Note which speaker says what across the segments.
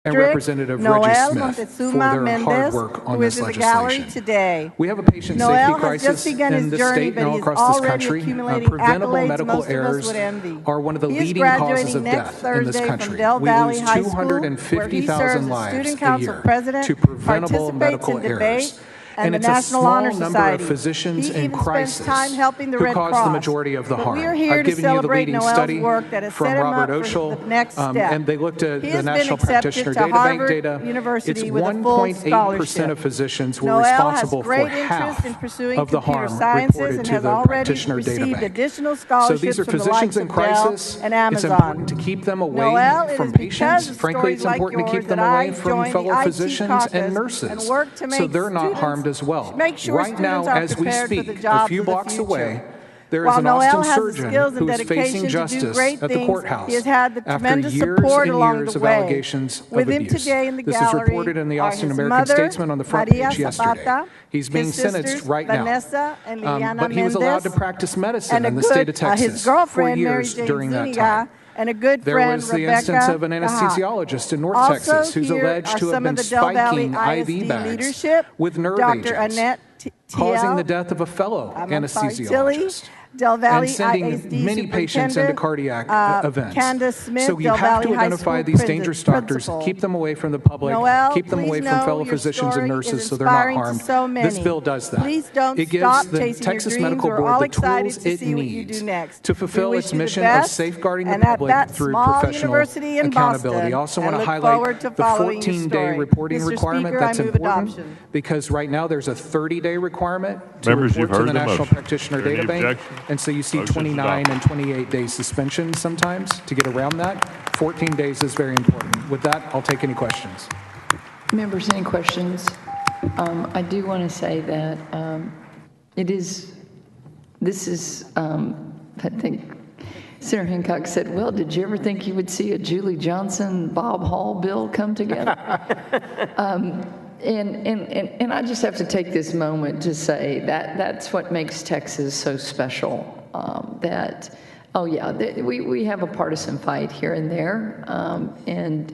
Speaker 1: and Representative Reggie Smith for their hard work on this legislation.
Speaker 2: Today.
Speaker 1: We have a patient safety crisis in this state and all across this country. Preventable medical errors are one of the leading causes of death in this country. We lose 250,000 lives a year to preventable medical errors. And it's a small number of physicians in crisis who cause the majority of the harm. I've given you the leading study from Robert Oschel, and they looked at the National Practitioner Data Bank data. It's 1.8% of physicians were responsible for half of the harm reported to the Practitioner Data Bank. So these are physicians in crisis. It's important to keep them away from patients. Frankly, it's important to keep them away from fellow physicians and nurses so they're not harmed as well. Right now, as we speak, a few blocks away, there is an Austin surgeon who is facing justice at the courthouse after years and years of allegations of abuse. This is reported in the Austin American Statesman on the front page yesterday. He's being sentenced right now, but he was allowed to practice medicine in the state of Texas for years during that time. There was the instance of an anesthesiologist in North Texas who's alleged to have been spiking IV bags with nerve agents, causing the death of a fellow anesthesiologist. And sending many patients into cardiac events. So you have to identify these dangerous doctors, keep them away from the public, keep them away from fellow physicians and nurses so they're not harmed. This bill does that. It gives the Texas Medical Board the tools it needs to fulfill its mission of safeguarding the public through professional accountability. I also want to highlight the 14-day reporting requirement. That's important because right now there's a 30-day requirement to report to the National Practitioner Data Bank. And so you see 29 and 28-day suspension sometimes to get around that. 14 days is very important. With that, I'll take any questions.
Speaker 3: Members, any questions? I do want to say that this is, I think Senator Hancock said, well, did you ever think you would see a Julie Johnson, Bob Hall bill come together? And I just have to take this moment to say that that's what makes Texas so special. We have a partisan fight here and there, and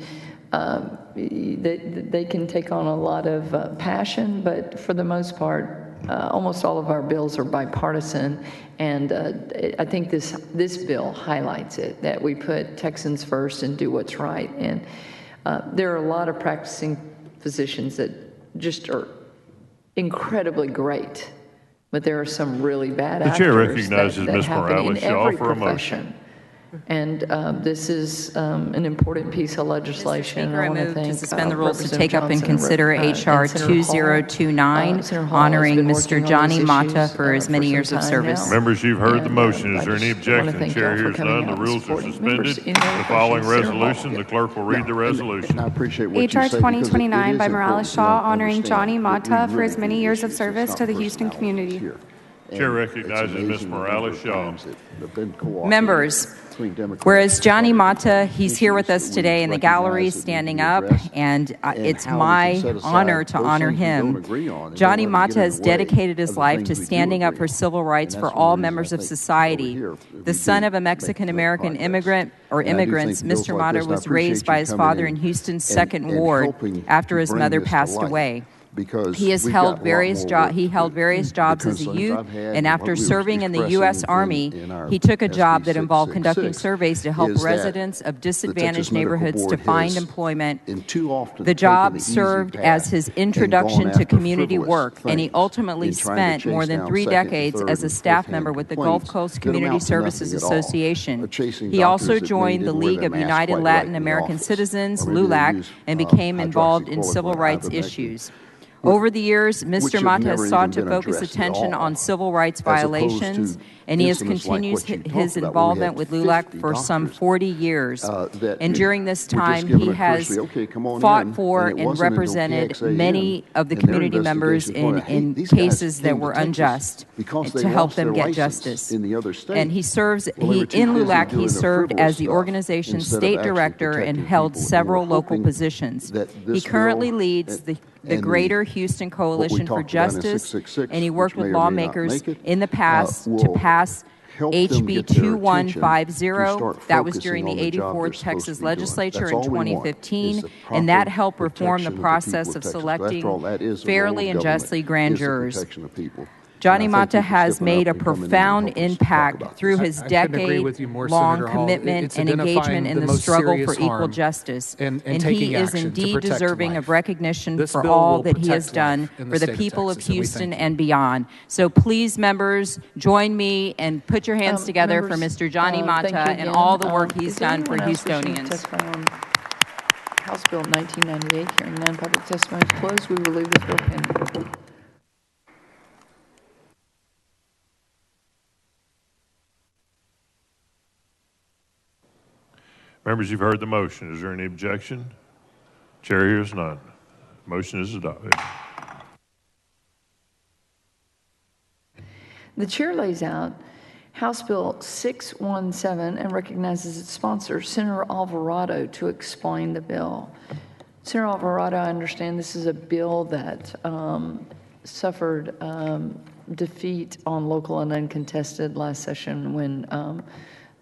Speaker 3: they can take on a lot of passion, but for the most part, almost all of our bills are bipartisan, and I think this bill highlights it, that we put Texans first and do what's right. And there are a lot of practicing physicians that just are incredibly great, but there are some really bad actors.
Speaker 4: The chair recognizes Ms.
Speaker 3: Morales
Speaker 4: Shaw for a motion.
Speaker 3: And this is an important piece of legislation.
Speaker 5: Mr. Speaker, I move to suspend the rules to take up and consider H.R. 2029, honoring Mr. Johnny Mata for his many years of service.
Speaker 4: Members, you've heard the motion. Is there any objection? Chair hears none. The rules are suspended. The following resolution, the clerk will read the resolution.
Speaker 6: I appreciate what
Speaker 7: H.R.
Speaker 6: you say,
Speaker 7: 2029 by Morales Shaw, honoring Johnny Mata for his many years of
Speaker 6: really
Speaker 7: service to the Houston community.
Speaker 4: Chair recognizes Ms. Morales Shaw.
Speaker 5: Members, whereas Johnny Mata, he's here with us today in the gallery standing up, and it's my honor to honor him. Johnny Mata has dedicated his life to standing up for civil rights for all members of society. The son of a Mexican-American immigrants, Mr. Mata was raised by his father in Houston's Second Ward after his mother passed away. He held various jobs as a youth, and after serving in the U.S. Army, he took a job that involved conducting surveys to help residents of disadvantaged neighborhoods to find employment. The job served as his introduction to community work, and he ultimately spent more than 3 decades as a staff member with the Gulf Coast Community Services Association. He also joined the League of United Latin American Citizens, LULAC, and became involved in civil rights issues. Over the years, Mr. Mata has sought to focus attention on civil rights violations, and he has continued his involvement with LULAC for some 40 years. And during this time, he has fought for and represented many of the community members in cases that were unjust to help them get justice. And he serves, in LULAC, he served as the organization's state director and held several local positions. He currently leads the Greater Houston Coalition for Justice, and he worked with lawmakers in the past to pass HB 2150, that was during the 84th Texas Legislature in 2015, and that helped reform the process of selecting fairly and justly grand jurors. Johnny Mata has made a profound impact through his decade-long commitment and engagement in the struggle for equal justice. And he is indeed deserving of recognition for all that he has done for the people of Houston and beyond. So please, members, join me and put your hands together for Mr. Johnny Mata and all the work he's done for Houstonians.
Speaker 3: House Bill 1998, hearing none, public testimony is closed. We will leave this bill pending.
Speaker 4: Members, you've heard the motion. Is there any objection? Chair hears none. Motion is adopted.
Speaker 3: The chair lays out House Bill 617 and recognizes its sponsor, Senator Alvarado, to explain the bill. Senator Alvarado, I understand this is a bill that suffered defeat on local and uncontested last session when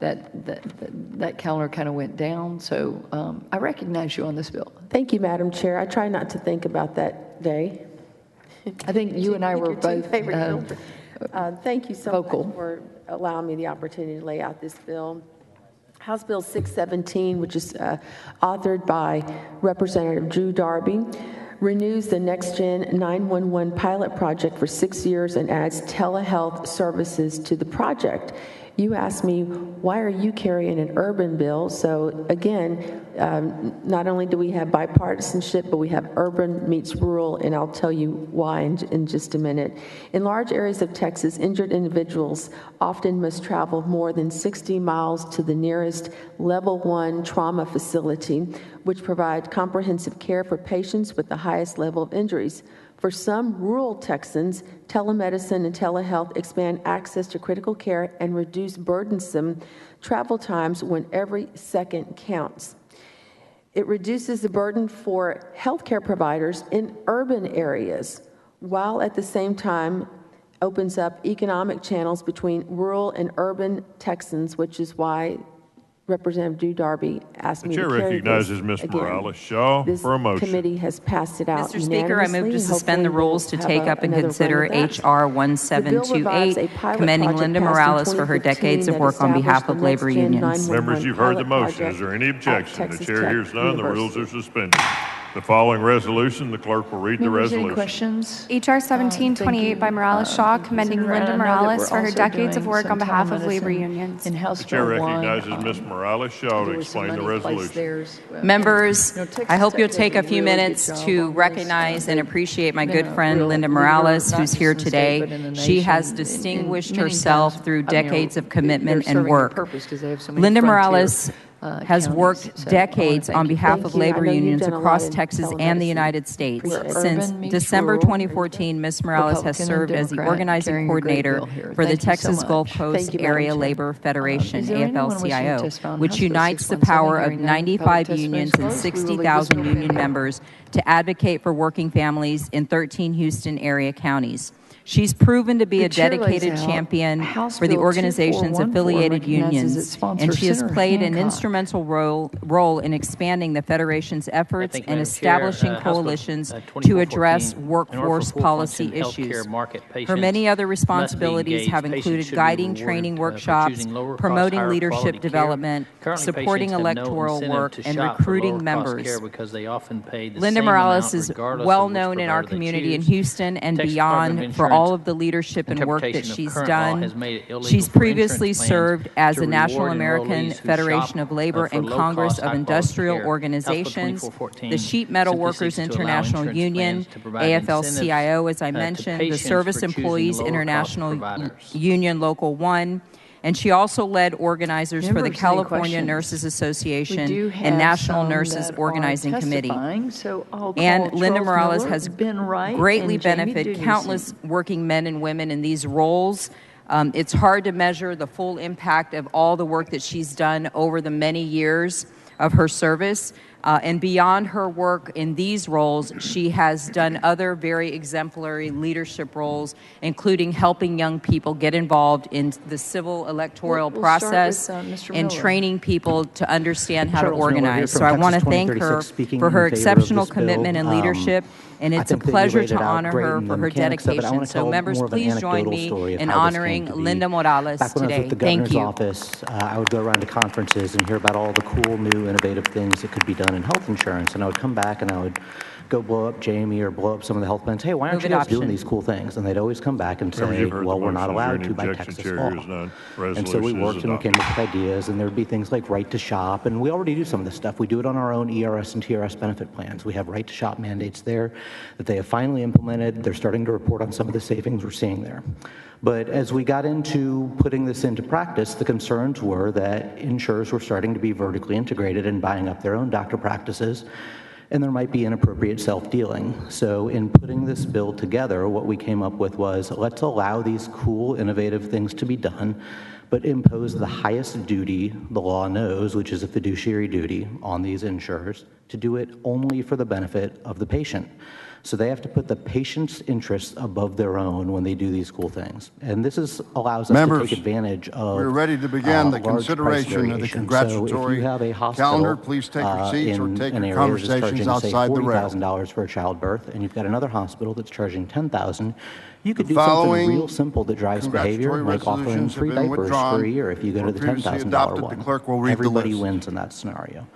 Speaker 3: that calendar kind of went down. So I recognize you on this bill.
Speaker 2: Thank you, Madam Chair. I try not to think about that day.
Speaker 3: I think you and I were both
Speaker 2: thank you so
Speaker 3: vocal.
Speaker 2: much for allowing me the opportunity to lay out this bill. House Bill 617, which is authored by Representative Drew Darby, renews the Next Gen 911 pilot project for 6 years and adds telehealth services to the project. You asked me, why are you carrying an urban bill? So again, not only do we have bipartisanship, but we have urban meets rural, and I'll tell you why in just a minute. In large areas of Texas, injured individuals often must travel more than 60 miles to the nearest level 1 trauma facility, which provides comprehensive care for patients with the highest level of injuries. For some rural Texans, telemedicine and telehealth expand access to critical care and reduce burdensome travel times when every second counts. It reduces the burden for healthcare providers in urban areas, while at the same time opens up economic channels between rural and urban Texans, which is why Representative Drew Darby asked me to carry this.
Speaker 4: The chair recognizes Ms. Morales-Shaw for a motion.
Speaker 2: This committee has passed it out
Speaker 5: Mr. Speaker, I move to suspend the rules to take up and consider H.R. 1728, commending Linda Morales for her decades of work on behalf of labor unions.
Speaker 4: Members, you've heard the motion. Is there any objection? The chair hears none. The rules are suspended. The following resolution, the clerk will read the resolution.
Speaker 3: Any questions?
Speaker 7: H.R. 1728 by Morales-Shaw, commending Linda Morales for her decades of work on behalf of labor unions.
Speaker 4: The chair recognizes Ms. Morales-Shaw to explain the resolution.
Speaker 5: Members, I hope you'll take a few minutes to recognize and appreciate my good friend Linda Morales, who's here today. She has distinguished herself through decades of commitment and work. Linda Morales has worked decades on behalf of labor unions across Texas and the United States. Since December 2014, Ms. Morales has served as the organizing coordinator for the Texas Gulf Coast Area Labor Federation, AFL-CIO, which unites the power of 95 unions and 60,000 union members to advocate for working families in 13 Houston area counties. She's proven to be a dedicated champion for the organization's affiliated unions, and she has played an instrumental role in expanding the Federation's efforts and establishing coalitions to address workforce policy issues. Her many other responsibilities have included guiding training workshops, promoting leadership development, supporting electoral work, and recruiting members. Linda Morales is well known in our community in Houston and beyond for all of the leadership and work that she's done. She's previously served as the National American Federation of Labor and Congress of Industrial Organizations, the Sheet Metal Workers International Union, AFL-CIO, as I mentioned, the Service Employees International Union Local 1, and she also led organizers for the California Nurses Association and National Nurses Organizing Committee. And Linda Morales has greatly benefited countless working men and women in these roles. It's hard to measure the full impact of all the work that she's done over the many years of her service. And beyond her work in these roles, she has done other very exemplary leadership roles, including helping young people get involved in the civil electoral process and training people to understand how to organize. So I want to thank her for her exceptional commitment and leadership. And it's a pleasure to honor her for her dedication. So members, please join me in honoring Linda Morales today. Thank you.
Speaker 6: I would go around to conferences and hear about all the cool, new, innovative things that could be done in health insurance. And I would come back and I would go blow up Jamie or blow up some of the health plans. Hey, why aren't you guys doing these cool things? And they'd always come back and say, well, we're not allowed to by Texas law. And so we worked and we came up with ideas, and there would be things like right to shop. And we already do some of this stuff. We do it on our own ERS and TRS benefit plans. We have right to shop mandates there that they have finally implemented. They're starting to report on some of the savings we're seeing there. But as we got into putting this into practice, the concerns were that insurers were starting to be vertically integrated and buying up their own doctor practices, and there might be inappropriate self-dealing. So in putting this bill together, what we came up with was, let's allow these cool, innovative things to be done, but impose the highest duty the law knows, which is a fiduciary duty on these insurers, to do it only for the benefit of the patient. So they have to put the patient's interests above their own when they do these cool things. And this allows us to take advantage of
Speaker 8: we're ready to begin the consideration of the congratulatory calendar. Please take your seats or take your conversations outside the rail.
Speaker 6: $40,000 for a childbirth, and you've got another hospital that's charging $10,000. You could do something real simple that drives behavior, like offering free diapers for a year if you go to the $10,000 one.
Speaker 8: The clerk will read
Speaker 6: Everybody wins in that scenario.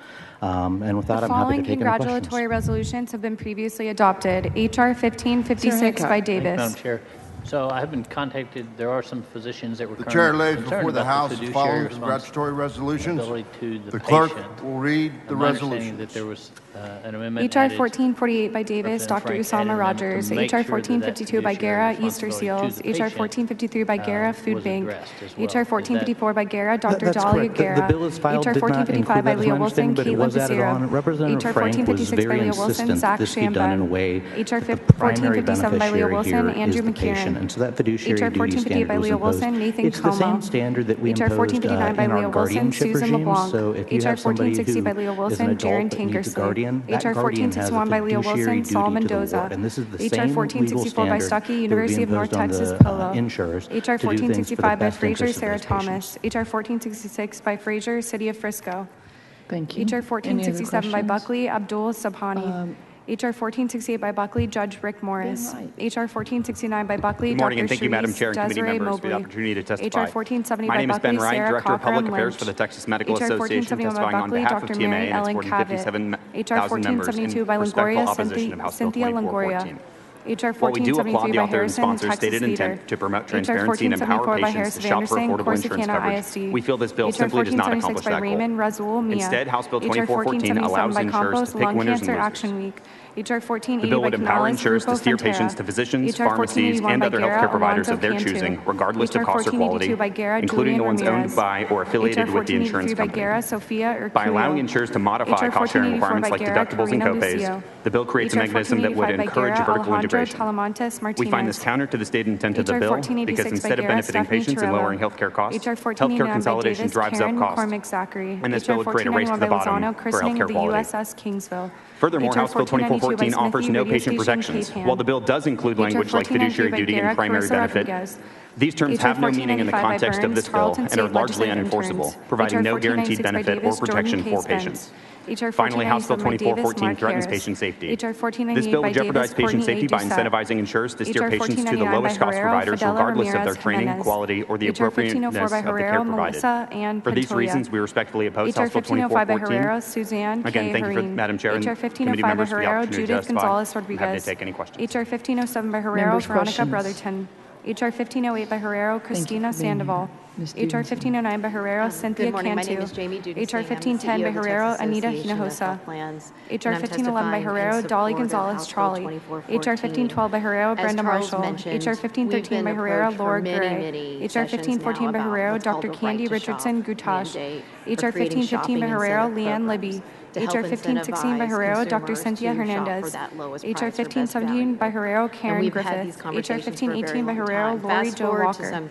Speaker 6: And with that, I'm happy to take any questions.
Speaker 7: The following congratulatory resolutions have been previously adopted. H.R. 1556 by Davis.
Speaker 9: Madam Chair. So I have been contacted. There are some physicians that were
Speaker 8: the chair lays before the House the following congratulatory resolutions. The clerk will read the resolution.
Speaker 9: That there was an amendment.
Speaker 7: H.R. 1448 by Davis, Dr. Usama Rogers. H.R. 1452 by Guerra, Easter Seals. H.R. 1453 by Guerra, Food Bank. H.R. 1454 by Guerra, Dr. Dahlia Guerra. H.R. 1455 by Leah Wilson, Caitlin Becerra. H.R. 1456 by Leah Wilson, Zach Shamba. H.R. 1457 by Leah Wilson, Andrew McCarran.
Speaker 6: And so that fiduciary
Speaker 7: H.R. 1458 by Leah Wilson, Nathan Como.
Speaker 6: It's the same standard that we
Speaker 7: H.R.
Speaker 6: imposed
Speaker 7: 1459 by
Speaker 6: in our
Speaker 7: Leah Wilson,
Speaker 6: guardianship
Speaker 7: Susan
Speaker 6: regime.
Speaker 7: LeBlanc.
Speaker 6: So if you
Speaker 7: H.R.
Speaker 6: have somebody
Speaker 7: 1460 by Leah
Speaker 6: who is
Speaker 7: Wilson,
Speaker 6: an adult
Speaker 7: Darren
Speaker 6: but needs a
Speaker 7: Tankersley.
Speaker 6: guardian, that
Speaker 7: H.R.
Speaker 6: guardian has a
Speaker 7: 1461 by Leah
Speaker 6: fiduciary
Speaker 7: Wilson,
Speaker 6: duty
Speaker 7: Saul
Speaker 6: to the
Speaker 7: Mendoza.
Speaker 6: ward. And this is the
Speaker 7: H.R.
Speaker 6: same legal
Speaker 7: 1464 by
Speaker 6: standard
Speaker 7: Stuckey,
Speaker 6: that would be
Speaker 7: University of North
Speaker 6: imposed on
Speaker 7: Texas,
Speaker 6: the
Speaker 7: Polo.
Speaker 6: insurers
Speaker 7: H.R.
Speaker 6: to do things for the
Speaker 7: 1465 by
Speaker 6: best
Speaker 7: Fraser,
Speaker 6: interest of
Speaker 7: Sarah
Speaker 6: those patients.
Speaker 7: Thomas. H.R. 1466 by Fraser, City of Frisco.
Speaker 3: Thank you.
Speaker 7: H.R.
Speaker 3: Any other
Speaker 7: 1467 by
Speaker 3: questions?
Speaker 7: Buckley, Abdul Sabhani. H.R. 1468 by Buckley, Judge Rick Morris. H.R. 1469 by Buckley,
Speaker 10: Good morning,
Speaker 7: Dr.
Speaker 10: and thank you, Madam Chair and committee
Speaker 7: Desiree
Speaker 10: members,
Speaker 7: Mobley.
Speaker 10: for the opportunity to testify.
Speaker 7: H.R. 1470
Speaker 10: My
Speaker 7: by
Speaker 10: name is
Speaker 7: Buckley,
Speaker 10: Ben Wright,
Speaker 7: Sarah
Speaker 10: Director of Public
Speaker 7: Cochran
Speaker 10: Affairs
Speaker 7: Lynch.
Speaker 10: for the Texas Medical
Speaker 7: H.R.
Speaker 10: Association,
Speaker 7: 1471 by
Speaker 10: testifying on
Speaker 7: Buckley,
Speaker 10: behalf
Speaker 7: Dr.
Speaker 10: of TMA
Speaker 7: Mary
Speaker 10: and its
Speaker 7: Ellen Cavett.
Speaker 10: 457,000
Speaker 7: H.R.
Speaker 10: members
Speaker 7: 1472
Speaker 10: in
Speaker 7: by
Speaker 10: respectful
Speaker 7: Longoria,
Speaker 10: opposition of House Bill
Speaker 7: Cynthia Longoria.
Speaker 10: 2414.
Speaker 7: H.R.
Speaker 10: While we do
Speaker 7: 1473
Speaker 10: applaud the
Speaker 7: by
Speaker 10: author and
Speaker 7: Harrison,
Speaker 10: sponsor's
Speaker 7: Texas
Speaker 10: stated
Speaker 7: Leader.
Speaker 10: intent to promote
Speaker 7: H.R.
Speaker 10: transparency and empower
Speaker 7: 1474 by
Speaker 10: patients
Speaker 7: Harrison
Speaker 10: to shop for
Speaker 7: Anderson,
Speaker 10: affordable insurance
Speaker 7: Corsicana
Speaker 10: coverage,
Speaker 7: ISD.
Speaker 10: we feel this bill
Speaker 7: H.R.
Speaker 10: simply does not
Speaker 7: 1476
Speaker 10: accomplish
Speaker 7: by
Speaker 10: that goal.
Speaker 7: Raymond Razul Mia.
Speaker 10: Instead, House Bill
Speaker 7: H.R.
Speaker 10: 2414 allows
Speaker 7: 1477 by
Speaker 10: insurers
Speaker 7: Campos,
Speaker 10: to pick
Speaker 7: Lung
Speaker 10: winners
Speaker 7: Cancer
Speaker 10: and
Speaker 7: Action
Speaker 10: losers.
Speaker 7: Week. H.R. 1480
Speaker 10: The bill would
Speaker 7: by
Speaker 10: empower
Speaker 7: Canales,
Speaker 10: insurers to
Speaker 7: Grupo
Speaker 10: steer
Speaker 7: Frontera.
Speaker 10: patients to physicians,
Speaker 7: H.R.
Speaker 10: pharmacies,
Speaker 7: 1481
Speaker 10: and
Speaker 7: by
Speaker 10: other
Speaker 7: Guerra,
Speaker 10: healthcare providers
Speaker 7: Alonzo
Speaker 10: of their
Speaker 7: Cantu.
Speaker 10: choosing, regardless
Speaker 7: H.R.
Speaker 10: of cost or
Speaker 7: 1482
Speaker 10: quality,
Speaker 7: by Guerra,
Speaker 10: including
Speaker 7: Julian
Speaker 10: the ones
Speaker 7: Ramirez.
Speaker 10: owned by or affiliated with the insurance
Speaker 7: H.R. 1483 by
Speaker 10: company.
Speaker 7: Guerra, Sophia Urquillo.
Speaker 10: By allowing insurers to modify
Speaker 7: H.R.
Speaker 10: cost-sharing
Speaker 7: 1484
Speaker 10: requirements
Speaker 7: by
Speaker 10: like
Speaker 7: Guerra,
Speaker 10: deductibles and
Speaker 7: Carina
Speaker 10: copays,
Speaker 7: Lucio.
Speaker 10: the bill creates a
Speaker 7: H.R.
Speaker 10: mechanism that would
Speaker 7: 1485 by
Speaker 10: encourage
Speaker 7: Guerra,
Speaker 10: vertical
Speaker 7: Alejandro
Speaker 10: integration.
Speaker 7: Talamontes Martinez.
Speaker 10: We find this counter to the stated intent of the
Speaker 7: H.R.
Speaker 10: bill
Speaker 7: 1486
Speaker 10: because
Speaker 7: by
Speaker 10: instead of
Speaker 7: Guerra,
Speaker 10: benefiting
Speaker 7: Stephanie
Speaker 10: patients and
Speaker 7: Torello.
Speaker 10: lowering healthcare costs,
Speaker 7: H.R. 1489
Speaker 10: healthcare
Speaker 7: by
Speaker 10: consolidation
Speaker 7: Davis,
Speaker 10: drives
Speaker 7: Karen
Speaker 10: up costs,
Speaker 7: McCormick Zachary.
Speaker 10: and this
Speaker 7: H.R.
Speaker 10: bill would create a race to the
Speaker 7: 1491 by
Speaker 10: bottom
Speaker 7: Lozano,
Speaker 10: for
Speaker 7: christening
Speaker 10: healthcare
Speaker 7: of the
Speaker 10: quality.
Speaker 7: USS Kingsville.
Speaker 10: Furthermore,
Speaker 7: H.R.
Speaker 10: House Bill 2414
Speaker 7: 1492 by
Speaker 10: offers
Speaker 7: Smithfield
Speaker 10: no
Speaker 7: Radio
Speaker 10: patient
Speaker 7: Station,
Speaker 10: protections.
Speaker 7: Cape
Speaker 10: While the
Speaker 7: Ann.
Speaker 10: bill does include
Speaker 7: H.R.
Speaker 10: language like
Speaker 7: 1493
Speaker 10: fiduciary
Speaker 7: by
Speaker 10: duty
Speaker 7: Guerra,
Speaker 10: and primary
Speaker 7: Carissa
Speaker 10: benefit,
Speaker 7: Rodriguez.
Speaker 10: these terms
Speaker 7: H.R.
Speaker 10: have no meaning in the
Speaker 7: 1495 by
Speaker 10: context of
Speaker 7: Burns,
Speaker 10: this bill
Speaker 7: Tarleton
Speaker 10: and are
Speaker 7: State
Speaker 10: largely
Speaker 7: Legislative
Speaker 10: unenforceable,
Speaker 7: interns.
Speaker 10: providing
Speaker 7: H.R.
Speaker 10: no guaranteed
Speaker 7: 1496 by
Speaker 10: benefit or
Speaker 7: Davis,
Speaker 10: protection
Speaker 7: Jordan
Speaker 10: for
Speaker 7: K.
Speaker 10: patients.
Speaker 7: Spence. H.R.
Speaker 10: Finally, House Bill
Speaker 7: 1497 by Davis,
Speaker 10: 2414
Speaker 7: Mark
Speaker 10: threatens
Speaker 7: Harris.
Speaker 10: patient safety.
Speaker 7: H.R.
Speaker 10: This
Speaker 7: 1498
Speaker 10: bill
Speaker 7: by
Speaker 10: would jeopardize
Speaker 7: Davis,
Speaker 10: patient
Speaker 7: Courtney A.
Speaker 10: safety by
Speaker 7: Doucette.
Speaker 10: incentivizing insurers to steer
Speaker 7: H.R.
Speaker 10: patients to the
Speaker 7: 1499 by
Speaker 10: lowest cost
Speaker 7: Herrero,
Speaker 10: providers
Speaker 7: Fidela
Speaker 10: regardless of
Speaker 7: Ramirez
Speaker 10: their training,
Speaker 7: Jimenez.
Speaker 10: quality, or the
Speaker 7: H.R.
Speaker 10: appropriateness
Speaker 7: 1504 by
Speaker 10: of the care
Speaker 7: Herrero,
Speaker 10: provided.
Speaker 7: Melissa Ann
Speaker 10: For these
Speaker 7: Pantoja.
Speaker 10: reasons, we respectfully oppose
Speaker 7: H.R.
Speaker 10: House Bill
Speaker 7: 1505 by
Speaker 10: 2414.
Speaker 7: Herrero, Suzanne K.
Speaker 10: Again, thank you,
Speaker 7: Hareen.
Speaker 10: Madam Chair and
Speaker 7: H.R.
Speaker 10: committee
Speaker 7: 1505 by
Speaker 10: members, for the
Speaker 7: Herrero,
Speaker 10: opportunity to
Speaker 7: Judith
Speaker 10: testify.
Speaker 7: Gonzalez
Speaker 10: I'm happy to
Speaker 7: Rodriguez.
Speaker 10: take any questions.
Speaker 7: H.R. 1507 by Herrero,
Speaker 3: Members'
Speaker 7: Veronica
Speaker 3: questions?
Speaker 7: Brotherton. H.R. 1508 by Herrero, Christina
Speaker 3: for being here.
Speaker 7: Sandoval.
Speaker 3: Ms.
Speaker 7: H.R.
Speaker 3: Stevenson.
Speaker 7: 1509 by Herrero, Cynthia
Speaker 11: Good morning.
Speaker 7: Cantu.
Speaker 11: My name is Jamie Dudesting.
Speaker 7: H.R.
Speaker 11: I'm the
Speaker 7: 1510 by
Speaker 11: CEO of the
Speaker 7: Herrero,
Speaker 11: Texas
Speaker 7: Anita
Speaker 11: Association of
Speaker 7: Hinojosa.
Speaker 11: Health Plans,
Speaker 7: H.R.
Speaker 11: and I'm
Speaker 7: 1511 by
Speaker 11: testifying in
Speaker 7: Herrero, Dolly
Speaker 11: support of
Speaker 7: Gonzalez
Speaker 11: House Bill
Speaker 7: Trolley.
Speaker 11: 2414.
Speaker 7: H.R. 1512 by Herrero,
Speaker 11: As
Speaker 7: Brenda
Speaker 11: Charles
Speaker 7: Marshall.
Speaker 11: mentioned,
Speaker 7: H.R. 1513 by
Speaker 11: we've been
Speaker 7: Herrero,
Speaker 11: approached
Speaker 7: Laura
Speaker 11: for many
Speaker 7: Gray. H.R.
Speaker 11: sessions
Speaker 7: 1514 by
Speaker 11: now about
Speaker 7: Herrero,
Speaker 11: what's called
Speaker 7: Dr.
Speaker 11: the
Speaker 7: Candy
Speaker 11: right to shop
Speaker 7: Richardson Gutash.
Speaker 11: mandate
Speaker 7: H.R.
Speaker 11: for creating
Speaker 7: 1515 by
Speaker 11: shopping
Speaker 7: Herrero,
Speaker 11: incentive
Speaker 7: Leanne
Speaker 11: programs
Speaker 7: Libby.
Speaker 11: to
Speaker 7: H.R.
Speaker 11: help
Speaker 7: 1516 by
Speaker 11: incentivize
Speaker 7: Herrero, Dr.
Speaker 11: consumers
Speaker 7: Cynthia
Speaker 11: to shop for
Speaker 7: Hernandez.
Speaker 11: that lowest
Speaker 7: H.R.
Speaker 11: price or best
Speaker 7: 1517 by
Speaker 11: value.
Speaker 7: Herrero,
Speaker 11: And
Speaker 7: Karen
Speaker 11: we've had these
Speaker 7: Griffith. H.R.
Speaker 11: conversations for a very
Speaker 7: 1518 by
Speaker 11: long
Speaker 7: Herrero,
Speaker 11: time.
Speaker 7: Lori
Speaker 11: Fast
Speaker 7: Jo
Speaker 11: forward to
Speaker 7: Walker.
Speaker 11: some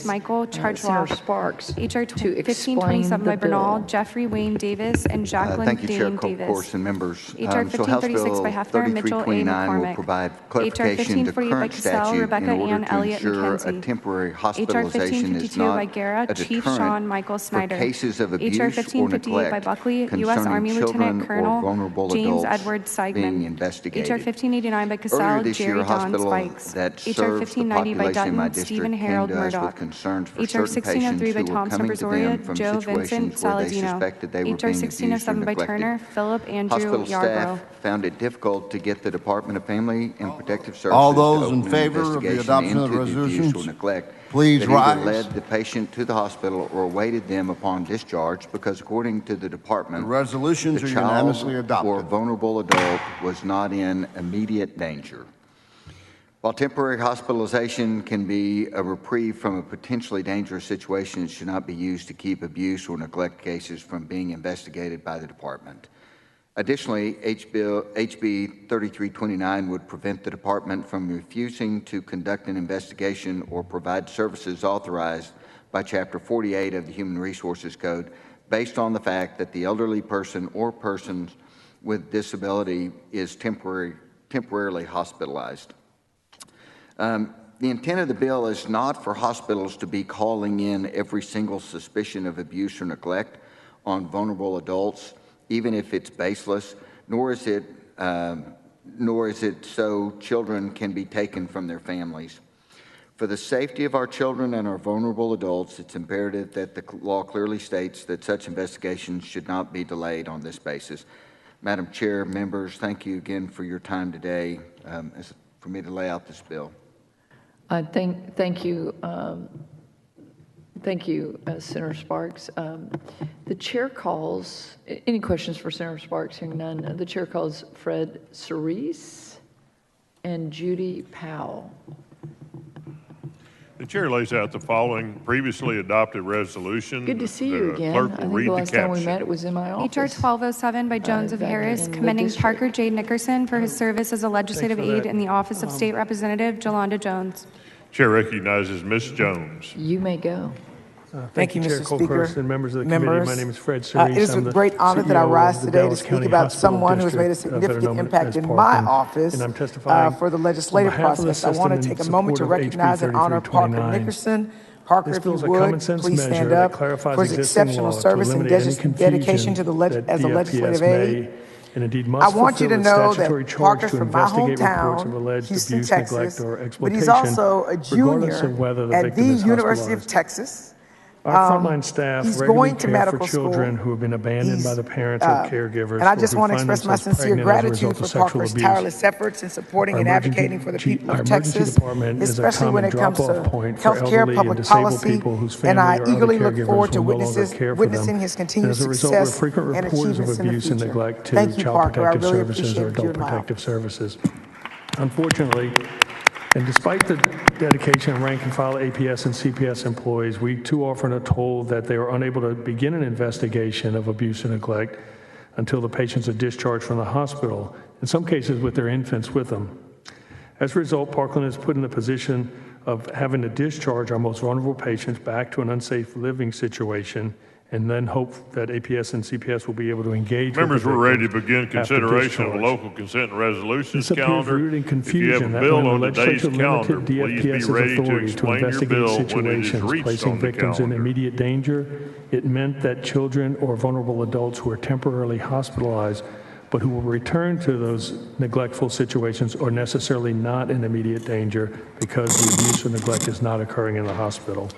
Speaker 3: is
Speaker 7: Michael
Speaker 3: Senator
Speaker 7: Chardloff.
Speaker 3: Sparks
Speaker 7: H.R.
Speaker 3: to
Speaker 7: 1527 by
Speaker 3: explain the
Speaker 7: Bernal,
Speaker 3: bill.
Speaker 7: Jeffrey Wayne Davis, and Jacqueline
Speaker 11: Thank you, Chair
Speaker 7: Dane Davis.
Speaker 11: Course and members.
Speaker 7: H.R.
Speaker 11: So House
Speaker 7: 1536
Speaker 11: Bill
Speaker 7: by Hefner, Mitchell A.
Speaker 11: 3329 will
Speaker 7: McCormick.
Speaker 11: provide
Speaker 7: H.R.
Speaker 11: clarification to
Speaker 7: 1548 by
Speaker 11: current
Speaker 7: Cassell,
Speaker 11: statute
Speaker 7: Rebecca
Speaker 11: in order
Speaker 7: Ann
Speaker 11: to
Speaker 7: Elliott
Speaker 11: ensure a
Speaker 7: McKenzie.
Speaker 11: temporary
Speaker 7: H.R.
Speaker 11: hospitalization is
Speaker 7: 1552 by
Speaker 11: not
Speaker 7: Guerra,
Speaker 11: a
Speaker 7: Chief Sean
Speaker 11: deterrent
Speaker 7: Michael
Speaker 11: for
Speaker 7: Snyder.
Speaker 11: cases of
Speaker 7: H.R.
Speaker 11: abuse or
Speaker 7: 1558 by
Speaker 11: neglect
Speaker 7: Buckley, U.S.
Speaker 11: concerning
Speaker 7: Army
Speaker 11: children
Speaker 7: Lieutenant
Speaker 11: or
Speaker 7: Colonel
Speaker 11: vulnerable
Speaker 7: James
Speaker 11: adults
Speaker 7: Edward
Speaker 11: being
Speaker 7: Seigman.
Speaker 11: investigated.
Speaker 7: H.R. 1589 by
Speaker 11: Earlier
Speaker 7: Cassell,
Speaker 11: this
Speaker 7: Jerry
Speaker 11: year, a
Speaker 7: Don
Speaker 11: hospital
Speaker 7: Spikes.
Speaker 11: that
Speaker 7: H.R.
Speaker 11: serves the
Speaker 7: 1590 1690 by
Speaker 11: population in my
Speaker 7: Dutton, Stephen
Speaker 11: district came
Speaker 7: Harold
Speaker 11: to us with
Speaker 7: Murdoch.
Speaker 11: concerns for
Speaker 7: HR
Speaker 11: certain patients
Speaker 7: 1603 by
Speaker 11: who were
Speaker 7: Thompson
Speaker 11: coming to them
Speaker 7: Brazoria,
Speaker 11: from
Speaker 7: Joe Vincent
Speaker 11: situations where they
Speaker 7: Saladino.
Speaker 11: suspected they were
Speaker 7: HR
Speaker 11: being abused or
Speaker 7: 1607 by
Speaker 11: neglected.
Speaker 7: Turner, Philip Andrew
Speaker 11: Hospital
Speaker 7: Yarbrough.
Speaker 11: staff found it difficult to get the Department of Family and Protective Services
Speaker 8: All
Speaker 11: to
Speaker 8: those in
Speaker 11: open an
Speaker 8: favor of the
Speaker 11: investigation
Speaker 8: adoption of
Speaker 11: into
Speaker 8: the
Speaker 11: the abuse or
Speaker 8: resolutions,
Speaker 11: neglect
Speaker 8: please
Speaker 11: that
Speaker 8: rise.
Speaker 11: either led the patient to the hospital or awaited them upon discharge, because according to the department,
Speaker 8: The resolutions
Speaker 11: the
Speaker 8: are
Speaker 11: child
Speaker 8: unanimously
Speaker 11: or
Speaker 8: adopted.
Speaker 11: vulnerable adult was not in immediate danger. While temporary hospitalization can be a reprieve from a potentially dangerous situation, it should not be used to keep abuse or neglect cases from being investigated by the department. Additionally, HB 3329 would prevent the department from refusing to conduct an investigation or provide services authorized by Chapter 48 of the Human Resources Code based on the fact that the elderly person or persons with disability is temporarily hospitalized. The intent of the bill is not for hospitals to be calling in every single suspicion of abuse or neglect on vulnerable adults, even if it's baseless, nor is it so children can be taken from their families. For the safety of our children and our vulnerable adults, it's imperative that the law clearly states that such investigations should not be delayed on this basis. Madam Chair, members, thank you again for your time today for me to lay out this bill.
Speaker 3: Thank you. Thank you, Senator Sparks. The chair calls, any questions for Senator Sparks? Hearing none. The chair calls Fred Cerise and Judy Powell.
Speaker 4: The chair lays out the following previously adopted resolution.
Speaker 3: Good to see you again.
Speaker 4: Clerk
Speaker 3: I
Speaker 4: will
Speaker 3: think
Speaker 4: read
Speaker 3: the last
Speaker 4: the
Speaker 3: time we
Speaker 4: caption.
Speaker 3: met, it was in my office.
Speaker 7: HR 1207 by Jones of Harris, commending Parker J. Nickerson for his service as a legislative aide in the Office of State Representative Jolanda Jones.
Speaker 4: Chair recognizes Ms. Jones.
Speaker 3: You may go.
Speaker 12: Thank you, Mr. Speaker.
Speaker 13: And members of the committee, my name is Fred Cerise.
Speaker 12: It is with great honor that I rise today to speak about someone who has made a significant impact in my office for the legislative process. I want to take a moment to recognize and honor Parker Nickerson. Parker, if you would, please stand up for his exceptional service and dedication to as a legislative aide.
Speaker 13: And indeed
Speaker 12: I want you to know that Parker's from my hometown, Houston, Texas, but he's also a junior at the University of Texas.
Speaker 13: Our frontline staff
Speaker 12: he's
Speaker 13: regularly
Speaker 12: going to
Speaker 13: care
Speaker 12: medical
Speaker 13: for children
Speaker 12: school.
Speaker 13: who have been abandoned by the parents or caregivers.
Speaker 12: And I just want to
Speaker 13: find
Speaker 12: express my
Speaker 13: themselves
Speaker 12: sincere
Speaker 13: pregnant as a
Speaker 12: gratitude
Speaker 13: result
Speaker 12: for
Speaker 13: of sexual
Speaker 12: Parker's
Speaker 13: abuse.
Speaker 12: tireless efforts in supporting and advocating for the people of Texas, especially when it comes to health care, public policy, and I eagerly look forward to witnessing his continued success and achievements in the future. Thank you, Parker. I really appreciate your
Speaker 13: services. Unfortunately, and despite the dedication of rank and file APS and CPS employees, we too often are told that they are unable to begin an investigation of abuse and neglect until the patients are discharged from the hospital, in some cases with their infants with them. As a result, Parkland is put in the position of having to discharge our most vulnerable patients back to an unsafe living situation, and then hope that APS and CPS will be able to engage
Speaker 4: Members,
Speaker 13: with the
Speaker 4: we're ready to begin consideration of a local consent and resolutions calendar. If you have a bill on today's calendar, please be ready to explain your bill when it is reached
Speaker 13: placing
Speaker 4: on the
Speaker 13: victims in
Speaker 4: calendar.
Speaker 13: immediate danger. It meant that children or vulnerable adults who are temporarily hospitalized but who will return to those neglectful situations are necessarily not in immediate danger because the abuse or neglect is not occurring in the hospital.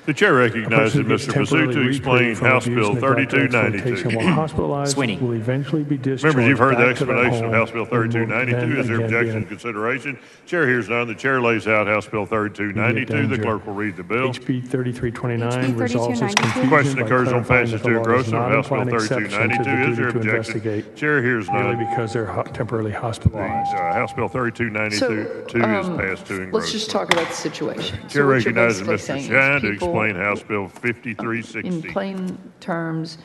Speaker 4: The chair recognizes Mr. Pursuit to explain House Bill 3292.
Speaker 13: Sweeney will eventually be discharged.
Speaker 4: Members, you've heard the explanation of House Bill 3292. Is there objection to consideration? Chair hears none. The chair lays out House Bill 3292. The clerk will read the bill.
Speaker 13: HB 3329 resolves its confusion.
Speaker 4: Question occurs on
Speaker 13: clarifying
Speaker 4: passage
Speaker 13: that the
Speaker 4: to
Speaker 13: law does
Speaker 4: engrossment of
Speaker 13: not
Speaker 4: House Bill
Speaker 13: imply an exception to the
Speaker 4: 3292. Is there
Speaker 13: duty to
Speaker 4: objection?
Speaker 13: investigate
Speaker 4: Chair hears
Speaker 13: merely
Speaker 4: none.
Speaker 13: because they're temporarily hospitalized.
Speaker 4: House Bill 3292 is passed to engrossment.
Speaker 3: Let's just talk about the situation.
Speaker 4: Chair
Speaker 3: So what you're
Speaker 4: recognizes
Speaker 3: basically
Speaker 4: Mr.
Speaker 3: saying
Speaker 4: Shine
Speaker 3: is
Speaker 4: to
Speaker 3: people,
Speaker 4: explain House Bill 5360.
Speaker 3: in plain terms,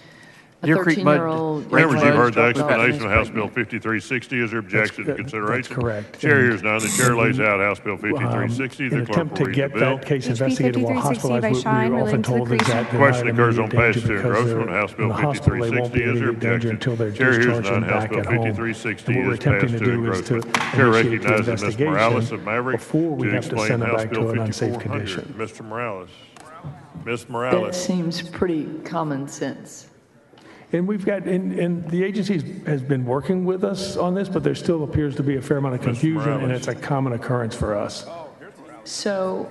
Speaker 3: a
Speaker 10: Deer Creek Mud-
Speaker 3: 13-year-old...
Speaker 4: Members, you've heard the
Speaker 10: We've got
Speaker 4: explanation of
Speaker 10: Ms.
Speaker 4: House Bill 5360. Is there objection to consideration?
Speaker 13: That's correct.
Speaker 4: Chair hears none. The chair lays out House Bill 5360.
Speaker 13: In
Speaker 4: The
Speaker 13: an
Speaker 4: clerk
Speaker 13: attempt
Speaker 4: will
Speaker 13: to
Speaker 4: read
Speaker 13: get
Speaker 4: the bill.
Speaker 13: that case
Speaker 7: HB
Speaker 13: investigated while
Speaker 7: 5360 by
Speaker 13: hospitalized,
Speaker 7: Shine
Speaker 13: we are often
Speaker 7: relating to the
Speaker 13: told is
Speaker 7: creation
Speaker 13: that
Speaker 7: of-
Speaker 13: they're
Speaker 4: Question
Speaker 13: not in
Speaker 4: occurs on
Speaker 13: immediate
Speaker 4: passage
Speaker 13: danger
Speaker 4: to
Speaker 13: because
Speaker 4: engrossment
Speaker 13: they're
Speaker 4: of House Bill
Speaker 13: in the hospital. They won't
Speaker 4: 5360.
Speaker 13: be in
Speaker 4: Is there
Speaker 13: immediate danger
Speaker 4: objection?
Speaker 13: until they're
Speaker 4: Chair hears
Speaker 13: discharged
Speaker 4: none.
Speaker 13: and
Speaker 4: House
Speaker 13: back
Speaker 4: Bill
Speaker 13: at home.
Speaker 4: 5360
Speaker 13: And what we're
Speaker 4: is
Speaker 13: attempting
Speaker 4: passed
Speaker 13: to
Speaker 4: to
Speaker 13: do is to
Speaker 4: engrossment. Chair
Speaker 13: initiate the
Speaker 4: recognizes Ms. Morales of
Speaker 13: investigation
Speaker 4: Maverick
Speaker 13: before we
Speaker 4: to
Speaker 13: have to
Speaker 4: explain
Speaker 13: send it
Speaker 4: House
Speaker 13: back
Speaker 4: Bill
Speaker 13: to an unsafe
Speaker 4: 5400.
Speaker 13: condition.
Speaker 4: Mr. Morales. Ms.
Speaker 3: That
Speaker 4: Morales.
Speaker 3: seems pretty common sense.
Speaker 13: And we've got, and the agency has been working with us on this, but there still appears to be a fair amount of confusion, and it's a common occurrence for us.
Speaker 3: So,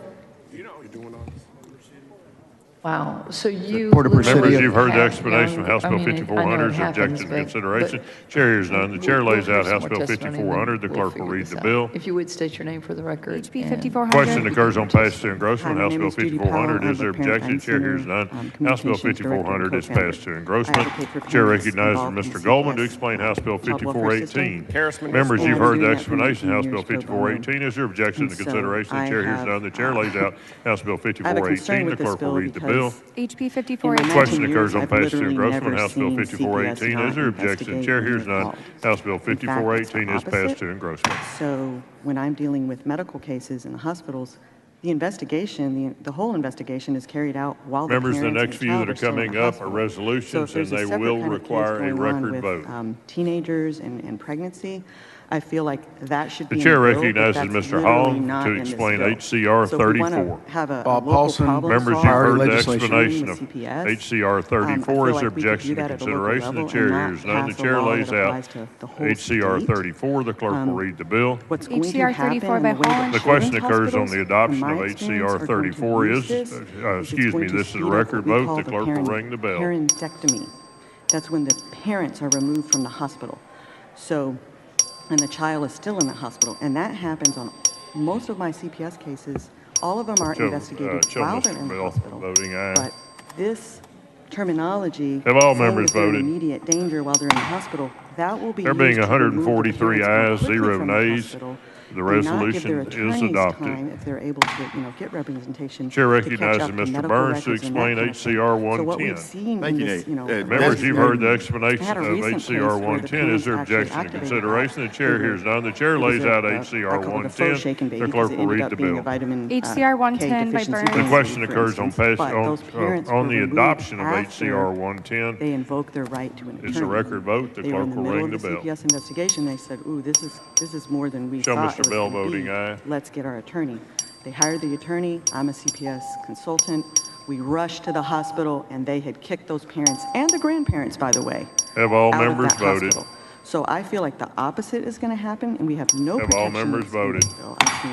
Speaker 3: wow, so you...
Speaker 4: Members, you've heard the explanation from House Bill 5400. Is there objection to consideration? Chair hears none. The chair lays out House Bill 5400. The clerk will read the bill.
Speaker 3: If you would state your name for the record.
Speaker 7: HB 5400.
Speaker 4: Question occurs on passage to engrossment. House Bill 5400. Is there objection? Chair hears none. House Bill 5400 is passed to engrossment. Chair recognizes Mr. Goldman to explain House Bill 5418. Members, you've heard the explanation. House Bill 5418. Is there objection to consideration? The chair hears none. The chair lays out House Bill 5418. The clerk will read the bill.
Speaker 7: HB 5418.
Speaker 4: Question occurs on passage to engrossment. House Bill 5418. Is there objection? Chair hears none. House Bill 5418 is passed to engrossment.
Speaker 14: So when I'm dealing with medical cases in the hospitals, the investigation, the whole investigation is carried out while the
Speaker 4: Members,
Speaker 14: parents
Speaker 4: the next
Speaker 14: and
Speaker 4: few
Speaker 14: child
Speaker 4: that are
Speaker 14: still in
Speaker 4: coming
Speaker 14: the
Speaker 4: up
Speaker 14: hospital.
Speaker 4: are resolutions,
Speaker 14: So
Speaker 4: and
Speaker 14: if there's
Speaker 4: they
Speaker 14: a separate
Speaker 4: will
Speaker 14: kind of case
Speaker 4: require a
Speaker 14: going on
Speaker 4: record
Speaker 14: with,
Speaker 4: vote.
Speaker 14: Teenagers and pregnancy, I feel like that should be
Speaker 4: The
Speaker 14: in
Speaker 4: chair
Speaker 14: the bill, but
Speaker 4: recognizes
Speaker 14: that's
Speaker 4: Mr.
Speaker 14: literally
Speaker 4: Hong
Speaker 14: not
Speaker 4: to
Speaker 14: in this
Speaker 4: explain
Speaker 14: bill.
Speaker 4: HCR
Speaker 14: So if we wanna
Speaker 4: 34.
Speaker 14: have a
Speaker 8: Bob
Speaker 14: local
Speaker 8: Paulson,
Speaker 14: problem
Speaker 4: Members, you've
Speaker 14: solved
Speaker 4: heard the
Speaker 8: legislation.
Speaker 4: explanation
Speaker 14: with
Speaker 4: of
Speaker 14: CPS,
Speaker 4: HCR 34.
Speaker 14: I
Speaker 4: Is
Speaker 14: feel
Speaker 4: there
Speaker 14: like we could
Speaker 4: objection
Speaker 14: do
Speaker 4: to
Speaker 14: that at a local
Speaker 4: consideration? The
Speaker 14: level
Speaker 4: chair
Speaker 14: and not
Speaker 4: hears none. The
Speaker 14: pass a
Speaker 4: chair
Speaker 14: law
Speaker 4: lays
Speaker 14: that
Speaker 4: out
Speaker 14: applies to the whole
Speaker 4: HCR
Speaker 14: state.
Speaker 4: 34. The clerk will read the bill.
Speaker 14: What's going to
Speaker 7: HCR
Speaker 14: happen
Speaker 7: 34
Speaker 14: in
Speaker 7: by
Speaker 14: the way that
Speaker 7: Holland.
Speaker 4: The question
Speaker 14: children's
Speaker 4: occurs on
Speaker 14: hospitals,
Speaker 4: the adoption
Speaker 14: in
Speaker 4: of
Speaker 14: my experience,
Speaker 4: HCR
Speaker 14: are going to
Speaker 4: 34
Speaker 14: use
Speaker 4: is,
Speaker 14: this.
Speaker 4: excuse me, this is a record vote. The clerk will ring the bell.
Speaker 14: Parentectomy. That's when the parents are removed from the hospital. So, and the child is still in the hospital. And that happens on most of my CPS cases. All of them are investigated while they're in the hospital.
Speaker 4: Voting aye.
Speaker 14: But this terminology,
Speaker 4: Have all
Speaker 14: saying
Speaker 4: members
Speaker 14: that they're in
Speaker 4: voted?
Speaker 14: immediate danger while they're in the hospital, that will be
Speaker 4: There being
Speaker 14: used to remove the
Speaker 4: 143
Speaker 14: parents
Speaker 4: ayes,
Speaker 14: more
Speaker 4: 0
Speaker 14: quickly from the
Speaker 4: nays,
Speaker 14: hospital
Speaker 4: the
Speaker 14: and not give
Speaker 4: resolution
Speaker 14: their
Speaker 4: is
Speaker 14: attorneys
Speaker 4: adopted.
Speaker 14: time if they're able to, get representation.
Speaker 4: Chair
Speaker 14: to catch
Speaker 4: recognizes
Speaker 14: up to
Speaker 4: Mr.
Speaker 14: medical
Speaker 4: Burns to
Speaker 14: records and that
Speaker 4: explain
Speaker 14: kind of thing.
Speaker 4: HCR
Speaker 14: So what
Speaker 4: 110.
Speaker 14: we've seen
Speaker 8: Thank
Speaker 14: in
Speaker 8: you,
Speaker 14: this,
Speaker 8: Nate.
Speaker 4: Members, you've heard the
Speaker 14: I
Speaker 4: explanation
Speaker 14: had a
Speaker 4: of
Speaker 14: recent case
Speaker 4: HCR
Speaker 14: where the
Speaker 4: 110. Is there
Speaker 14: parents actually
Speaker 4: objection to
Speaker 14: activated
Speaker 4: consideration? The chair
Speaker 14: that.
Speaker 4: hears none. The chair
Speaker 14: It was
Speaker 4: lays
Speaker 14: a-
Speaker 4: out
Speaker 14: I
Speaker 4: HCR
Speaker 14: call it a faux
Speaker 4: 110.
Speaker 14: shaken baby
Speaker 4: The
Speaker 14: because
Speaker 4: clerk
Speaker 14: it
Speaker 4: will
Speaker 14: ended
Speaker 4: read
Speaker 14: up
Speaker 4: the
Speaker 14: being a
Speaker 4: bill.
Speaker 14: vitamin
Speaker 7: HCR
Speaker 14: K
Speaker 7: 110 by
Speaker 14: deficiency
Speaker 7: Burns.
Speaker 4: The
Speaker 14: baby,
Speaker 4: question
Speaker 14: for
Speaker 4: occurs on
Speaker 14: instance. But those parents
Speaker 4: on
Speaker 14: were
Speaker 4: the
Speaker 14: removed
Speaker 4: adoption of
Speaker 14: after
Speaker 4: HCR 110.
Speaker 14: They invoke their right to an attorney.
Speaker 4: It's a record vote. The
Speaker 14: They were in
Speaker 4: clerk
Speaker 14: the
Speaker 4: will
Speaker 14: middle
Speaker 4: ring
Speaker 14: of
Speaker 4: the
Speaker 14: the
Speaker 4: bell.
Speaker 14: CPS investigation. They said, "Ooh, this is more than we
Speaker 4: Show
Speaker 14: thought
Speaker 4: Mr.
Speaker 14: it was
Speaker 4: Bell
Speaker 14: gonna
Speaker 4: voting
Speaker 14: be.
Speaker 4: aye.
Speaker 14: Let's get our attorney." They hired the attorney. I'm a CPS consultant. We rushed to the hospital, and they had kicked those parents and the grandparents, by the way,
Speaker 4: Have all
Speaker 14: out of
Speaker 4: members
Speaker 14: that
Speaker 4: voted?
Speaker 14: hospital. So I feel like the opposite is going to happen, and we have no
Speaker 4: Have all
Speaker 14: protection
Speaker 4: members
Speaker 14: that's in
Speaker 4: voted?
Speaker 14: this bill. I've seen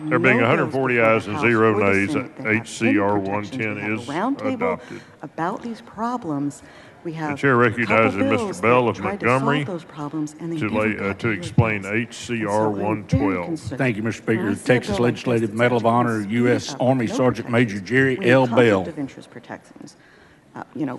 Speaker 4: There being
Speaker 14: no
Speaker 4: 140
Speaker 14: bills before
Speaker 4: ayes
Speaker 14: the
Speaker 4: and
Speaker 14: House
Speaker 4: 0
Speaker 14: or the
Speaker 4: nays,
Speaker 14: Senate that have any
Speaker 4: HCR
Speaker 14: protections.
Speaker 4: 110
Speaker 14: We have
Speaker 4: is
Speaker 14: a roundtable
Speaker 4: adopted.
Speaker 14: about these problems. We have
Speaker 4: The chair
Speaker 14: a
Speaker 4: recognizes
Speaker 14: couple
Speaker 4: Mr.
Speaker 14: bills
Speaker 4: Bell
Speaker 14: that
Speaker 4: of
Speaker 14: tried to
Speaker 4: Montgomery
Speaker 14: solve those problems, and they
Speaker 4: to
Speaker 14: never got
Speaker 4: to
Speaker 14: their
Speaker 4: explain
Speaker 14: bills. And
Speaker 4: HCR
Speaker 14: so I'm very
Speaker 4: 112.
Speaker 14: concerned.
Speaker 15: Thank you, Mr.
Speaker 14: When
Speaker 15: Speaker.
Speaker 14: I see a
Speaker 15: Texas
Speaker 14: bill like this,
Speaker 15: Legislative
Speaker 14: it's
Speaker 15: Medal of
Speaker 14: actually
Speaker 15: Honor,
Speaker 14: speed
Speaker 15: U.S.
Speaker 14: up,
Speaker 15: Army
Speaker 14: no
Speaker 15: Sergeant Major
Speaker 14: protections.
Speaker 15: Jerry
Speaker 14: We need
Speaker 15: L.
Speaker 14: conflict
Speaker 15: Bell.
Speaker 14: of interest protections.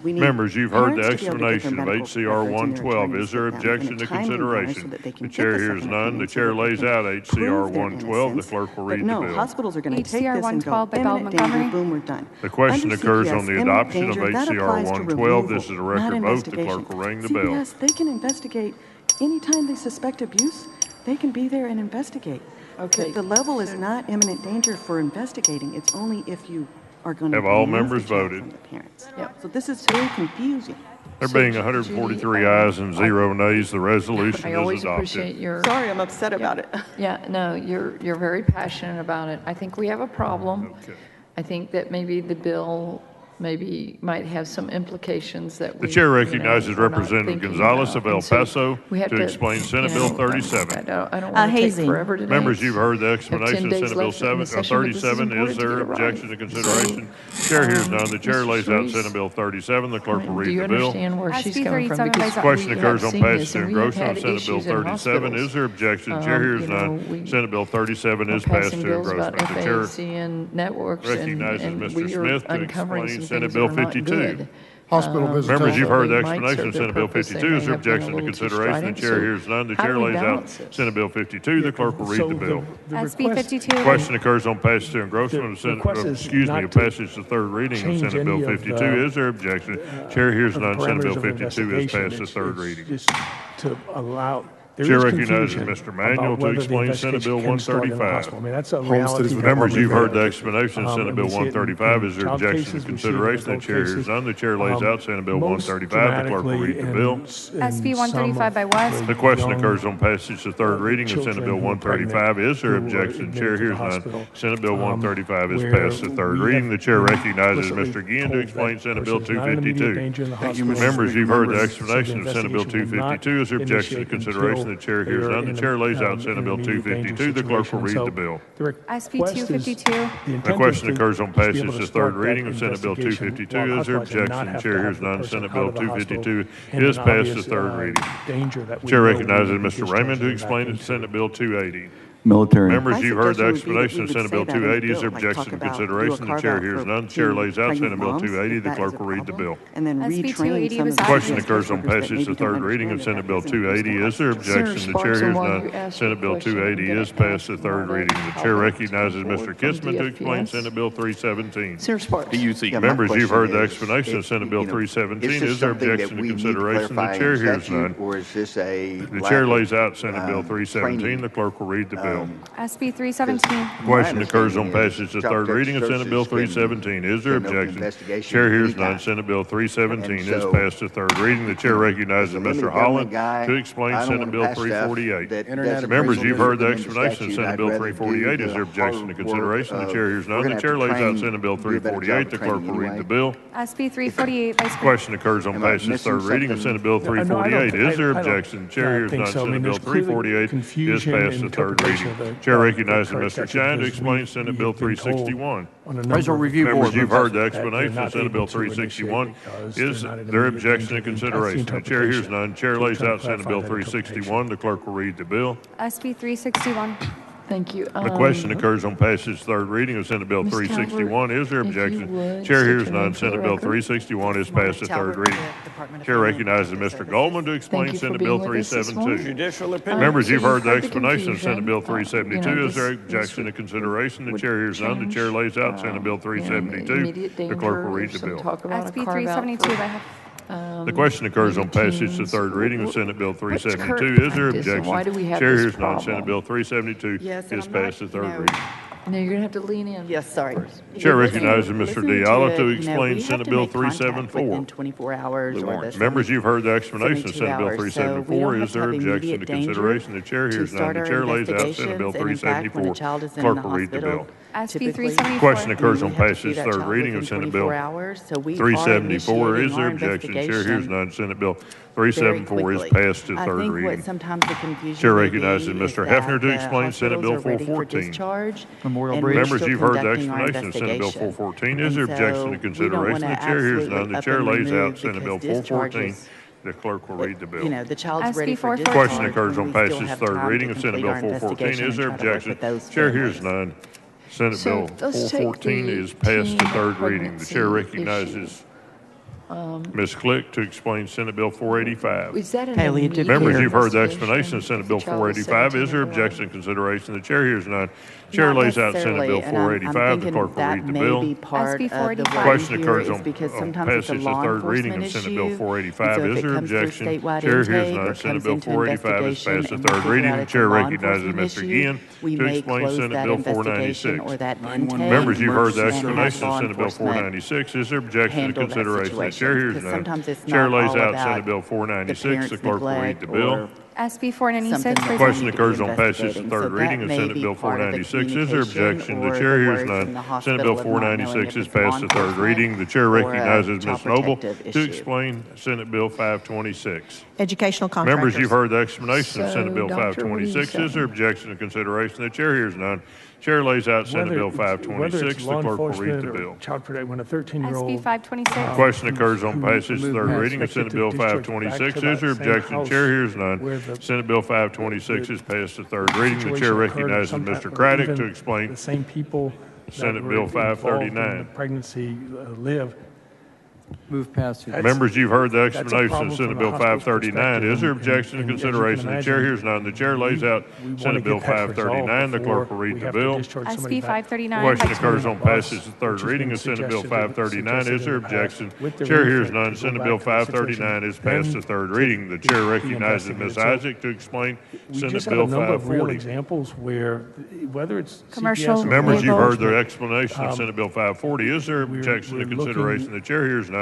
Speaker 14: We need
Speaker 4: Members, you've heard the
Speaker 14: parents to be able to get their
Speaker 4: explanation of
Speaker 14: medical
Speaker 4: HCR
Speaker 14: records and their
Speaker 4: 112.
Speaker 14: attorneys
Speaker 4: Is there
Speaker 14: sit down in a
Speaker 4: objection to
Speaker 14: timely manner
Speaker 4: consideration?
Speaker 14: so that they can
Speaker 4: The
Speaker 14: get
Speaker 4: chair
Speaker 14: the
Speaker 4: hears
Speaker 14: second
Speaker 4: none. The
Speaker 14: opinion so
Speaker 4: chair
Speaker 14: that they
Speaker 4: lays
Speaker 14: can
Speaker 4: out HCR
Speaker 14: prove their
Speaker 4: 112. The
Speaker 14: innocence.
Speaker 4: clerk will
Speaker 14: But
Speaker 4: read the
Speaker 14: no,
Speaker 4: bill.
Speaker 14: hospitals are going to take
Speaker 7: HCR
Speaker 14: this and go,
Speaker 7: 112 by Bell
Speaker 14: imminent danger,
Speaker 7: Montgomery.
Speaker 14: boom, we're done.
Speaker 4: The question
Speaker 14: Under
Speaker 4: occurs
Speaker 14: CPS,
Speaker 4: on the
Speaker 14: imminent
Speaker 4: adoption of
Speaker 14: danger, that
Speaker 4: HCR
Speaker 14: applies to
Speaker 4: 112. This is a
Speaker 14: removal,
Speaker 4: record
Speaker 14: not
Speaker 4: vote. The
Speaker 14: investigation.
Speaker 4: clerk will ring the bell.
Speaker 14: CPS, they can investigate anytime they suspect abuse. They can be there and investigate.
Speaker 3: Okay.
Speaker 14: The level is not imminent danger for investigating. It's only if you are going to
Speaker 4: Have all
Speaker 14: remove
Speaker 4: members
Speaker 14: the child
Speaker 4: voted?
Speaker 14: from the parents. So this is very confusing.
Speaker 4: There being 143 ayes and 0 nays, the resolution
Speaker 3: I
Speaker 4: is
Speaker 3: always
Speaker 4: adopted.
Speaker 3: appreciate your...
Speaker 14: Sorry, I'm upset about it.
Speaker 3: Yeah, no, you're very passionate about it. I think we have a problem.
Speaker 4: Okay.
Speaker 3: I think that maybe the bill might have some implications that we...
Speaker 4: The chair recognizes
Speaker 3: we're not
Speaker 4: Representative
Speaker 3: thinking
Speaker 4: Gonzalez
Speaker 3: about.
Speaker 4: of El
Speaker 3: And so
Speaker 4: Paso
Speaker 3: we have
Speaker 4: to explain Senate Bill 37.
Speaker 3: I don't want to take
Speaker 5: Hazing.
Speaker 3: forever today.
Speaker 4: Members, you've heard the
Speaker 3: Have 10
Speaker 4: explanation of
Speaker 3: days
Speaker 4: Senate Bill
Speaker 3: left in the session, but this is
Speaker 4: 37. Is
Speaker 3: important to
Speaker 4: there
Speaker 3: get it right.
Speaker 4: objection to consideration? Chair hears none. The chair
Speaker 3: Mr.
Speaker 4: lays out
Speaker 3: Shreves,
Speaker 4: Senate Bill 37. The clerk will
Speaker 3: Do
Speaker 4: read
Speaker 3: you
Speaker 4: the bill.
Speaker 3: understand where she's
Speaker 7: SB
Speaker 3: coming from?
Speaker 7: 37 by
Speaker 3: Because
Speaker 7: Bell.
Speaker 4: Question
Speaker 3: we
Speaker 4: occurs
Speaker 3: have
Speaker 4: on
Speaker 3: seen
Speaker 4: passage
Speaker 3: this,
Speaker 4: to
Speaker 3: and we have
Speaker 4: engrossment
Speaker 3: had
Speaker 4: of Senate Bill
Speaker 3: issues in
Speaker 4: 37.
Speaker 3: hospitals.
Speaker 4: Is there objection? Chair hears
Speaker 3: You know,
Speaker 4: none. Senate Bill 37
Speaker 3: We're
Speaker 4: is passed
Speaker 3: passing
Speaker 4: to
Speaker 3: bills about
Speaker 4: engrossment. The chair
Speaker 3: FACN networks,
Speaker 4: recognizes
Speaker 3: and
Speaker 4: Mr.
Speaker 3: we are
Speaker 4: Smith to
Speaker 3: uncovering
Speaker 4: explain
Speaker 3: some
Speaker 4: Senate
Speaker 3: things
Speaker 4: Bill
Speaker 3: that are not
Speaker 4: 52.
Speaker 3: good.
Speaker 8: Hospital visitation.
Speaker 4: Members, you've heard the
Speaker 3: They might
Speaker 4: explanation
Speaker 3: serve
Speaker 4: of
Speaker 3: their
Speaker 4: Senate Bill
Speaker 3: purpose. They
Speaker 4: 52. Is
Speaker 3: may
Speaker 4: there
Speaker 3: have been a
Speaker 4: objection to
Speaker 3: little too
Speaker 4: consideration? The
Speaker 3: strident.
Speaker 4: chair
Speaker 3: So
Speaker 4: hears none. The
Speaker 3: how
Speaker 4: chair
Speaker 3: do we
Speaker 4: lays out
Speaker 3: balance this?
Speaker 4: Senate Bill 52. The clerk will read the bill.
Speaker 7: SB 52.
Speaker 4: Question occurs on passage to engrossment of Senate, of passage to third reading of Senate Bill 52. Is there objection? Chair hears none. Senate Bill 52 is passed to third reading.
Speaker 13: Just to allow. There
Speaker 4: Chair
Speaker 13: is
Speaker 4: recognizes
Speaker 13: confusion
Speaker 4: Mr. Manuel
Speaker 13: about
Speaker 4: to
Speaker 13: whether the
Speaker 4: explain Senate Bill
Speaker 13: investigation can start in the
Speaker 4: 135.
Speaker 13: hospital. I mean, that's a reality.
Speaker 4: Members, you've heard the
Speaker 13: that
Speaker 4: explanation of Senate
Speaker 13: and
Speaker 4: Bill
Speaker 13: we see it in
Speaker 4: 135. Is there
Speaker 13: child
Speaker 4: objection
Speaker 13: cases,
Speaker 4: to
Speaker 13: we see it in
Speaker 4: consideration? The
Speaker 13: adult
Speaker 4: chair hears
Speaker 13: cases.
Speaker 4: none. The chair lays out Senate Bill
Speaker 13: Most
Speaker 4: 135. The clerk will read the bill.
Speaker 7: SB 135 by West.
Speaker 4: The question occurs on passage to third reading of Senate Bill 135. Is there objection? Chair hears none. Senate Bill 135 is passed to third reading. The chair recognizes Mr. Guillen to explain Senate Bill 252. Members, you've heard the explanation of Senate Bill 252. Is there objection to consideration? consideration. The chair hears none. The chair lays out Senate Bill 252. The clerk will read the bill.
Speaker 7: SB 252.
Speaker 4: The question occurs on passage to third reading of Senate Bill 252. Is there objection? The chair hears none. Senate Bill 252 is passed to third reading. Chair recognizes Mr. Raymond to explain Senate Bill 280.
Speaker 15: Military.
Speaker 4: Members, you've heard the explanation of Senate Bill 280. Is there objection to consideration? The chair hears none. The chair lays out Senate Bill 280. The clerk will read the bill.
Speaker 14: And then
Speaker 7: SB
Speaker 14: retrain
Speaker 7: 280
Speaker 14: some
Speaker 7: was
Speaker 14: of the
Speaker 4: Question
Speaker 7: added.
Speaker 4: occurs on passage to third reading of Senate Bill 280. Is there objection? The chair hears none. Senate Bill 280 is passed to third reading. The chair recognizes Mr. Kissman to explain Senate Bill 317.
Speaker 3: Senator Sparks.
Speaker 4: Members, you've heard the explanation of Senate Bill 317. Is there objection to consideration? The chair hears none.
Speaker 11: Or is this a?
Speaker 4: The chair lays out Senate Bill 317. The clerk will read the bill.
Speaker 7: SB 317.
Speaker 4: Question occurs on passage to third reading of Senate Bill 317. Is there objection? Chair hears none. Senate Bill 317 is passed to third reading. The chair recognizes Mr. Holland to explain Senate Bill 348. Members, you've heard the explanation of Senate Bill 348. Is there objection to consideration? The chair hears none. The chair lays out Senate Bill 348. The clerk will read the bill.
Speaker 7: SB 348, Vice President.
Speaker 4: Question occurs on passage to third reading of Senate Bill 348. Is there objection? Chair hears none. Senate Bill 348 is passed to third reading. Chair recognizes Mr. Shine to explain Senate Bill 361.
Speaker 15: Appraisal Review Board.
Speaker 4: Members, you've heard the explanation of Senate Bill 361. Is there objection to consideration? The chair hears none. Chair lays out Senate Bill 361. The clerk will read the bill.
Speaker 7: SB 361.
Speaker 3: Thank you.
Speaker 4: The question occurs on passage third reading of Senate Bill 361. Is there objection? Chair hears none. Senate Bill 361 is passed to third reading. Chair recognizes Mr. Goldman to explain Senate Bill 372. Members, you've heard the explanation of Senate Bill 372. Is there objection to consideration? The chair hears none. The chair lays out Senate Bill 372. The clerk will read the bill.
Speaker 7: SB 372. I have.
Speaker 4: The question occurs on passage to third reading of Senate Bill 372. Is there objection? Chair hears none. Senate Bill 372 is passed to third reading.
Speaker 3: No, you're going to have to lean in.
Speaker 14: Yes, sorry.
Speaker 4: Chair recognizes Mr. Diallo to explain Senate Bill 374.
Speaker 14: Within 24 hours or the
Speaker 4: Members, you've heard the explanation of
Speaker 14: 72
Speaker 4: Senate Bill
Speaker 14: hours.
Speaker 4: 374. Is there objection to consideration? The chair hears none. The chair lays out Senate Bill 374. Clerk will read the bill.
Speaker 7: SB 374.
Speaker 4: Question occurs on passage third reading of Senate Bill 374. Is there objection? Chair hears none. Senate Bill 374 is passed to third reading. Chair recognizes Mr. Hefner to explain Senate Bill 414. Members, you've heard the explanation of Senate Bill 414. Is there objection to consideration? The chair hears none. The chair lays out Senate Bill 414. The clerk will read the bill.
Speaker 14: You know, the child's ready for discharge.
Speaker 4: Question occurs on passage third reading of Senate Bill 414. Is there objection? Chair hears none. Senate Bill 414 is passed to third reading. The chair recognizes Ms. Click to explain Senate Bill 485.
Speaker 3: Is that an
Speaker 4: Members, you've heard the explanation of Senate Bill 485. Is there objection to consideration? The chair hears none. Chair lays out Senate Bill 485. The clerk will read the bill.
Speaker 7: SB 485.
Speaker 4: Question occurs on passage to third reading of Senate Bill 485. Is there objection? Chair hears none. Senate Bill 485 is passed to third reading. The chair recognizes Mr. Guillen to explain Senate Bill 496. Members, you've heard the explanation of Senate Bill 496. Is there objection to consideration? The chair hears none. Chair lays out Senate Bill 496. The clerk will read the bill.
Speaker 7: SB 496.
Speaker 4: Question occurs on passage to third reading of Senate Bill 496. Is there objection? The chair hears none. Senate Bill 496 is passed to third reading. The chair recognizes Ms. Noble to explain Senate Bill 526.
Speaker 14: Educational contractors.
Speaker 4: Members, you've heard the explanation of Senate Bill 526. Is there objection to consideration? The chair hears none. Chair lays out Senate Bill 526. The clerk will read the bill.
Speaker 13: Child protection, when a 13-year-old.
Speaker 7: SB 526.
Speaker 4: Question occurs on passage third reading of Senate Bill 526. Is there objection? Chair hears none. Senate Bill 526 is passed to third reading. The chair recognizes Mr. Craddock to explain
Speaker 13: the same people
Speaker 4: Senate Bill 539.
Speaker 13: Pregnancy live.
Speaker 15: Move passage.
Speaker 4: Members, you've heard the explanation of Senate Bill 539. Is there objection to consideration? The chair hears none. The chair lays out Senate Bill 539. The clerk will read the bill.
Speaker 7: SB 539.
Speaker 4: Question occurs on passage to third reading of Senate Bill 539. Is there objection? Chair hears none. Senate Bill 539 is passed to third reading. The chair recognizes Ms. Isaac to explain Senate Bill 540.
Speaker 13: Examples where, whether it's
Speaker 7: commercial.
Speaker 4: Members, you've heard the explanation of Senate Bill 540. Is there objection to consideration? The chair hears none.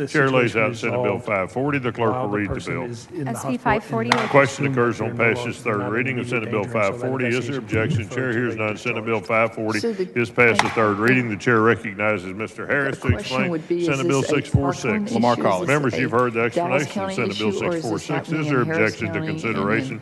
Speaker 4: Chair lays out Senate Bill 540. The clerk will read the bill.
Speaker 7: SB 540.
Speaker 4: Question occurs on passage third reading of Senate Bill 540. Is there objection? Chair hears none. Senate Bill 540 is passed to third reading. The chair recognizes Mr. Harris to explain Senate Bill 646.
Speaker 15: Lamar College.
Speaker 4: Members, you've heard the explanation of Senate Bill 646. Is there objection to consideration?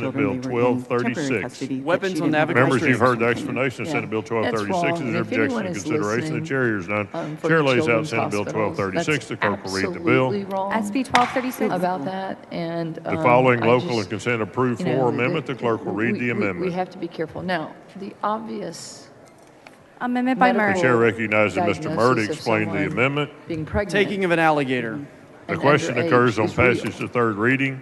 Speaker 4: Senate Bill
Speaker 14: children. They were in temporary
Speaker 4: 1236.
Speaker 14: custody, but
Speaker 16: Weapons
Speaker 14: she
Speaker 16: on
Speaker 14: didn't have a
Speaker 16: navigator
Speaker 4: Members, you've heard the
Speaker 14: restriction.
Speaker 4: explanation of
Speaker 3: Yeah.
Speaker 4: Senate Bill
Speaker 3: That's
Speaker 4: 1236.
Speaker 3: wrong,
Speaker 4: Is
Speaker 3: and
Speaker 4: there
Speaker 3: if
Speaker 4: objection
Speaker 3: anyone
Speaker 4: to
Speaker 3: is
Speaker 4: consideration? The chair hears none.
Speaker 3: from
Speaker 4: Chair
Speaker 3: the
Speaker 4: lays out
Speaker 3: children's
Speaker 4: Senate Bill
Speaker 3: hospitals,
Speaker 4: 1236. The clerk will read the bill.
Speaker 3: absolutely wrong
Speaker 7: SB 1236.
Speaker 3: about that, and
Speaker 4: The following
Speaker 3: I
Speaker 4: local
Speaker 3: just-
Speaker 4: and consent approved
Speaker 3: you
Speaker 4: for
Speaker 3: know,
Speaker 4: amendment. The clerk will read the
Speaker 3: we
Speaker 4: amendment.
Speaker 3: have to be careful. Now, the obvious
Speaker 7: Amendment by
Speaker 3: medical
Speaker 4: The
Speaker 7: Murray.
Speaker 4: chair recognizes Mr.
Speaker 3: diagnosis
Speaker 4: Murray
Speaker 3: of
Speaker 4: explain the
Speaker 3: someone
Speaker 4: amendment.
Speaker 3: being pregnant.
Speaker 16: Taking of an alligator.
Speaker 4: The
Speaker 3: and
Speaker 4: question
Speaker 3: underage
Speaker 4: occurs on
Speaker 3: is real.
Speaker 4: passage to third reading.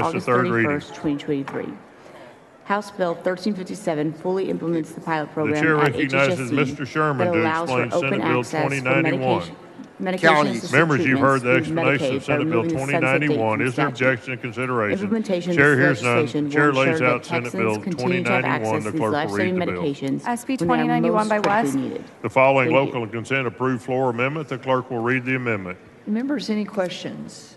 Speaker 4: passed
Speaker 17: August
Speaker 4: the third reading.
Speaker 17: 31st, 2023. House Bill 1357 fully implements the pilot program
Speaker 4: The chair
Speaker 17: at
Speaker 4: recognizes
Speaker 17: HHSC
Speaker 4: Mr. Sherman
Speaker 17: that
Speaker 4: to
Speaker 17: allows for
Speaker 4: explain
Speaker 17: open
Speaker 4: Senate Bill
Speaker 17: access for
Speaker 4: 2091.
Speaker 17: medication-assisted
Speaker 4: Members, you've heard the
Speaker 17: treatments through
Speaker 4: explanation of
Speaker 17: Medicaid by
Speaker 4: Senate Bill
Speaker 17: removing the sunset date
Speaker 4: 2091.
Speaker 17: from
Speaker 4: Is there
Speaker 17: statute.
Speaker 4: objection and consideration?
Speaker 17: Implementation of
Speaker 4: Chair
Speaker 17: this
Speaker 4: hears none.
Speaker 17: legislation
Speaker 4: The chair
Speaker 17: will ensure
Speaker 4: lays
Speaker 17: that
Speaker 4: out Senate Bill
Speaker 17: Texans continue to have
Speaker 4: 2091.
Speaker 17: access
Speaker 4: The
Speaker 17: to these
Speaker 4: clerk will
Speaker 17: life-saving
Speaker 4: read the bill.
Speaker 17: medications
Speaker 7: SB
Speaker 17: when they are
Speaker 7: 2091
Speaker 17: most
Speaker 7: by
Speaker 17: critically
Speaker 7: West.
Speaker 17: needed.
Speaker 4: The following
Speaker 17: Thank you.
Speaker 4: local and consent approved floor amendment. The clerk will read the amendment.
Speaker 3: Members, any questions?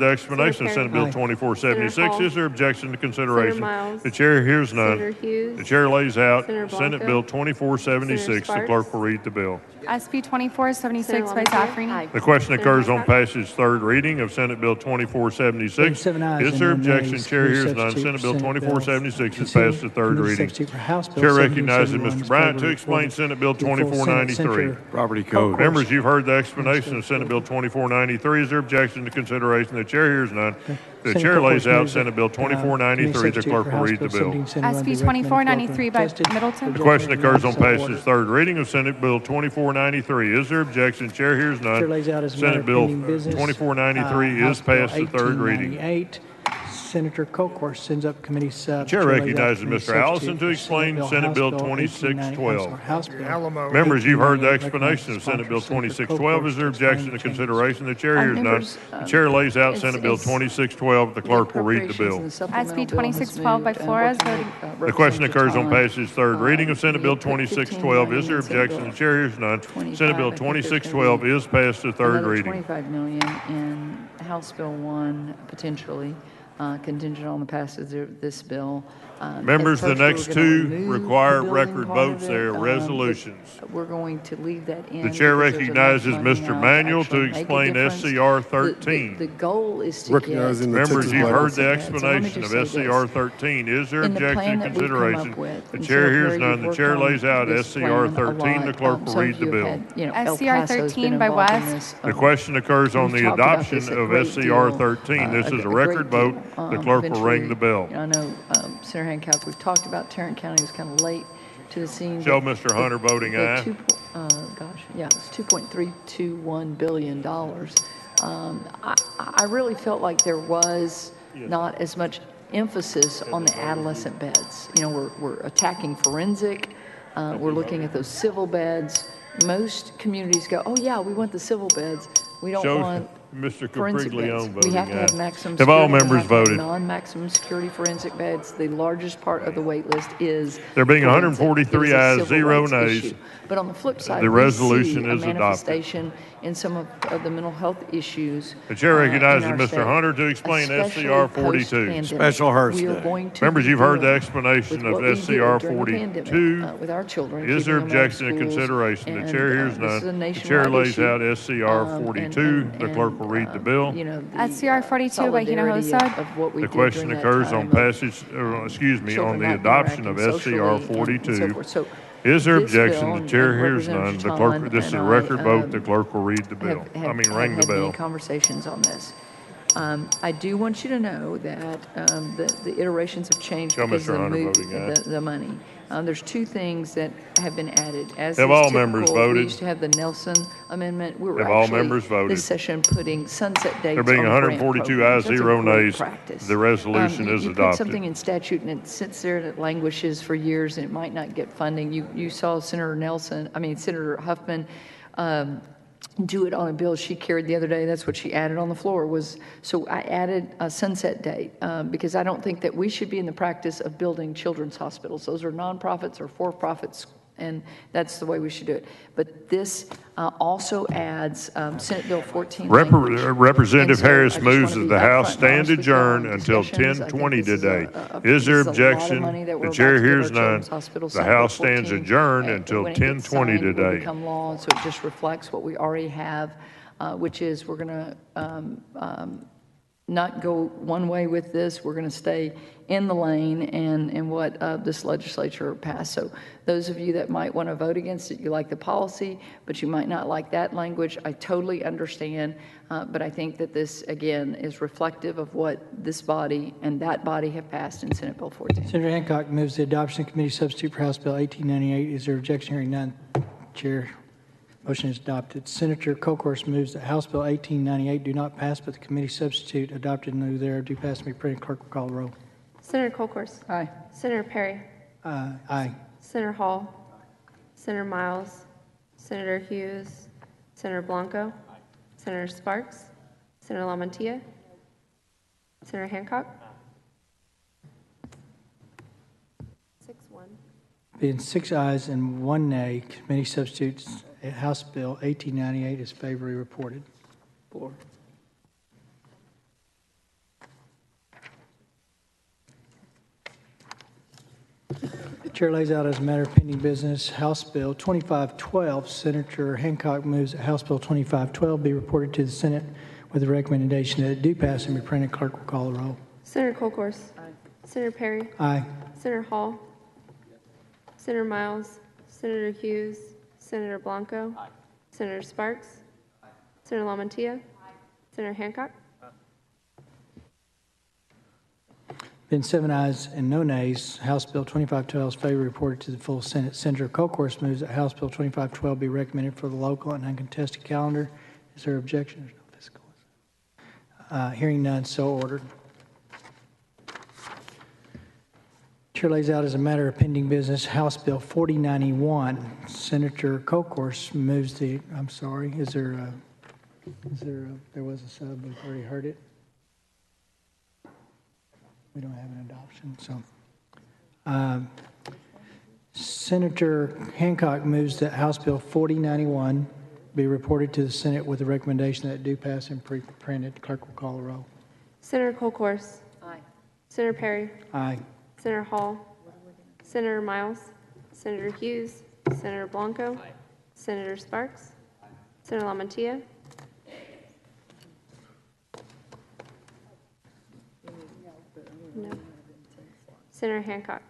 Speaker 4: the explanation of Senate Bill 2476. Is there objection to consideration? The chair hears none. The chair lays out Senate Bill 2476. The clerk will read the bill.
Speaker 7: SB 2476 by Zafrini.
Speaker 4: The question occurs on passage third reading of Senate Bill 2476. Is there objection? Chair hears none. Senate Bill 2476 is passed to third reading. Chair recognizes Mr. Bryant to explain Senate Bill 2493.
Speaker 18: Property code.
Speaker 4: Members, you've heard the explanation of Senate Bill 2493. Is there objection to consideration? The chair hears none. The chair lays out Senate Bill 2493. The clerk will read the bill.
Speaker 7: SB 2493 by Middleton.
Speaker 4: The question occurs on passage third reading of Senate Bill 2493. Is there objection? Chair hears none. Senate Bill 2493 is passed to third reading.
Speaker 15: Senator Colcourt sends up committee sub.
Speaker 4: Chair recognizes Mr. Allison to explain Senate Bill 2612. Members, you've heard the explanation of Senate Bill 2612. Is there objection to consideration? The chair hears none. The chair lays out Senate Bill 2612. The clerk will read the bill.
Speaker 7: SB 2612 by Flores.
Speaker 4: The question occurs on passage third reading of Senate Bill 2612. Is there objection? The chair hears none. Senate Bill 2612 is passed to third reading.
Speaker 3: $25 million in House Bill 1 potentially. Contingent on the passage of this bill.
Speaker 4: Members, the next two require record votes. They are resolutions.
Speaker 3: We're going to leave that in.
Speaker 4: The chair recognizes Mr. Manuel to explain SCR 13.
Speaker 3: The goal is to get.
Speaker 4: Members, you've heard the explanation of SCR 13. Is there objection to consideration? The chair hears none. The chair lays out SCR 13. The clerk will read the bill.
Speaker 7: SCR 13 by West.
Speaker 4: The question occurs on the adoption of SCR 13. This is a record vote. The clerk will ring the bell.
Speaker 3: I know, Senator Hancock, we've talked about Tarrant County was kind of late to the scene.
Speaker 4: Show Mr. Hunter voting aye.
Speaker 3: It's $2.321 billion. I really felt like there was not as much emphasis on the adolescent beds. You know, we're attacking forensic. We're looking at those civil beds. Most communities go, oh yeah, we want the civil beds. We don't want
Speaker 4: Mr.
Speaker 3: forensic beds.
Speaker 4: voting
Speaker 3: We have to have
Speaker 4: aye.
Speaker 3: maximum
Speaker 4: Have all
Speaker 3: security.
Speaker 4: members voted?
Speaker 3: Non-maximum security forensic beds. The largest part of the wait list is
Speaker 4: There being
Speaker 3: forensic.
Speaker 4: 143
Speaker 3: It is a
Speaker 4: ayes,
Speaker 3: civil
Speaker 4: 0
Speaker 3: rights
Speaker 4: nays.
Speaker 3: issue. But on the flip side,
Speaker 4: The resolution
Speaker 3: we
Speaker 4: is
Speaker 3: see a
Speaker 4: adopted.
Speaker 3: manifestation in some of the mental health issues.
Speaker 4: The chair recognizes
Speaker 3: in our
Speaker 4: Mr.
Speaker 3: state,
Speaker 4: Hunter to explain
Speaker 3: especially
Speaker 4: SCR 42.
Speaker 3: post-pandemic.
Speaker 18: Special Hurst
Speaker 3: We are
Speaker 18: Day.
Speaker 3: going to
Speaker 4: Members, you've heard the
Speaker 3: deal
Speaker 4: explanation
Speaker 3: with
Speaker 4: of
Speaker 3: what we did
Speaker 4: SCR
Speaker 3: during the pandemic,
Speaker 4: 42.
Speaker 3: with our children.
Speaker 4: Is there
Speaker 3: keeping them out of
Speaker 4: objection to
Speaker 3: schools,
Speaker 4: consideration? The
Speaker 3: and,
Speaker 4: chair hears
Speaker 3: this is a
Speaker 4: none. The
Speaker 3: nationwide
Speaker 4: chair lays
Speaker 3: issue.
Speaker 4: out SCR 42. The clerk will read the bill.
Speaker 3: You know,
Speaker 7: SCR 42 by
Speaker 3: solidarity
Speaker 7: Hinojosa.
Speaker 3: of what we
Speaker 4: The
Speaker 3: did
Speaker 4: question
Speaker 3: during that
Speaker 4: occurs
Speaker 3: time
Speaker 4: on
Speaker 3: of
Speaker 4: passage, on the adoption of SCR 42.
Speaker 3: So
Speaker 4: Is there
Speaker 3: this bill,
Speaker 4: objection? The chair hears none.
Speaker 3: Representative
Speaker 4: The
Speaker 3: John
Speaker 4: clerk, this is a
Speaker 3: and
Speaker 4: record
Speaker 3: I,
Speaker 4: vote. The clerk will read the bill.
Speaker 3: have
Speaker 4: ring the
Speaker 3: had many
Speaker 4: bell.
Speaker 3: conversations on this. I do want you to know that the iterations have changed
Speaker 4: Show
Speaker 3: because
Speaker 4: Mr.
Speaker 3: of the
Speaker 4: Hunter
Speaker 3: move,
Speaker 4: voting aye.
Speaker 3: the money. There's two things that have been added. As
Speaker 4: Have
Speaker 3: is
Speaker 4: all
Speaker 3: typical,
Speaker 4: members voted?
Speaker 3: We used to have the Nelson amendment. We were
Speaker 4: Have all
Speaker 3: actually
Speaker 4: members voted?
Speaker 3: this session putting sunset dates
Speaker 4: There being
Speaker 3: on grant
Speaker 4: 142 ayes,
Speaker 3: programs. That's a
Speaker 4: 0
Speaker 3: great
Speaker 4: nays.
Speaker 3: practice.
Speaker 4: The resolution is
Speaker 3: You put
Speaker 4: adopted.
Speaker 3: something in statute and it sits there and it languishes for years and it might not get funding. You saw Senator Huffman do it on a bill she carried the other day. That's what she added on the floor so I added a sunset date because I don't think that we should be in the practice of building children's hospitals. Those are nonprofits or for-profits, and that's the way we should do it. But this also adds Senate Bill 14.
Speaker 4: Representative Harris
Speaker 3: I just wanna
Speaker 4: moves
Speaker 3: be
Speaker 4: that the
Speaker 3: upfront
Speaker 4: House
Speaker 3: and
Speaker 4: stand
Speaker 3: honest with y'all
Speaker 4: adjourned
Speaker 3: in
Speaker 4: until
Speaker 3: discussions. I think
Speaker 4: 10:20
Speaker 3: this is
Speaker 4: today.
Speaker 3: a
Speaker 4: Is there
Speaker 3: this is a lot of
Speaker 4: objection?
Speaker 3: money that we're
Speaker 4: The
Speaker 3: about
Speaker 4: chair
Speaker 3: to give
Speaker 4: hears
Speaker 3: our
Speaker 4: none.
Speaker 3: children's hospital.
Speaker 4: The
Speaker 3: Senate Bill
Speaker 4: House stands
Speaker 3: 14,
Speaker 4: adjourned
Speaker 3: and
Speaker 4: until
Speaker 3: when it gets
Speaker 4: 10:20
Speaker 3: signed, it will
Speaker 4: today.
Speaker 3: become law, so it just reflects what we already have, which is we're going to not go one way with this. We're going to stay in the lane and what this legislature passed. So those of you that might want to vote against it, you like the policy, but you might not like that language. I totally understand, but I think that this, again, is reflective of what this body and that body have passed in Senate Bill 14.
Speaker 15: Senator Hancock moves the adoption of committee substitute for House Bill 1898. Is there objection? Hearing none. Chair. Motion is adopted. Senator Colcourt moves that House Bill 1898 do not pass, but the committee substitute adopted and there do pass. Be printed. Clerk will call the roll.
Speaker 19: Senator Colcourt.
Speaker 3: Aye.
Speaker 19: Senator Perry.
Speaker 15: Aye.
Speaker 19: Senator Hall. Senator Miles. Senator Hughes. Senator Blanco. Senator Sparks. Senator LaMantia. Senator Hancock. 6-1.
Speaker 15: Being 6 ayes and 1 nay, committee substitutes House Bill 1898 is favorably reported.
Speaker 3: 4.
Speaker 15: Chair lays out as a matter of pending business, House Bill 2512. Senator Hancock moves that House Bill 2512 be reported to the Senate with the recommendation that it do pass and be printed. Clerk will call the roll.
Speaker 19: Senator Colcourse. Aye. Senator Perry.
Speaker 15: Aye.
Speaker 19: Senator Hall. Senator Miles. Senator Hughes. Senator Blanco. Aye. Senator Sparks. Aye. Senator LaMantia. Aye. Senator Hancock.
Speaker 15: Been 7 ayes and no nays. House Bill 2512's favor reported to the full Senate. Senator Colcourse moves that House Bill 2512 be recommended for the local and uncontested calendar. Is there objection? There's no fiscal. Hearing none, so ordered. Chair lays out as a matter of pending business House Bill 4091. Senator Colcourse moves the. I'm sorry. There was a sub. We've already heard it. We don't have an adoption, so. Senator Hancock moves that House Bill 4091 be reported to the Senate with the recommendation that it do pass and pre-printed. Clerk will call the roll.
Speaker 19: Senator Colcourse. Aye. Senator Perry.
Speaker 15: Aye.
Speaker 19: Senator Hall. Senator Miles. Senator Hughes. Senator Blanco. Aye. Senator Sparks. Aye. Senator LaMantia. No. Senator Hancock.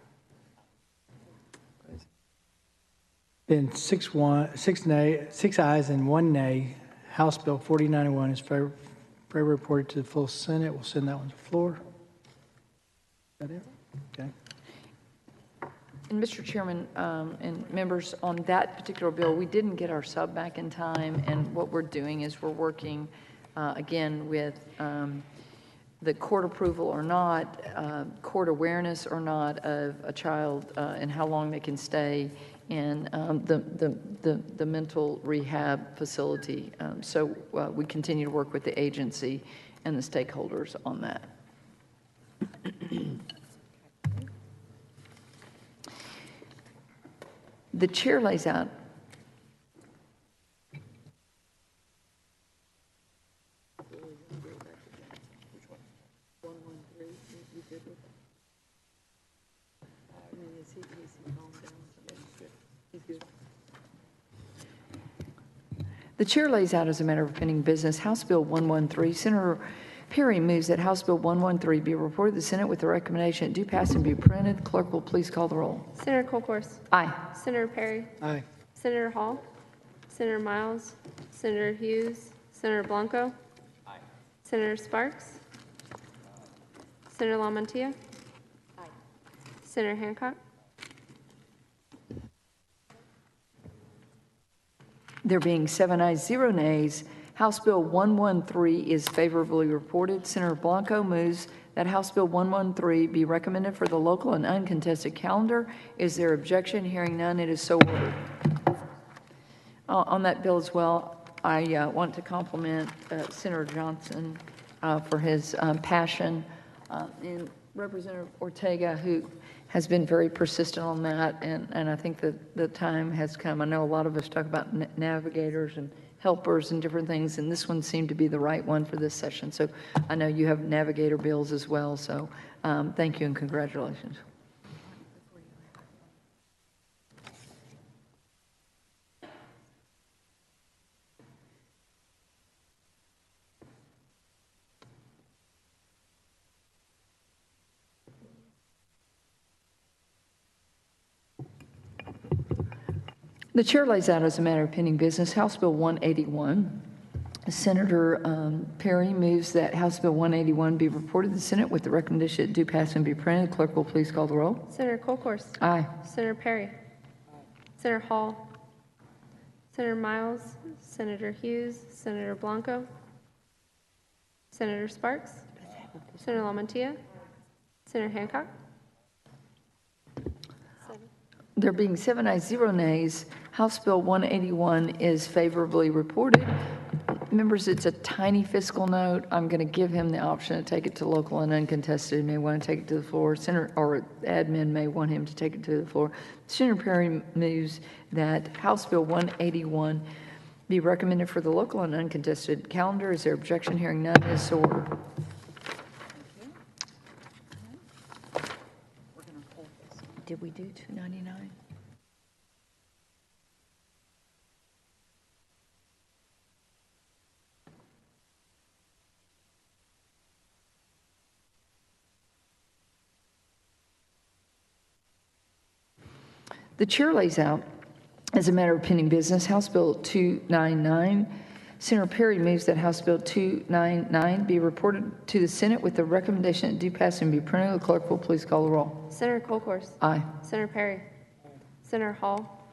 Speaker 15: Been 6 ayes and 1 nay. House Bill 4091 is favor reported to the full Senate. We'll send that one to the floor. Is that it? Okay.
Speaker 3: And Mr. Chairman and members, on that particular bill, we didn't get our sub back in time, and what we're doing is we're working again with the court approval or not, court awareness or not of a child and how long they can stay in the mental rehab facility. So we continue to work with the agency and the stakeholders on that. The chair lays out The chair lays out as a matter of pending business House Bill 113. Senator Perry moves that House Bill 113 be reported to the Senate with the recommendation it do pass and be printed. Clerk will please call the roll.
Speaker 19: Senator Colcourse.
Speaker 3: Aye.
Speaker 19: Senator Perry.
Speaker 15: Aye.
Speaker 19: Senator Hall. Senator Miles. Senator Hughes. Senator Blanco. Aye. Senator Sparks. Senator LaMantia. Aye. Senator Hancock.
Speaker 3: There being 7 ayes, 0 nays, House Bill 113 is favorably reported. Senator Blanco moves that House Bill 113 be recommended for the local and uncontested calendar. Is there objection? Hearing none, it is so ordered. On that bill as well, I want to compliment Senator Johnson for his passion and Representative Ortega, who has been very persistent on that, and I think that the time has come. I know a lot of us talk about navigators and helpers and different things, and this one seemed to be the right one for this session. So I know you have navigator bills as well, so thank you and congratulations. The chair lays out as a matter of pending business House Bill 181. Senator Perry moves that House Bill 181 be reported to the Senate with the recommendation it do pass and be printed. Clerk will please call the roll.
Speaker 19: Senator Colcourse.
Speaker 3: Aye.
Speaker 19: Senator Perry. Aye. Senator Hall. Senator Miles. Senator Hughes. Senator Blanco. Senator Sparks. Senator LaMantia. Senator Hancock.
Speaker 3: There being 7 ayes, 0 nays, House Bill 181 is favorably reported. Members, it's a tiny fiscal note. I'm going to give him the option to take it to local and uncontested. He may want to take it to the floor. Senator or admin may want him to take it to the floor. Senator Perry moves that House Bill 181 be recommended for the local and uncontested calendar. Is there objection? Hearing none, is so ordered. Did we do 299? The chair lays out, as a matter of pending business, House Bill 299. Senator Perry moves that House Bill 299 be reported to the Senate with the recommendation it do pass and be printed. The clerk will please call the roll.
Speaker 19: Senator Colcourse.
Speaker 3: Aye.
Speaker 19: Senator Perry. Senator Hall.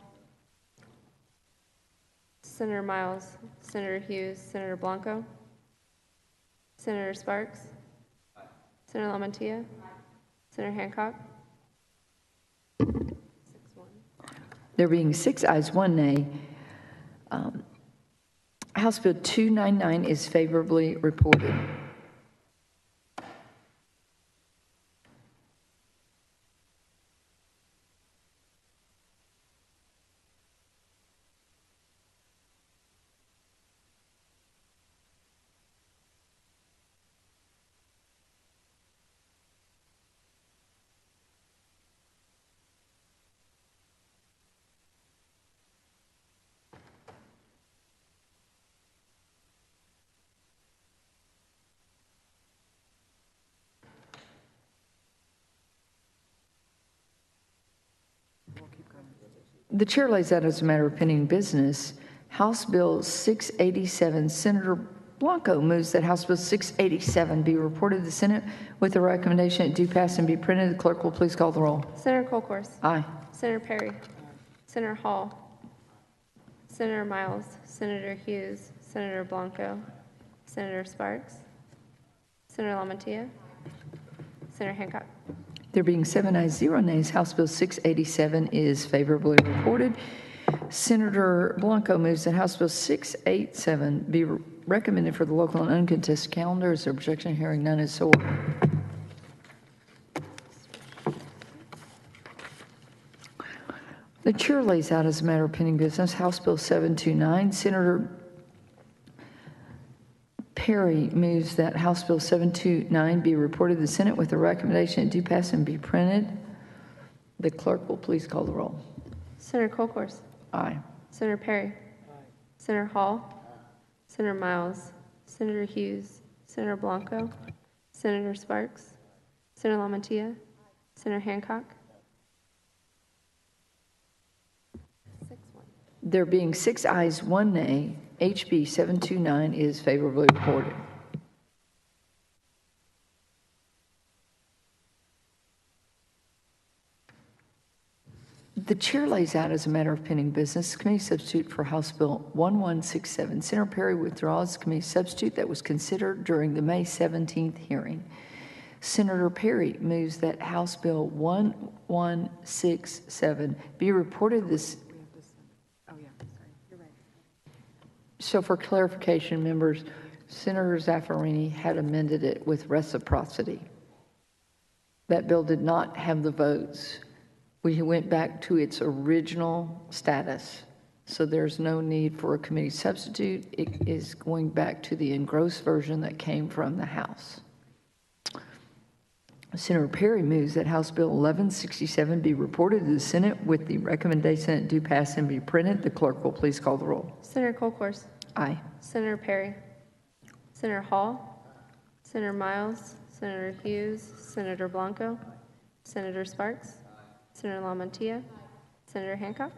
Speaker 19: Senator Miles. Senator Hughes. Senator Blanco. Senator Sparks. Senator LaMantia. Senator Hancock.
Speaker 3: There being 6 ayes, 1 nay, House Bill 299 is favorably reported. The chair lays out as a matter of pending business, House Bill 687. Senator Blanco moves that House Bill 687 be reported to the Senate with the recommendation it do pass and be printed. The clerk will please call the roll.
Speaker 19: Senator Colcourse.
Speaker 3: Aye.
Speaker 19: Senator Perry. Senator Hall. Senator Miles. Senator Hughes. Senator Blanco. Senator Sparks. Senator LaMantia. Senator Hancock.
Speaker 3: There being 7 ayes, 0 nays, House Bill 687 is favorably reported. Senator Blanco moves that House Bill 687 be recommended for the local and uncontested calendar. Is there objection? Hearing none, is so ordered. The chair lays out as a matter of pending business House Bill 729. Senator Perry moves that House Bill 729 be reported to the Senate with the recommendation it do pass and be printed. The clerk will please call the roll.
Speaker 19: Senator Colcourse.
Speaker 3: Aye.
Speaker 19: Senator Perry. Senator Hall. Senator Miles. Senator Hughes. Senator Blanco. Senator Sparks. Senator LaMantia. Senator Hancock.
Speaker 3: There being 6 ayes, 1 nay, HB 729 is favorably reported. The chair lays out as a matter of pending business committee substitute for House Bill 1167. Senator Perry withdraws committee substitute that was considered during the May 17th hearing. Senator Perry moves that House Bill 1167 be reported this. So for clarification, members, Senator Zaffarini had amended it with reciprocity. That bill did not have the votes. We went back to its original status. So there's no need for a committee substitute. It is going back to the engrossed version that came from the House. Senator Perry moves that House Bill 1167 be reported to the Senate with the recommendation it do pass and be printed. The clerk will please call the roll.
Speaker 19: Senator Colcourse.
Speaker 3: Aye.
Speaker 19: Senator Perry. Senator Hall. Senator Miles. Senator Hughes. Senator Blanco. Senator Sparks. Senator LaMantia. Senator Hancock.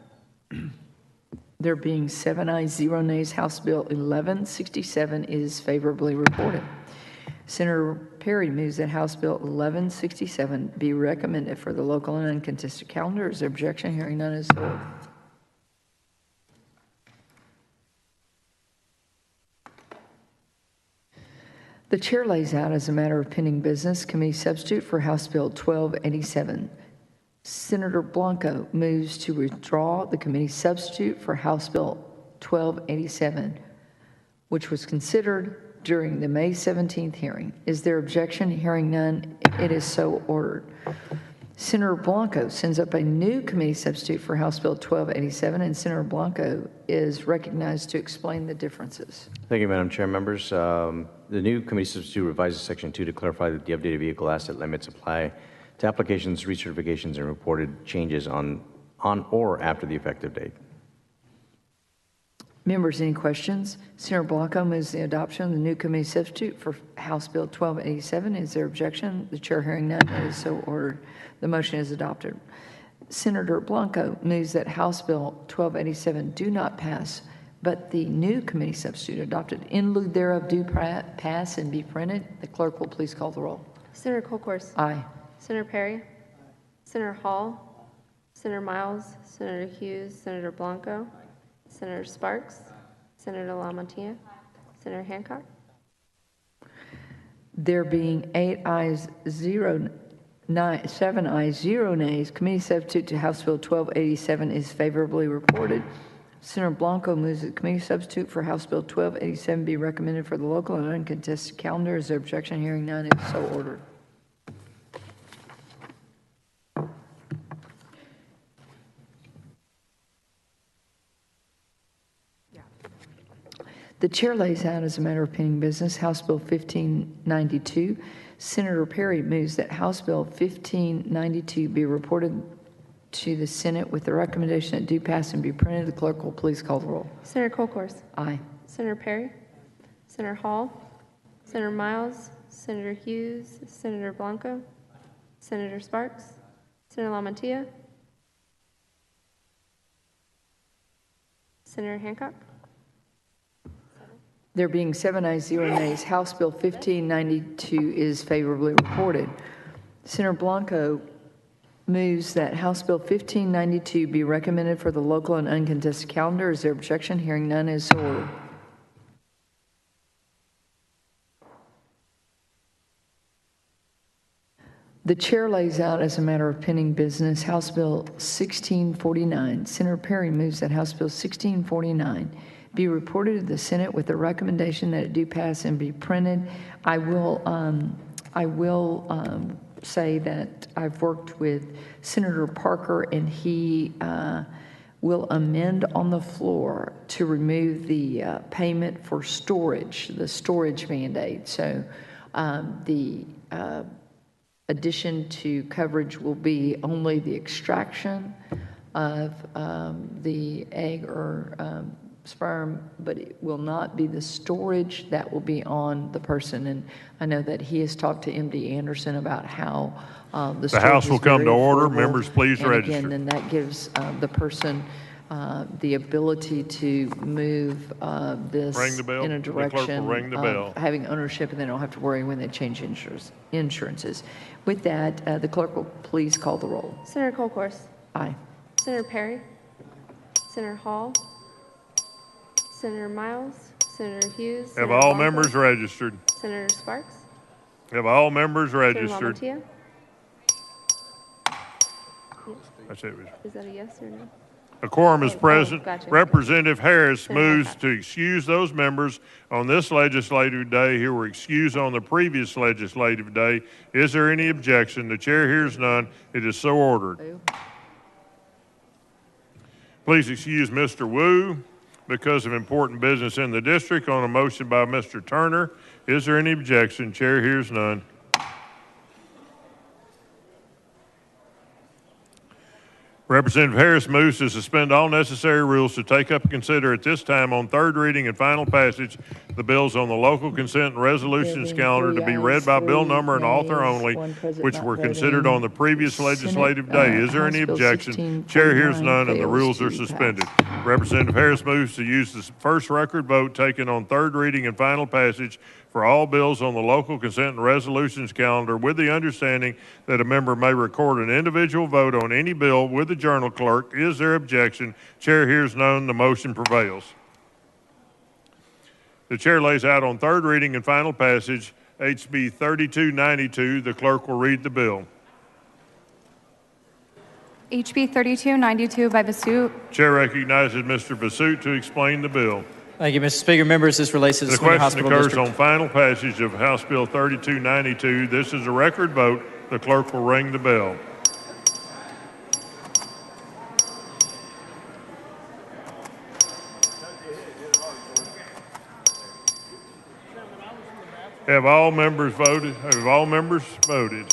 Speaker 3: There being 7 ayes, 0 nays, House Bill 1167 is favorably reported. Senator Perry moves that House Bill 1167 be recommended for the local and uncontested calendar. Is there objection? Hearing none, is so ordered. The chair lays out as a matter of pending business committee substitute for House Bill 1287. Senator Blanco moves to withdraw the committee substitute for House Bill 1287, which was considered during the May 17th hearing. Is there objection? Hearing none, it is so ordered. Senator Blanco sends up a new committee substitute for House Bill 1287, and Senator Blanco is recognized to explain the differences.
Speaker 18: Thank you, Madam Chair. Members, the new committee substitute revises Section 2 to clarify that the updated vehicle asset limits apply to applications, recertifications, and reported changes on or after the effective date.
Speaker 3: Members, any questions? Senator Blanco moves the adoption of the new committee substitute for House Bill 1287. Is there objection? The chair hearing none, it is so ordered. The motion is adopted. Senator Blanco moves that House Bill 1287 do not pass, but the new committee substitute adopted in lieu thereof do pass and be printed. The clerk will please call the roll.
Speaker 19: Senator Colcourse.
Speaker 3: Aye.
Speaker 19: Senator Perry. Senator Hall. Senator Miles. Senator Hughes. Senator Blanco. Senator Sparks. Senator LaMontia. Senator Hancock.
Speaker 3: There being 8 ayes, 7 ayes, 0 nays, committee substitute to House Bill 1287 is favorably reported. Senator Blanco moves that committee substitute for House Bill 1287 be recommended for the local and uncontested calendar. Is there objection? Hearing none, it is so ordered. The chair lays out as a matter of pending business House Bill 1592. Senator Perry moves that House Bill 1592 be reported to the Senate with the recommendation that do pass and be printed. The clerk will please call the roll.
Speaker 19: Senator Colcourse.
Speaker 3: Aye.
Speaker 19: Senator Perry. Senator Hall. Senator Miles. Senator Hughes. Senator Blanco. Senator Sparks. Senator LaMontia. Senator Hancock.
Speaker 3: There being 7 ayes, 0 nays, House Bill 1592 is favorably reported. Senator Blanco moves that House Bill 1592 be recommended for the local and uncontested calendar. Is there objection? Hearing none, is so ordered. The chair lays out as a matter of pending business House Bill 1649. Senator Perry moves that House Bill 1649 be reported to the Senate with the recommendation that it do pass and be printed. I will say that I've worked with Senator Parker, and he will amend on the floor to remove the payment for storage, the storage mandate. So the addition to coverage will be only the extraction of the egg or sperm, but it will not be the storage that will be on the person. And I know that he has talked to MD Anderson about how the
Speaker 4: House will come to order.
Speaker 3: affordable.
Speaker 4: Members, please
Speaker 3: and
Speaker 4: register.
Speaker 3: Again, then that gives the person the ability to move this
Speaker 4: Ring the bell.
Speaker 3: in a
Speaker 4: The clerk will
Speaker 3: direction
Speaker 4: ring the
Speaker 3: of
Speaker 4: bell.
Speaker 3: having ownership, and they don't have to worry when they change insurances. With that, the clerk will please call the roll.
Speaker 19: Senator Colcourse.
Speaker 3: Aye.
Speaker 19: Senator Perry. Senator Hall. Senator Miles. Senator Hughes.
Speaker 4: Have
Speaker 19: Senator
Speaker 4: all
Speaker 19: Blanco,
Speaker 4: members registered?
Speaker 19: Senator Sparks.
Speaker 4: Have all members registered?
Speaker 19: Senator
Speaker 4: I said it was.
Speaker 19: Is that a yes or no?
Speaker 4: A quorum is present.
Speaker 19: gotcha.
Speaker 4: Representative Harris
Speaker 19: Senator
Speaker 4: moves
Speaker 19: Hancock.
Speaker 4: to excuse those members on this legislative day who were excused on the previous legislative day. Is there any objection? The chair hears none. It is so ordered. Please excuse Mr. Wu because of important business in the district on a motion by Mr. Turner. Is there any objection? Chair hears none. Representative Harris moves to suspend all necessary rules to take up and consider at this time on third reading and final passage the bills on the local consent and resolutions calendar to be read by bill number and author only, which were considered on the previous legislative day. Is there any objection? Chair hears none and the rules are suspended. Representative Harris moves to use the first record vote taken on third reading and final passage for all bills on the local consent and resolutions calendar with the understanding that a member may record an individual vote on any bill with the journal clerk. Is there objection? Chair hears none. The motion prevails. The chair lays out on third reading and final passage HB 3292. The clerk will read the bill.
Speaker 7: HB 3292 by Basu.
Speaker 4: Chair recognizes Mr. Basu to explain the bill.
Speaker 20: Thank you, Mr. Speaker. Members, this relates to the
Speaker 4: The
Speaker 20: Sweeney
Speaker 4: question
Speaker 20: Hospital
Speaker 4: occurs
Speaker 20: District.
Speaker 4: on final passage of House Bill 3292. This is a record vote. The clerk will ring the bell. Have all members voted? Have all members voted?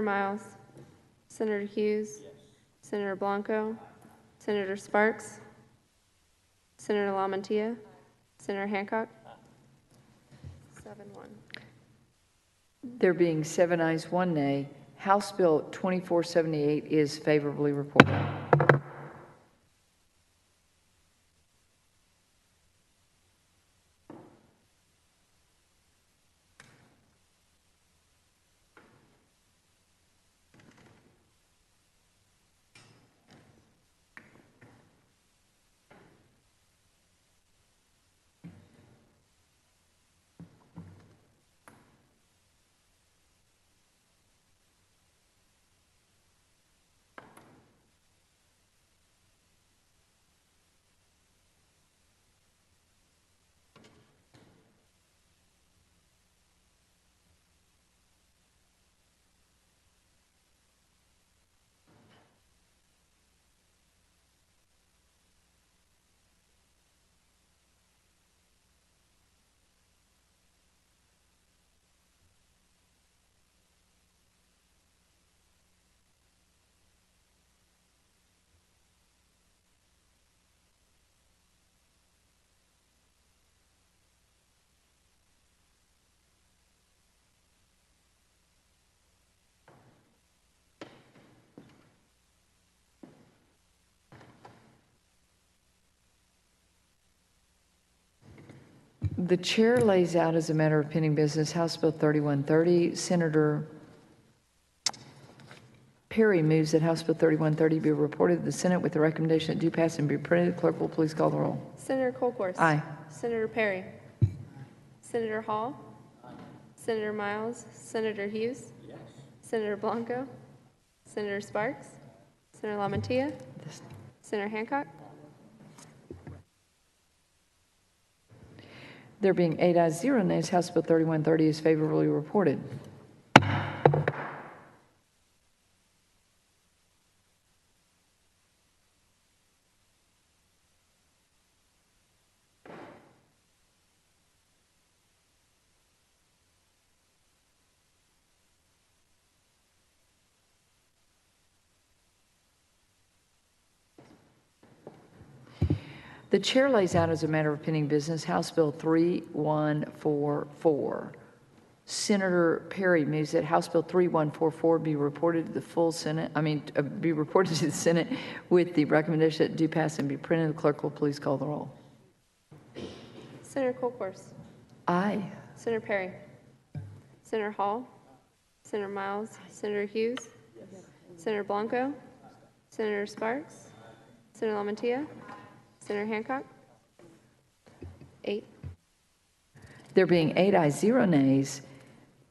Speaker 19: Senator Miles, Senator Hughes, Senator Blanco, Senator Sparks, Senator LaMantia, Senator Hancock. 7-1.
Speaker 3: There being 7 ayes, 1 nay, House Bill 2478 is favorably reported. The chair lays out as a matter of pending business House Bill 3130. Senator Perry moves that House Bill 3130 be reported to the Senate with the recommendation that do pass and be printed. Clerk will please call the roll.
Speaker 19: Senator Colcourse.
Speaker 3: Aye.
Speaker 19: Senator Perry. Senator Hall. Senator Miles. Senator Hughes. Yes. Senator Blanco. Senator Sparks. Senator LaMantia. Senator Hancock.
Speaker 3: There being 8 ayes, 0 nays, House Bill 3130 is favorably reported. The chair lays out as a matter of pending business House Bill 3144. Senator Perry moves that House Bill 3144 be reported to the full Senate, be reported to the Senate with the recommendation that do pass and be printed. The clerk will please call the roll.
Speaker 19: Senator Colcourse.
Speaker 3: Aye.
Speaker 19: Senator Perry. Senator Hall. Senator Miles. Senator Hughes. Senator Blanco. Senator Sparks. Senator LaMantia. Senator Hancock. 8.
Speaker 3: There being 8 ayes, 0 nays,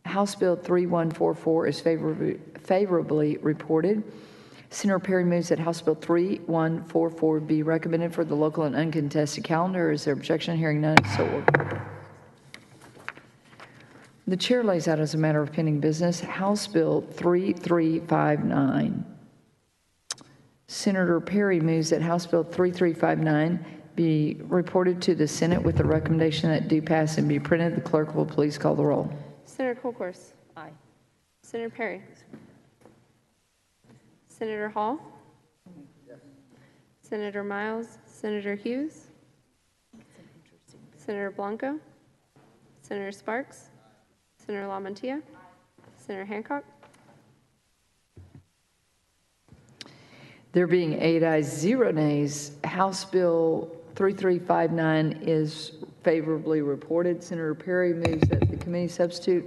Speaker 3: House Bill 3144 is favorably reported. Senator Perry moves that House Bill 3144 be recommended for the local and uncontested calendar. Is there objection? Hearing none, so ordered. The chair lays out as a matter of pending business House Bill 3359. Senator Perry moves that House Bill 3359 be reported to the Senate with the recommendation that do pass and be printed. The clerk will please call the roll.
Speaker 19: Senator Colcourse.
Speaker 17: Aye.
Speaker 19: Senator Perry. Senator Hall. Senator Miles. Senator Hughes. Senator Blanco. Senator Sparks. Senator LaMantia. Senator Hancock.
Speaker 3: There being 8 ayes, 0 nays, House Bill 3359 is favorably reported. Senator Perry moves that the committee substitute,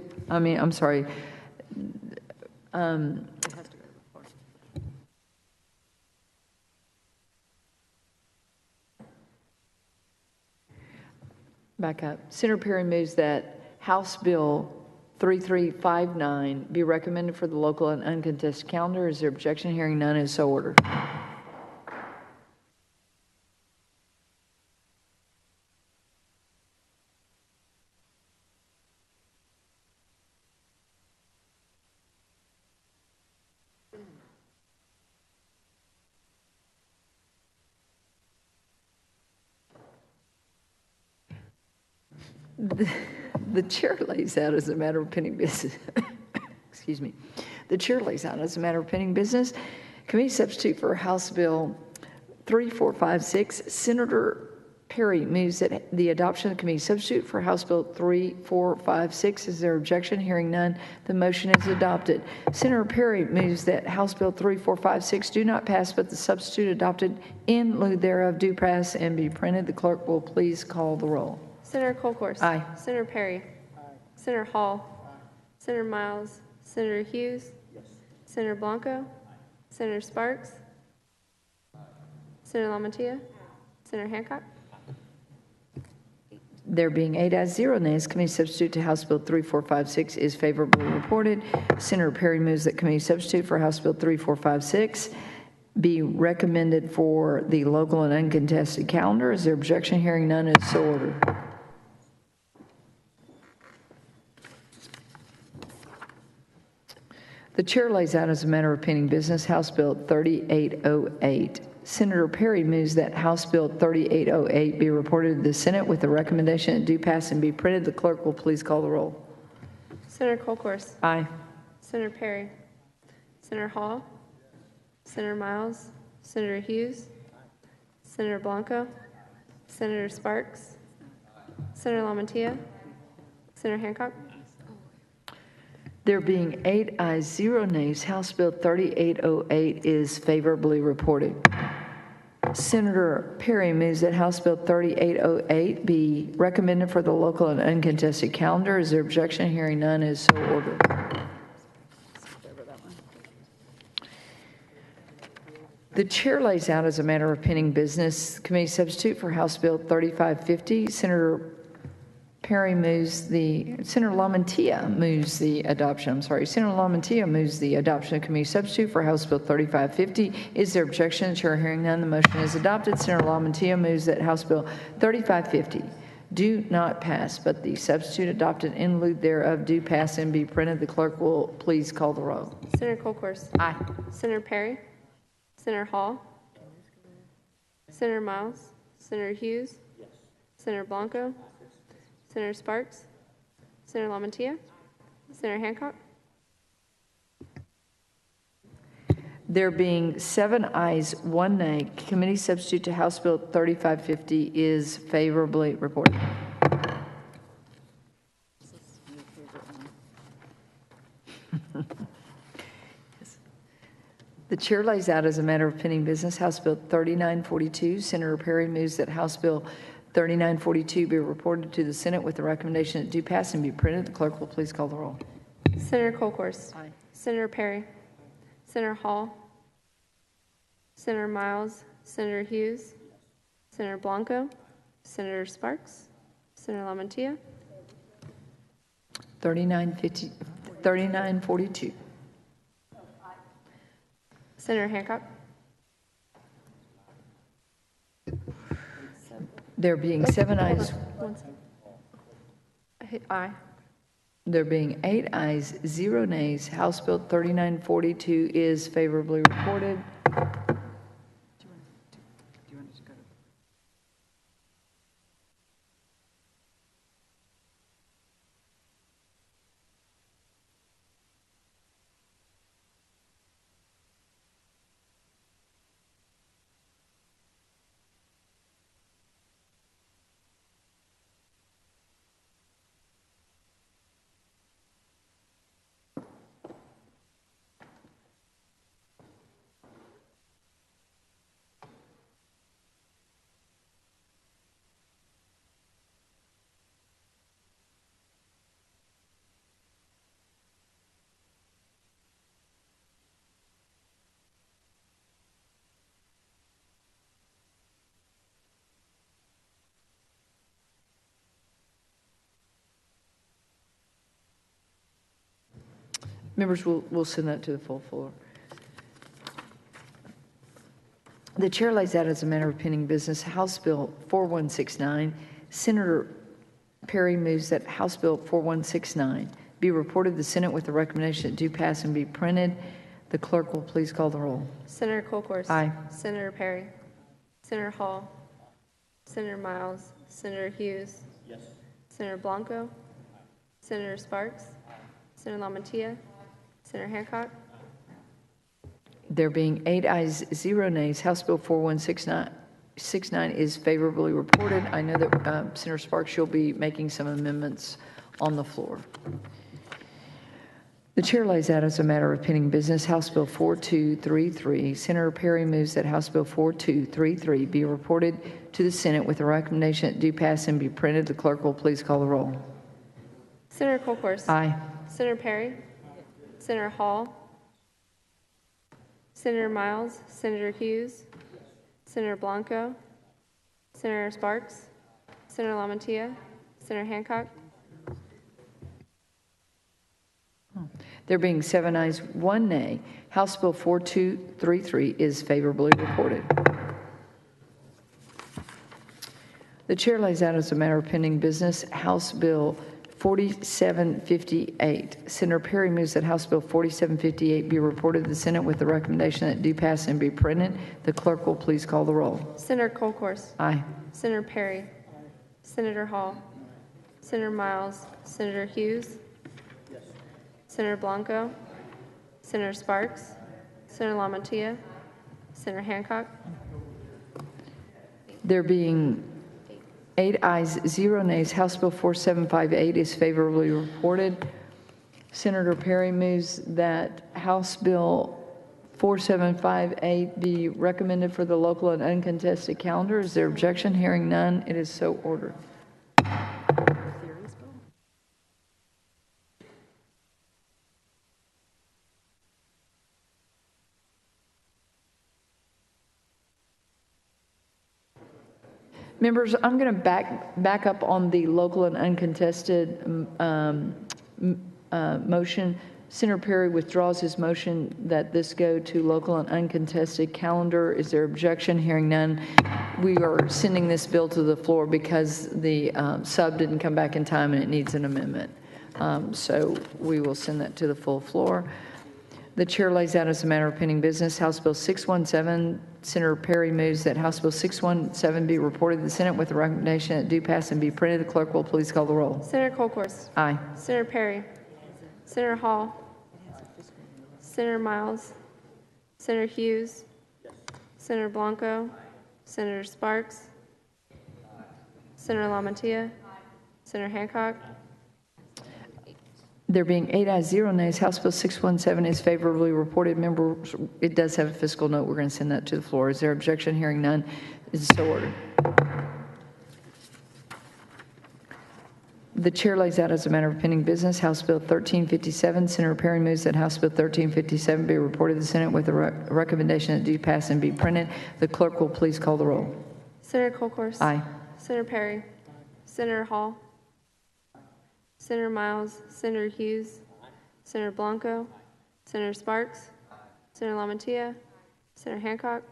Speaker 3: back up. Senator Perry moves that House Bill 3359 be recommended for the local and uncontested calendar. Is there objection? Hearing none, is so ordered. The chair lays out as a matter of pending business. Excuse me. The chair lays out as a matter of pending business. Committee substitute for House Bill 3456. Senator Perry moves that the adoption of the committee substitute for House Bill 3456. Is there objection? Hearing none, the motion is adopted. Senator Perry moves that House Bill 3456 do not pass, but the substitute adopted in lieu thereof do pass and be printed. The clerk will please call the roll.
Speaker 19: Senator Colcourse.
Speaker 3: Aye.
Speaker 19: Senator Perry. Senator Hall. Senator Miles. Senator Hughes. Senator Blanco. Senator Sparks. Senator LaMantia. Senator Hancock.
Speaker 3: There being 8 ayes, 0 nays, committee substitute to House Bill 3456 is favorably reported. Senator Perry moves that committee substitute for House Bill 3456 be recommended for the local and uncontested calendar. Is there objection? Hearing none, is so ordered. The chair lays out as a matter of pending business House Bill 3808. Senator Perry moves that House Bill 3808 be reported to the Senate with the recommendation it do pass and be printed. The clerk will please call the roll.
Speaker 19: Senator Colcourse.
Speaker 3: Aye.
Speaker 19: Senator Perry. Senator Hall. Senator Miles. Senator Hughes. Senator Blanco. Senator Sparks. Senator LaMantia. Senator Hancock.
Speaker 3: There being 8 ayes, 0 nays, House Bill 3808 is favorably reported. Senator Perry moves that House Bill 3808 be recommended for the local and uncontested calendar. Is there objection? Hearing none, is so ordered. The chair lays out as a matter of pending business committee substitute for House Bill 3550. Senator Perry moves Senator LaMantia moves the adoption. Senator LaMantia moves the adoption of committee substitute for House Bill 3550. Is there objection? The chair hearing none, the motion is adopted. Senator LaMantia moves that House Bill 3550 do not pass, but the substitute adopted in lieu thereof do pass and be printed. The clerk will please call the roll.
Speaker 19: Senator Colcourse.
Speaker 3: Aye.
Speaker 19: Senator Perry. Senator Hall. Senator Miles. Senator Hughes. Senator Blanco. Senator Sparks. Senator LaMantia. Senator Hancock.
Speaker 3: There being 7 ayes, 1 nay, committee substitute to House Bill 3550 is favorably reported. The chair lays out as a matter of pending business House Bill 3942. Senator Perry moves that House Bill 3942 be reported to the Senate with the recommendation that do pass and be printed. The clerk will please call the roll.
Speaker 19: Senator Colcourse.
Speaker 3: Aye.
Speaker 19: Senator Perry. Senator Hall. Senator Miles. Senator Hughes. Senator Blanco. Senator Sparks. Senator LaMantia.
Speaker 3: 3942.
Speaker 19: Senator Hancock.
Speaker 3: There being 7 ayes.
Speaker 19: Aye.
Speaker 3: There being 8 ayes, 0 nays, House Bill 3942 is favorably reported. Members, we'll send that to the full floor. The chair lays out as a matter of pending business House Bill 4169. Senator Perry moves that House Bill 4169 be reported to the Senate with the recommendation that do pass and be printed. The clerk will please call the roll.
Speaker 19: Senator Colcourse.
Speaker 3: Aye.
Speaker 19: Senator Perry. Senator Hall. Senator Miles. Senator Hughes.
Speaker 9: Yes.
Speaker 19: Senator Blanco. Senator Sparks. Senator LaMantia. Senator Hancock.
Speaker 3: There being 8 ayes, 0 nays, House Bill 4169 69 is favorably reported. I know that Senator Sparks, you'll be making some amendments on the floor. The chair lays out as a matter of pending business House Bill 4233. Senator Perry moves that House Bill 4233 be reported to the Senate with a recommendation that do pass and be printed. The clerk will please call the roll.
Speaker 19: Senator Colcourse.
Speaker 3: Aye.
Speaker 19: Senator Perry. Senator Hall. Senator Miles. Senator Hughes. Senator Blanco. Senator Sparks. Senator LaMantia. Senator Hancock.
Speaker 3: There being 7 ayes, 1 nay, House Bill 4233 is favorably reported. The chair lays out as a matter of pending business House Bill 4758. Senator Perry moves that House Bill 4758 be reported to the Senate with the recommendation that do pass and be printed. The clerk will please call the roll.
Speaker 19: Senator Colcourse.
Speaker 3: Aye.
Speaker 19: Senator Perry. Senator Hall. Senator Miles. Senator Hughes. Senator Blanco. Senator Sparks. Senator LaMantia. Senator Hancock.
Speaker 3: There being 8 ayes, 0 nays, House Bill 4758 is favorably reported. Senator Perry moves that House Bill 4758 be recommended for the local and uncontested calendar. Is there objection? Hearing none, it is so ordered. Members, I'm going to back up on the local and uncontested motion. Senator Perry withdraws his motion that this go to local and uncontested calendar. Is there objection? Hearing none. We are sending this bill to the floor because the sub didn't come back in time and it needs an amendment. So we will send that to the full floor. The chair lays out as a matter of pending business House Bill 617. Senator Perry moves that House Bill 617 be reported to the Senate with a recommendation that do pass and be printed. The clerk will please call the roll.
Speaker 19: Senator Colcourse.
Speaker 3: Aye.
Speaker 19: Senator Perry. Senator Hall. Senator Miles. Senator Hughes. Senator Blanco. Senator Sparks. Senator LaMantia. Senator Hancock.
Speaker 3: There being 8 ayes, 0 nays, House Bill 617 is favorably reported. Members, it does have a fiscal note. We're going to send that to the floor. Is there objection? Hearing none, is so ordered. The chair lays out as a matter of pending business House Bill 1357. Senator Perry moves that House Bill 1357 be reported to the Senate with a recommendation that do pass and be printed. The clerk will please call the roll.
Speaker 19: Senator Colcourse.
Speaker 3: Aye.
Speaker 19: Senator Perry. Senator Hall. Senator Miles. Senator Hughes. Senator Blanco. Senator Sparks. Senator LaMantia. Senator Hancock.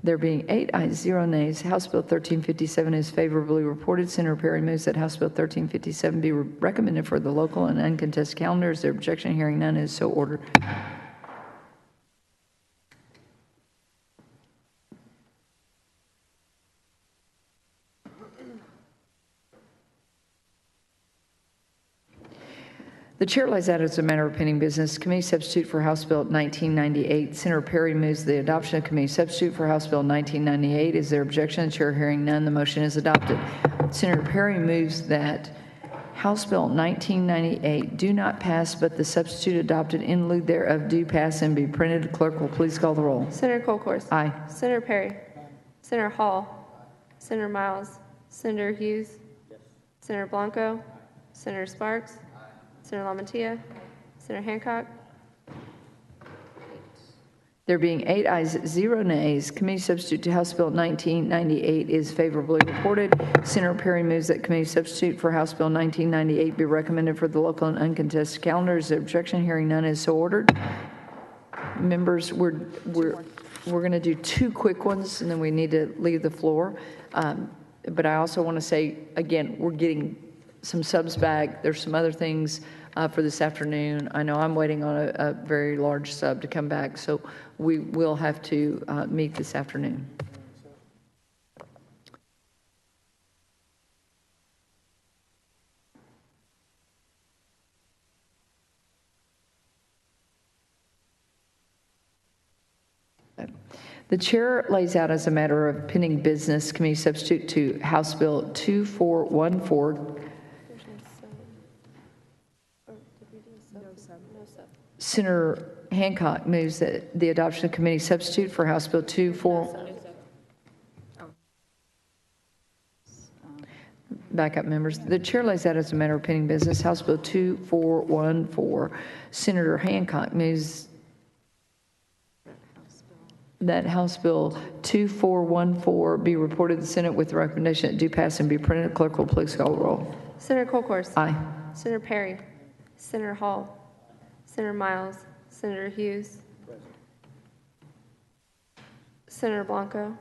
Speaker 3: There being 8 ayes, 0 nays, House Bill 1357 is favorably reported. Senator Perry moves that House Bill 1357 be recommended for the local and uncontested calendar. Is there objection? Hearing none, is so ordered. The chair lays out as a matter of pending business committee substitute for House Bill 1998. Senator Perry moves the adoption of committee substitute for House Bill 1998. Is there objection? The chair hearing none, the motion is adopted. Senator Perry moves that House Bill 1998 do not pass, but the substitute adopted in lieu thereof do pass and be printed. The clerk will please call the roll.
Speaker 19: Senator Colcourse.
Speaker 3: Aye.
Speaker 19: Senator Perry. Senator Hall. Senator Miles. Senator Hughes. Senator Blanco. Senator Sparks. Senator LaMantia. Senator Hancock.
Speaker 3: There being 8 ayes, 0 nays, committee substitute to House Bill 1998 is favorably reported. Senator Perry moves that committee substitute for House Bill 1998 be recommended for the local and uncontested calendar. Is there objection? Hearing none, is so ordered. Members, we're going to do 2 quick ones, and then we need to leave the floor. But I also want to say, again, we're getting some subs back. There's some other things for this afternoon. I know I'm waiting on a very large sub to come back, so we will have to meet this afternoon. The chair lays out as a matter of pending business committee substitute to House Bill 2414. Senator Hancock moves that the adoption of committee substitute for House Bill 24. Back up, members. The chair lays out as a matter of pending business House Bill 2414. Senator Hancock moves that House Bill 2414 be reported to the Senate with the recommendation that do pass and be printed. Clerk will please call the roll.
Speaker 19: Senator Colcourse.
Speaker 3: Aye.
Speaker 19: Senator Perry. Senator Hall. Senator Miles. Senator Hughes. Senator Blanco.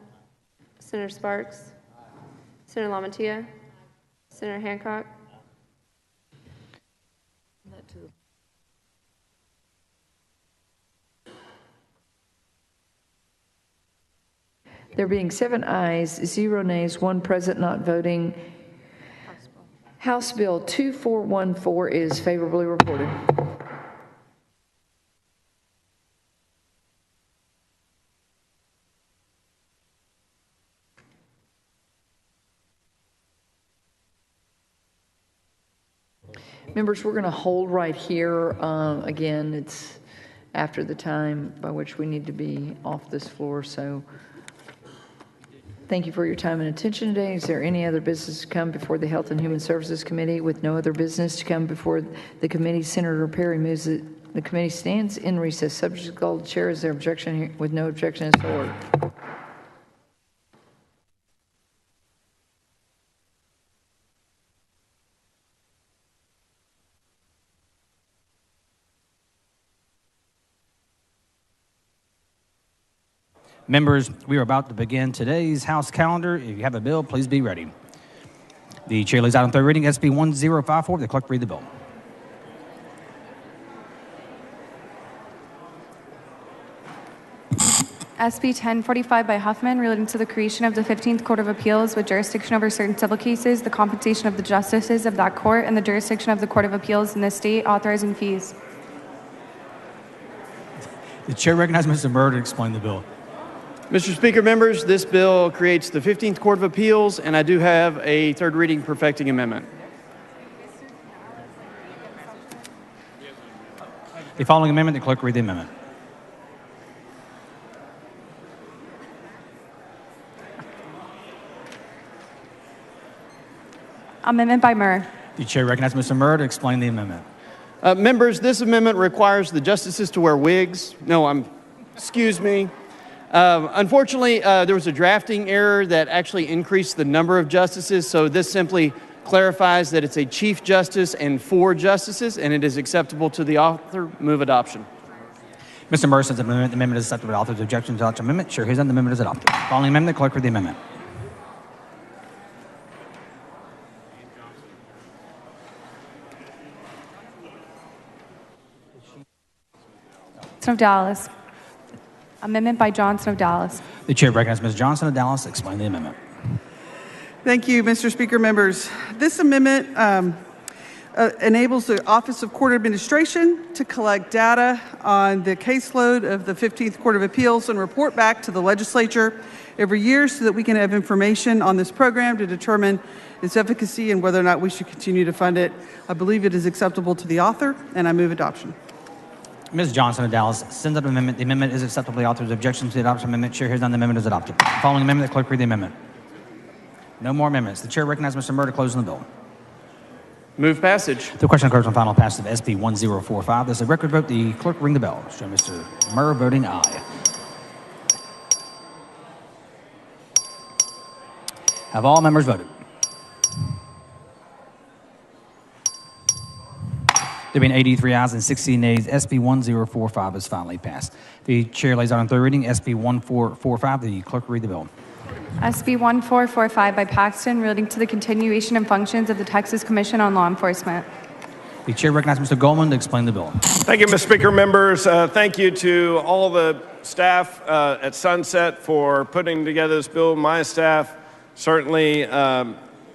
Speaker 19: Senator Sparks. Senator LaMantia. Senator Hancock.
Speaker 3: There being 7 ayes, 0 nays, 1 present not voting, House Bill 2414 is favorably reported. Members, we're going to hold right here. Again, it's after the time by which we need to be off this floor, so thank you for your time and attention today. Is there any other business to come before the Health and Human Services Committee? With no other business to come before the committee, Senator Perry moves that the committee stands in recess. Subject to call the chair. Is there objection? With no objection, is forward.
Speaker 1: Members, we are about to begin today's House calendar. If you have a bill, please be ready. The chair lays out on third reading SB 1054. The clerk read the bill.
Speaker 7: SB 1045 by Huffman, relating to the creation of the 15th Court of Appeals with jurisdiction over certain civil cases, the compensation of the justices of that court, and the jurisdiction of the Court of Appeals in the state, authorizing fees.
Speaker 1: The chair recognizes Mr. Byrd to explain the bill.
Speaker 21: Mr. Speaker, members, this bill creates the 15th Court of Appeals, and I do have a third reading perfecting amendment.
Speaker 1: The following amendment, the clerk read the amendment.
Speaker 7: Amendment by Murr.
Speaker 1: The chair recognizes Mr. Murr to explain the amendment.
Speaker 21: Members, this amendment requires the justices to wear wigs. Excuse me. Unfortunately, there was a drafting error that actually increased the number of justices, so this simply clarifies that it's a Chief Justice and 4 justices, and it is acceptable to the author. Move adoption.
Speaker 1: Mr. Murr says the amendment is acceptable to the author's objection to the amendment. Chair Hughes, the amendment is adopted. Following amendment, the clerk read the amendment.
Speaker 7: Of Dallas. Amendment by Johnson of Dallas.
Speaker 1: The chair recognizes Ms. Johnson of Dallas. Explain the amendment.
Speaker 22: Thank you, Mr. Speaker, members. This amendment enables the Office of Court Administration to collect data on the caseload of the 15th Court of Appeals and report back to the legislature every year so that we can have information on this program to determine its efficacy and whether or not we should continue to fund it. I believe it is acceptable to the author, and I move adoption.
Speaker 1: Ms. Johnson of Dallas sends up an amendment. The amendment is acceptable to the author's objection to the adoption amendment. Chair hears none. The amendment is adopted. Following amendment, the clerk read the amendment. No more amendments. The chair recognizes Mr. Murr to close on the bill.
Speaker 21: Move passage.
Speaker 1: The question occurs on final passage of SB 1045. There's a record vote. The clerk ring the bell. Show Mr. Murr voting aye. Have all members voted? There being 83 ayes and 16 nays, SB 1045 is finally passed. The chair lays out on third reading SB 1445. The clerk read the bill.
Speaker 7: SB 1445 by Paxton, relating to the continuation and functions of the Texas Commission on Law Enforcement.
Speaker 1: The chair recognizes Mr. Goldman to explain the bill.
Speaker 23: Thank you, Mr. Speaker. Members, thank you to all the staff at Sunset for putting together this bill. My staff, certainly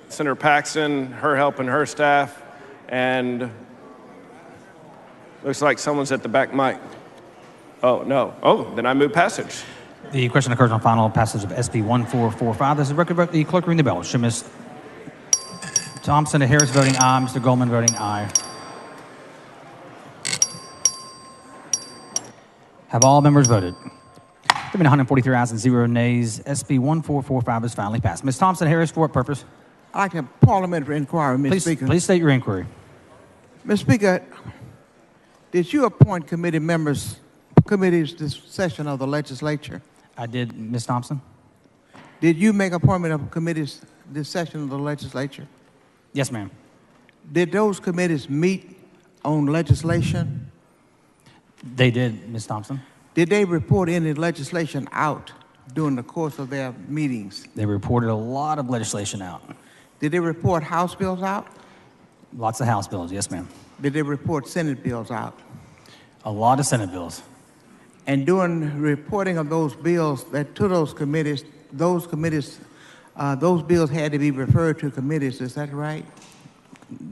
Speaker 23: Senator Paxton, her help and her staff, and looks like someone's at the back mic. Oh, no. Oh, then I move passage.
Speaker 1: The question occurs on final passage of SB 1445. This is a record vote. The clerk ring the bell. Show Ms. Thompson and Harris voting aye. Mr. Goldman voting aye. Have all members voted? There have been 143 ayes and 0 nays. SB 1445 is finally passed. Ms. Thompson Harris, for what purpose?
Speaker 2: I'd like a parliamentary inquiry, Mr. Speaker.
Speaker 1: Please state your inquiry.
Speaker 2: Mr. Speaker, did you appoint committees this session of the legislature?
Speaker 1: I did, Ms. Thompson.
Speaker 2: Did you make appointment of committees this session of the legislature?
Speaker 1: Yes, ma'am.
Speaker 2: Did those committees meet on legislation?
Speaker 1: They did, Ms. Thompson.
Speaker 2: Did they report any legislation out during the course of their meetings?
Speaker 1: They reported a lot of legislation out.
Speaker 2: Did they report House bills out?
Speaker 1: Lots of House bills, yes, ma'am.
Speaker 2: Did they report Senate bills out?
Speaker 1: A lot of Senate bills.
Speaker 2: And during reporting of those bills to those committees, those bills had to be referred to committees. Is that right?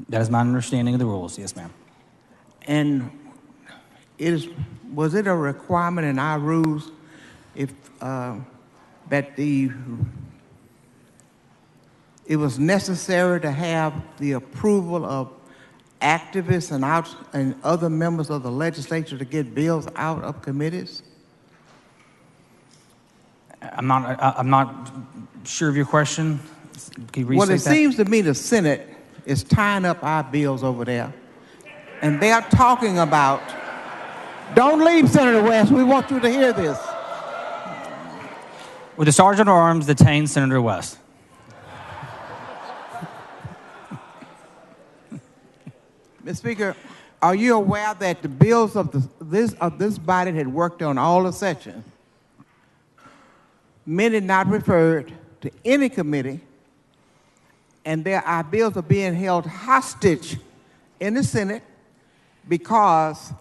Speaker 1: That is my understanding of the rules, yes, ma'am.
Speaker 2: And was it a requirement in our rules that it was necessary to have the approval of activists and other members of the legislature to get bills out of committees?
Speaker 1: I'm not sure of your question. Can you restate
Speaker 2: Well, it
Speaker 1: that?
Speaker 2: seems to me the Senate is tying up our bills over there, and they're talking about. Don't leave, Senator West. We want you to hear this.
Speaker 1: Would the Sergeant at Arms detain Senator West?
Speaker 2: Mr. Speaker, are you aware that the bills of this body had worked on all the session? Many not referred to any committee, and our bills are being held hostage in the Senate because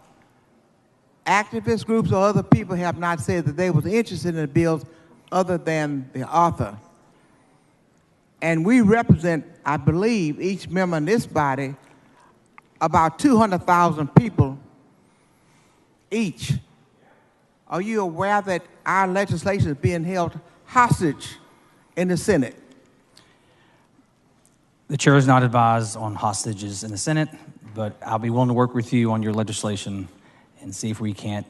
Speaker 2: activist groups or other people have not said that they was interested in the bills other than the author. And we represent, I believe, each member in this body, about 200,000 people each. Are you aware that our legislation is being held hostage in the Senate?
Speaker 1: The chair is not advised on hostages in the Senate, but I'll be willing to work with you on your legislation and see if we can't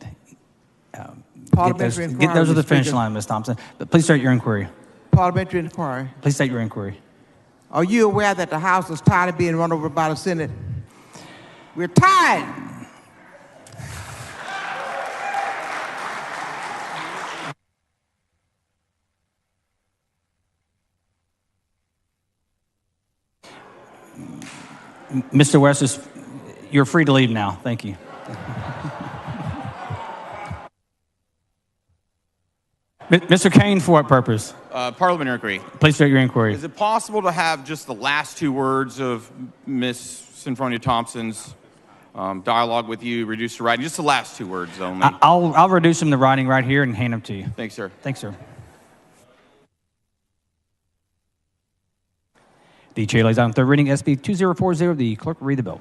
Speaker 1: get those to the finish line, Ms. Thompson. But please start your inquiry.
Speaker 2: Parliamentary inquiry.
Speaker 1: Please state your inquiry.
Speaker 2: Are you aware that the House is tired of being run over by the Senate? We're tired.
Speaker 1: Mr. West, you're free to leave now. Thank you. Mr. Kane, for what purpose?
Speaker 10: Parliamentary inquiry.
Speaker 1: Please state your inquiry.
Speaker 10: Is it possible to have just the last two words of Ms. Sinfronia Thompson's dialogue with you reduced to writing? Just the last two words only.
Speaker 1: I'll reduce them to writing right here and hand them to you.
Speaker 10: Thanks, sir.
Speaker 1: Thanks, sir. The chair lays on third reading SB 2040. The clerk will read the bill.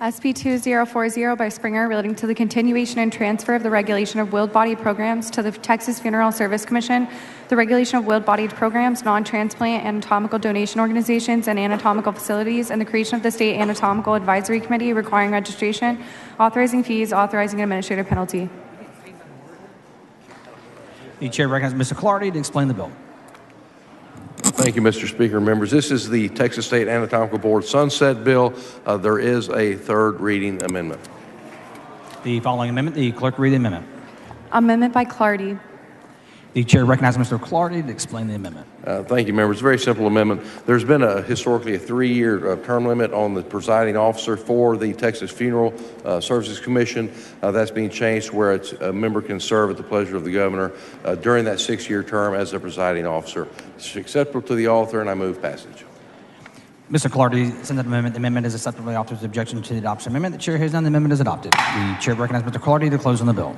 Speaker 7: SB 2040 by Springer relating to the continuation and transfer of the regulation of willed body programs to the Texas Funeral Service Commission, the regulation of willed bodied programs, non-transplant anatomical donation organizations, and anatomical facilities, and the creation of the State Anatomical Advisory Committee requiring registration, authorizing fees, authorizing an administrative penalty.
Speaker 1: The chair recognizes Mr. Clardy to explain the bill.
Speaker 5: Thank you, Mr. Speaker. Members, this is the Texas State Anatomical Board Sunset Bill. There is a third reading amendment.
Speaker 1: The following amendment, the clerk will read the amendment.
Speaker 7: Amendment by Clardy.
Speaker 1: The chair recognizes Mr. Clardy to explain the amendment.
Speaker 5: Thank you, members. Very simple amendment. There's been historically a 3-year term limit on the presiding officer for the Texas Funeral Services Commission. That's being changed where a member can serve at the pleasure of the governor during that 6-year term as the presiding officer. It's acceptable to the author, and I move passage.
Speaker 1: Mr. Clardy sends that amendment. The amendment is acceptable to the author's objection to the adoption amendment. The chair hears none. The amendment is adopted. The chair recognizes Mr. Clardy to close on the bill.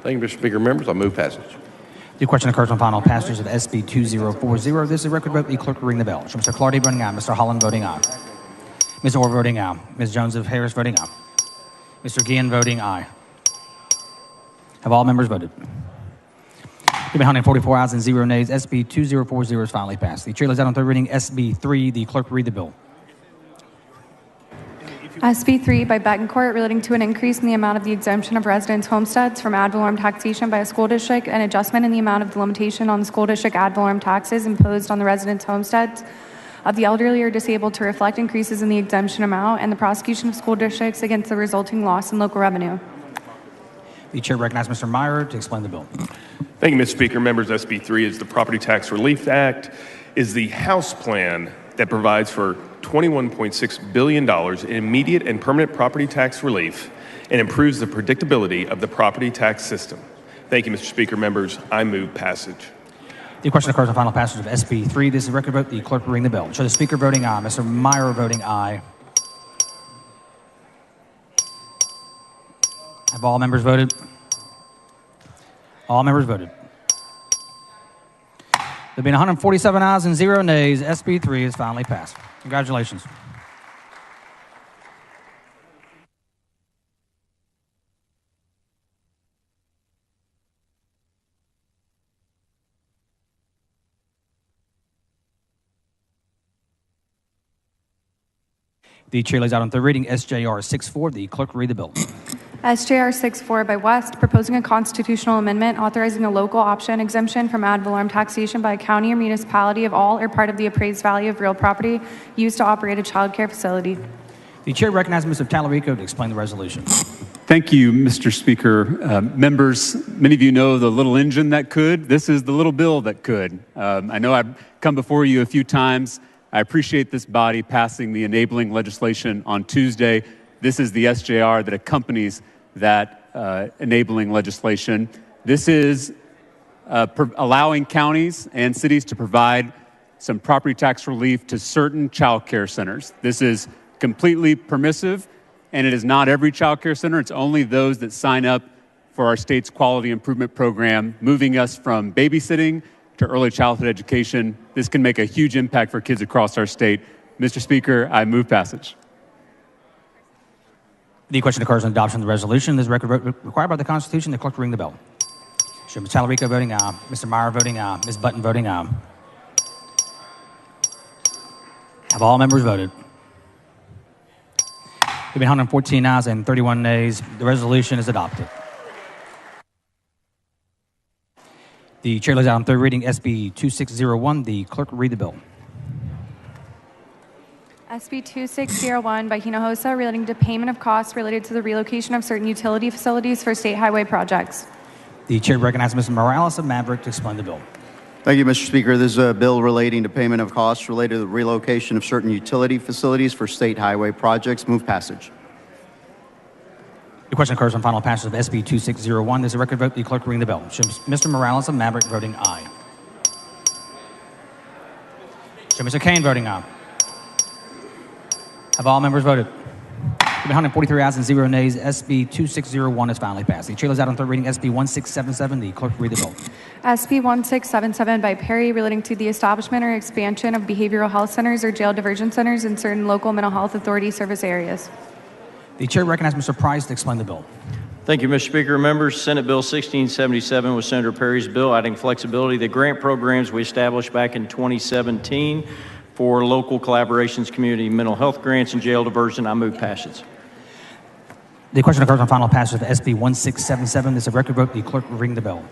Speaker 5: Thank you, Mr. Speaker. Members, I move passage.
Speaker 1: The question occurs on final passage of SB 2040. This is a record vote. The clerk will ring the bell. So Mr. Clardy voting aye. Mr. Holland voting aye. Ms. Orr voting aye. Ms. Jones of Harris voting aye. Mr. Guillen voting aye. Have all members voted? be 144 ayes and 0 nays. SB 2040 is finally passed. The chair lays out on third reading SB 3. The clerk will read the bill.
Speaker 7: SB 3 by Betancourt relating to an increase in the amount of the exemption of residents' homesteads from ad valorem taxation by a school district and adjustment in the amount of the limitation on the school district ad valorem taxes imposed on the residents' homesteads of the elderly or disabled to reflect increases in the exemption amount and the prosecution of school districts against the resulting loss in local revenue.
Speaker 1: The chair recognizes Mr. Meyer to explain the bill.
Speaker 6: Thank you, Mr. Speaker. Members, SB 3 is the Property Tax Relief Act, is the House plan that provides for $21.6 billion in immediate and permanent property tax relief and improves the predictability of the property tax system. Thank you, Mr. Speaker. Members, I move passage.
Speaker 1: The question occurs on final passage of SB 3. This is a record vote. The clerk will ring the bell. Show the speaker voting aye. Mr. Meyer voting aye. Have all members voted? All members voted. There have been 147 ayes and 0 nays. SB 3 is finally passed. Congratulations. The chair lays out on third reading SJR 6-4. The clerk will read the bill.
Speaker 7: SJR 6-4 by West, proposing a constitutional amendment authorizing a local option exemption from ad valorem taxation by a county or municipality of all or part of the appraised value of real property used to operate a child care facility.
Speaker 1: The chair recognizes Mr. Tallarico to explain the resolution.
Speaker 11: Thank you, Mr. Speaker. Members, many of you know the little engine that could. This is the little bill that could. I know I've come before you a few times. I appreciate this body passing the enabling legislation on Tuesday. This is the SJR that accompanies that enabling legislation. This is allowing counties and cities to provide some property tax relief to certain child care centers. This is completely permissive, and it is not every child care center. It's only those that sign up for our state's quality improvement program, moving us from babysitting to early childhood education. This can make a huge impact for kids across our state. Mr. Speaker, I move passage.
Speaker 1: The question occurs on adoption of the resolution. This record vote required by the Constitution. The clerk will ring the bell. Show Ms. Tallarico voting aye. Mr. Meyer voting aye. Ms. Button voting aye. Have all members voted? There have been 114 ayes and 31 nays. The resolution is adopted. The chair lays out on third reading SB 2601. The clerk will read the bill.
Speaker 7: SB 2601 by Hinojosa relating to payment of costs related to the relocation of certain utility facilities for state highway projects.
Speaker 1: The chair recognizes Mr. Morales of Maverick to explain the bill.
Speaker 13: Thank you, Mr. Speaker. This is a bill relating to payment of costs related to the relocation of certain utility facilities for state highway projects. Move passage.
Speaker 1: The question occurs on final passage of SB 2601. There's a record vote. The clerk will ring the bell. Show Mr. Morales of Maverick voting aye. Show Mr. Kane voting aye. Have all members voted? 143 ayes and 0 nays. SB 2601 is finally passed. The chair lays out on third reading SB 1677. The clerk will read the bill.
Speaker 7: SB 1677 by Perry relating to the establishment or expansion of behavioral health centers or jail diversion centers in certain local mental health authority service areas.
Speaker 1: The chair recognizes Mr. Price to explain the bill.
Speaker 9: Thank you, Mr. Speaker. Members, Senate Bill 1677 was Senator Perry's bill, adding flexibility to the grant programs we established back in 2017 for local collaborations, community mental health grants, and jail diversion. I move passage.
Speaker 1: The question occurs on final passage of SB 1677. This is a record vote. The clerk will ring the bell.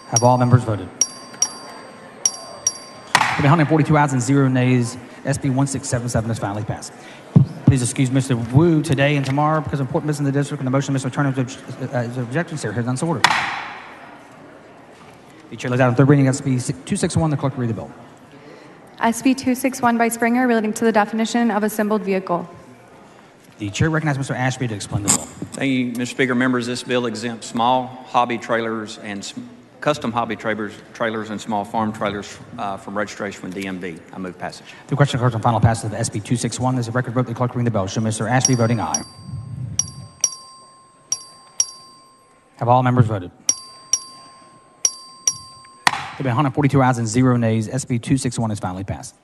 Speaker 1: Have all members voted? 142 ayes and 0 nays. SB 1677 is finally passed. Please excuse Mr. Wu today and tomorrow because of important business in the district and the motion of Mr. Turner's objections here. Here's order. The chair lays out on third reading SB 261. The clerk will read the bill.
Speaker 7: SB 261 by Springer relating to the definition of assembled vehicle.
Speaker 1: The chair recognizes Mr. Ashby to explain the bill.
Speaker 14: Thank you, Mr. Speaker. Members, this bill exempts small hobby trailers and custom hobby trailers and small farm trailers from registration with DMV. I move passage.
Speaker 1: The question occurs on final passage of SB 261. There's a record vote. The clerk will ring the bell. Show Mr. Ashby voting aye. Have all members voted? There have been 142 ayes and 0 nays. SB 261 is finally passed.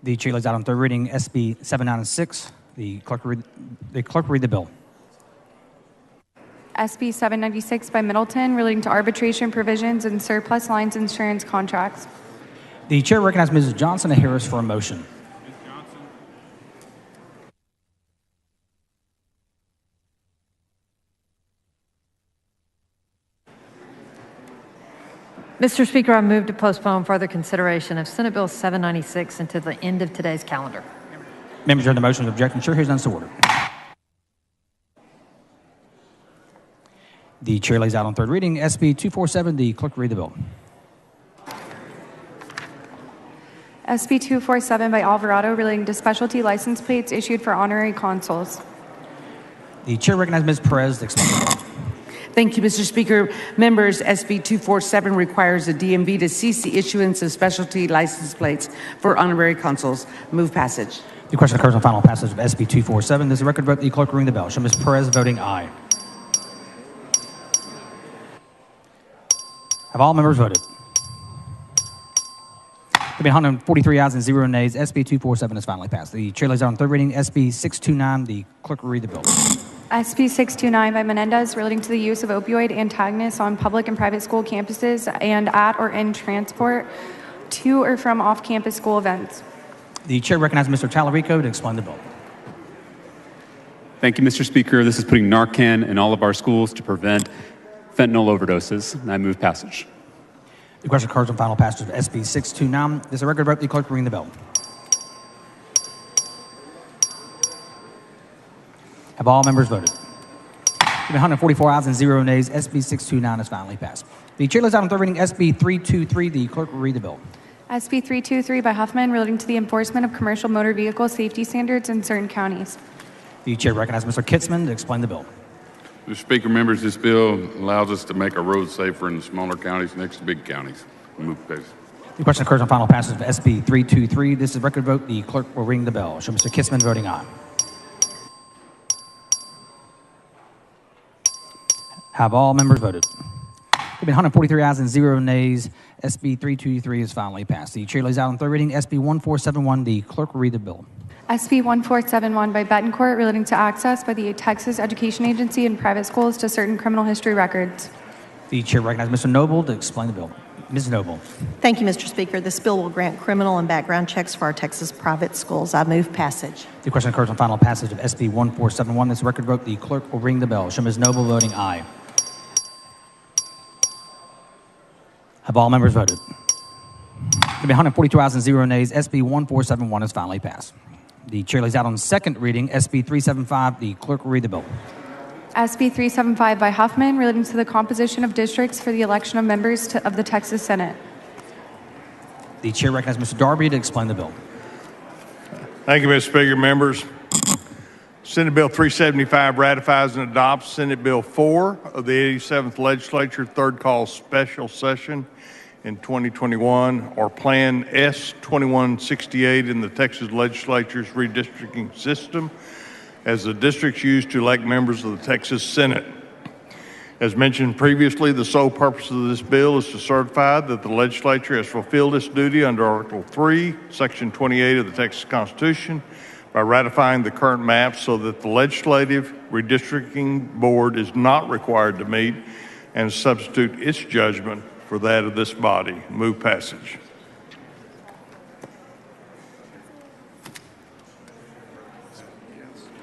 Speaker 1: The chair lays out on third reading SB 796. The clerk read the bill.
Speaker 7: SB 796 by Middleton relating to arbitration provisions and surplus lines insurance contracts.
Speaker 1: The chair recognizes Mrs. Johnson and Harris for a motion.
Speaker 8: Mr. Speaker, I move to postpone further consideration of Senate Bill 796 until the end of today's calendar.
Speaker 1: Members heard the motion of objection. Chair hears none, so ordered. The chair lays out on third reading SB 247. The clerk read the bill.
Speaker 7: SB 247 by Alvarado relating to specialty license plates issued for honorary consuls.
Speaker 1: The chair recognizes Ms. Perez to explain the bill.
Speaker 12: Thank you, Mr. Speaker. Members, SB 247 requires the DMV to cease the issuance of specialty license plates for honorary consuls. Move passage.
Speaker 1: The question occurs on final passage of SB 247. This is a record vote. The clerk will ring the bell. Show Ms. Perez voting aye. Have all members voted? There have been 143 ayes and 0 nays. SB 247 is finally passed. The chair lays out on third reading SB 629. The clerk will read the bill.
Speaker 7: SB 629 by Menendez relating to the use of opioid antagonists on public and private school campuses and at or in transport to or from off-campus school events.
Speaker 1: The chair recognizes Mr. Tallarico to explain the bill.
Speaker 11: Thank you, Mr. Speaker. This is putting Narcan in all of our schools to prevent fentanyl overdoses, and I move passage.
Speaker 1: The question occurs on final passage of SB 629. This is a record vote. The clerk will ring the bell. Have all members voted? There have been 144 ayes and 0 nays. SB 629 is finally passed. The chair lays out on third reading SB 323. The clerk will read the bill.
Speaker 7: SB 323 by Huffman relating to the enforcement of commercial motor vehicle safety standards in certain counties.
Speaker 1: The chair recognizes Mr. Kitzman to explain the bill.
Speaker 15: Mr. Speaker, members, this bill allows us to make our roads safer in the smaller counties next to big counties. Move passage.
Speaker 1: The question occurs on final passage of SB 323. This is a record vote. The clerk will ring the bell. Show Mr. Kitzman voting aye. Have all members voted? There have been 143 ayes and 0 nays. SB 323 is finally passed. The chair lays out on third reading SB 1471. The clerk will read the bill.
Speaker 7: SB 1471 by Betancourt relating to access by the Texas Education Agency in private schools to certain criminal history records.
Speaker 1: The chair recognizes Mr. Noble to explain the bill. Ms. Noble.
Speaker 16: Thank you, Mr. Speaker. This bill will grant criminal and background checks for our Texas private schools. I move passage.
Speaker 1: The question occurs on final passage of SB 1471. This record vote. The clerk will ring the bell. Show Ms. Noble voting aye. Have all members voted? There have been 142 ayes and 0 nays. SB 1471 is finally passed. The chair lays out on second reading SB 375. The clerk will read the bill.
Speaker 7: SB 375 by Huffman relating to the composition of districts for the election of members of the Texas Senate.
Speaker 1: The chair recognizes Mr. Darby to explain the bill.
Speaker 23: Thank you, Mr. Speaker. Members, Senate Bill 375 ratifies and adopts Senate Bill 4 of the 87th Legislature, third call special session in 2021, or Plan S2168 in the Texas Legislature's redistricting system as the districts used to elect members of the Texas Senate. As mentioned previously, the sole purpose of this bill is to certify that the legislature has fulfilled its duty under Article 3, Section 28 of the Texas Constitution by ratifying the current map so that the Legislative Redistricting Board is not required to meet and substitute its judgment for that of this body. Move passage.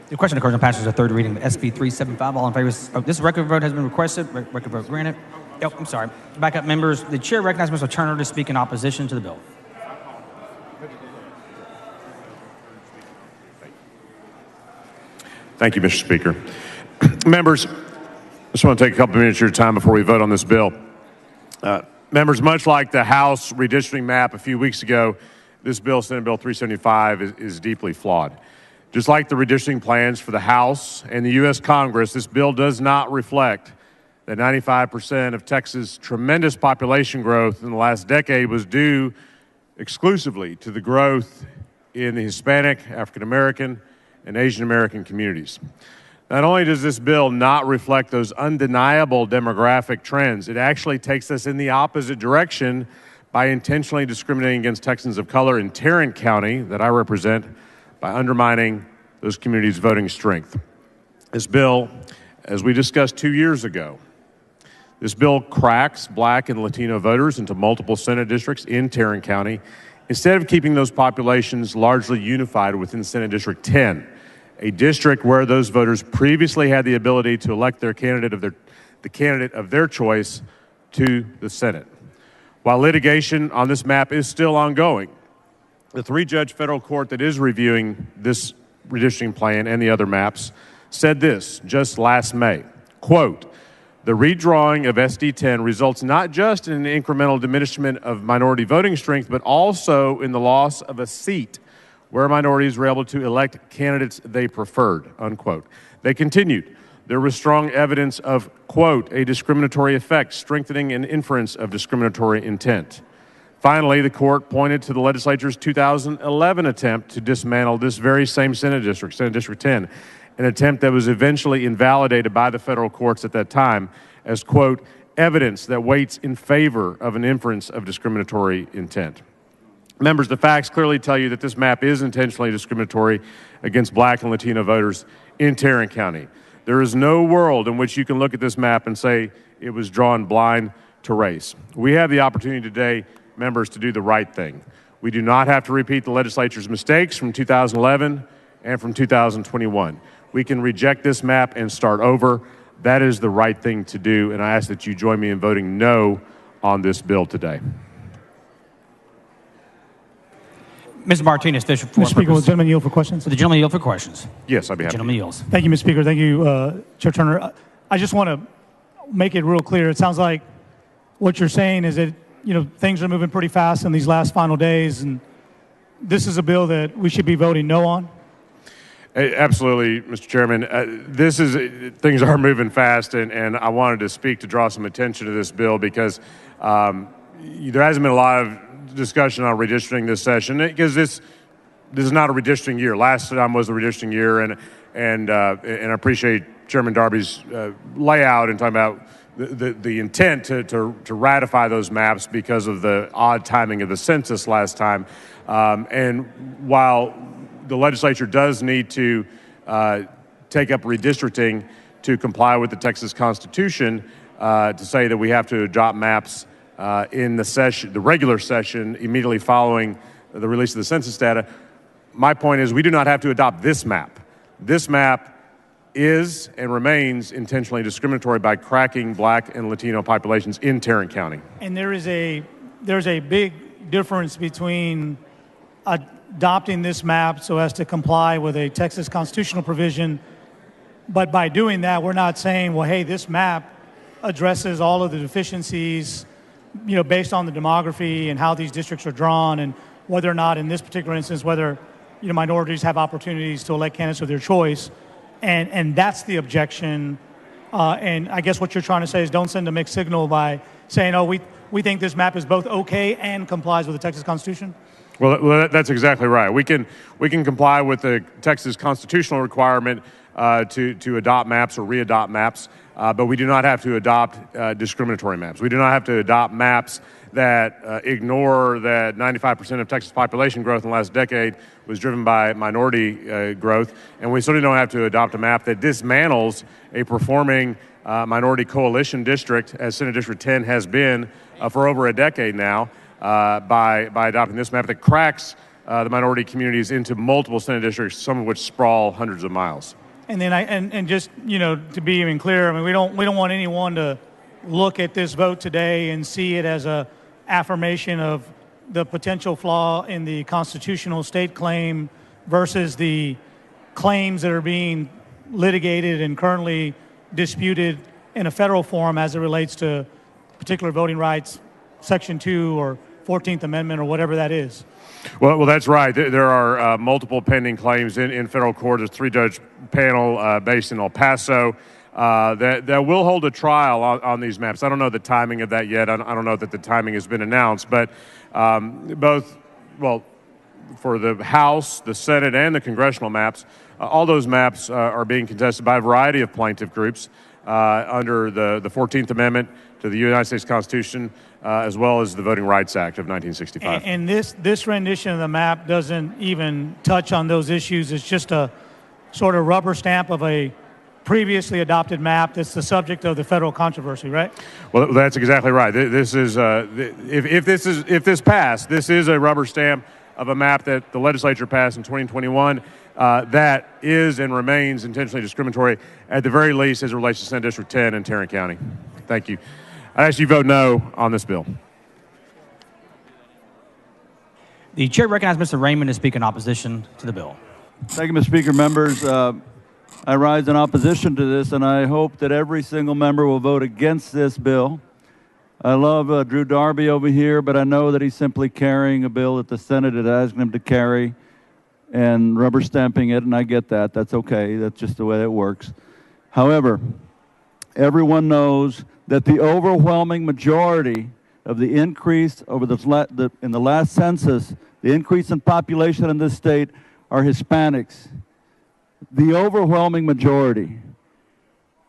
Speaker 1: The question occurs on passage of third reading of SB 375. All in favor? This record vote has been requested. Record vote granted. Oh, I'm sorry. Back up, members. The chair recognizes Mr. Turner to speak in opposition to the bill.
Speaker 4: Thank you, Mr. Speaker. Members, I just want to take a couple minutes of your time before we vote on this bill. Members, much like the House redistricting map a few weeks ago, this bill, Senate Bill 375, is deeply flawed. Just like the redistricting plans for the House and the U.S. Congress, this bill does not reflect that 95% of Texas' tremendous population growth in the last decade was due exclusively to the growth in the Hispanic, African American, and Asian American communities. Not only does this bill not reflect those undeniable demographic trends, it actually takes us in the opposite direction by intentionally discriminating against Texans of color in Tarrant County that I represent by undermining those communities' voting strength. This bill, as we discussed 2 years ago, this bill cracks Black and Latino voters into multiple Senate districts in Tarrant County instead of keeping those populations largely unified within Senate District 10, a district where those voters previously had the ability to elect the candidate of their choice to the Senate. While litigation on this map is still ongoing, the three-judge federal court that is reviewing this redistricting plan and the other maps said this just last May, quote, "The redrawing of SD 10 results not just in an incremental diminishment of minority voting strength, but also in the loss of a seat where minorities were able to elect candidates they preferred," unquote. They continued, "There was strong evidence of, quote, a discriminatory effect, strengthening an inference of discriminatory intent." Finally, the court pointed to the legislature's 2011 attempt to dismantle this very same Senate District 10, an attempt that was eventually invalidated by the federal courts at that time as, quote, evidence that weights in favor of an inference of discriminatory intent. Members, the facts clearly tell you that this map is intentionally discriminatory against Black and Latino voters in Tarrant County. There is no world in which you can look at this map and say it was drawn blind to race. We have the opportunity today, members, to do the right thing. We do not have to repeat the legislature's mistakes from 2011 and from 2021. We can reject this map and start over. That is the right thing to do, and I ask that you join me in voting no on this bill today.
Speaker 1: Mr. Martinez, District 4.
Speaker 17: Mr. Speaker, will the gentleman yield for questions?
Speaker 1: The gentleman yield for questions.
Speaker 4: Yes, I'd be happy.
Speaker 1: Gentleman yields.
Speaker 17: Thank you, Mr. Speaker. Thank you, Chair Turner. I just want to make it real clear. It sounds like what you're saying is that, things are moving pretty fast in these last final days, and this is a bill that we should be voting no on?
Speaker 4: Absolutely, Mr. Chairman. Things are moving fast, and I wanted to speak to draw some attention to this bill because there hasn't been a lot of discussion on redistricting this session because this is not a redistricting year. Last time was a redistricting year, and I appreciate Chairman Darby's layout and talking about the intent to ratify those maps because of the odd timing of the census last time. And while the legislature does need to take up redistricting to comply with the Texas Constitution to say that we have to adopt maps in the regular session immediately following the release of the census data. My point is we do not have to adopt this map. This map is and remains intentionally discriminatory by cracking Black and Latino populations in Tarrant County.
Speaker 17: And there's a big difference between adopting this map so as to comply with a Texas constitutional provision, but by doing that, we're not saying, well, hey, this map addresses all of the deficiencies, based on the demography and how these districts are drawn and whether or not in this particular instance, whether, minorities have opportunities to elect candidates of their choice. And that's the objection. And I guess what you're trying to say is don't send a mixed signal by saying, oh, we think this map is both okay and complies with the Texas Constitution?
Speaker 4: Well, that's exactly right. We can comply with the Texas constitutional requirement to adopt maps or readopt maps, but we do not have to adopt discriminatory maps. We do not have to adopt maps that ignore that 95% of Texas population growth in the last decade was driven by minority growth, and we certainly don't have to adopt a map that dismantles a performing minority coalition district, as Senate District 10 has been for over a decade now, by adopting this map that cracks the minority communities into multiple Senate districts, some of which sprawl hundreds of miles.
Speaker 17: And then and just to be even clear, we don't want anyone to look at this vote today and see it as a affirmation of the potential flaw in the constitutional state claim versus the claims that are being litigated and currently disputed in a federal forum as it relates to particular voting rights, Section 2 or 14th Amendment or whatever that is.
Speaker 4: Well, that's right. There are multiple pending claims in federal court. There's a three-judge panel based in El Paso that will hold a trial on these maps. I don't know the timing of that yet. I don't know that the timing has been announced, but for the House, the Senate, and the congressional maps, all those maps are being contested by a variety of plaintiff groups. under the 14th Amendment to the United States Constitution, as well as the Voting Rights Act of 1965.
Speaker 17: And this rendition of the map doesn't even touch on those issues. It's just a sort of rubber stamp of a previously adopted map that's the subject of the federal controversy, right?
Speaker 4: Well, that's exactly right. This is if this passed, this is a rubber stamp of a map that the legislature passed in 2021 that is and remains intentionally discriminatory, at the very least as it relates to Senate District 10 in Tarrant County. Thank you. I ask you vote no on this bill.
Speaker 1: The chair recognizes Mr. Raymond to speak in opposition to the bill.
Speaker 18: Thank you, Mr. Speaker. Members, I rise in opposition to this, and I hope that every single member will vote against this bill. I love Drew Darby over here, but I know that he's simply carrying a bill that the Senate had asked him to carry and rubber stamping it, and I get that. That's okay. That's just the way it works. However, everyone knows that the overwhelming majority of the increase over in the last census, the increase in population in this state are Hispanics. The overwhelming majority.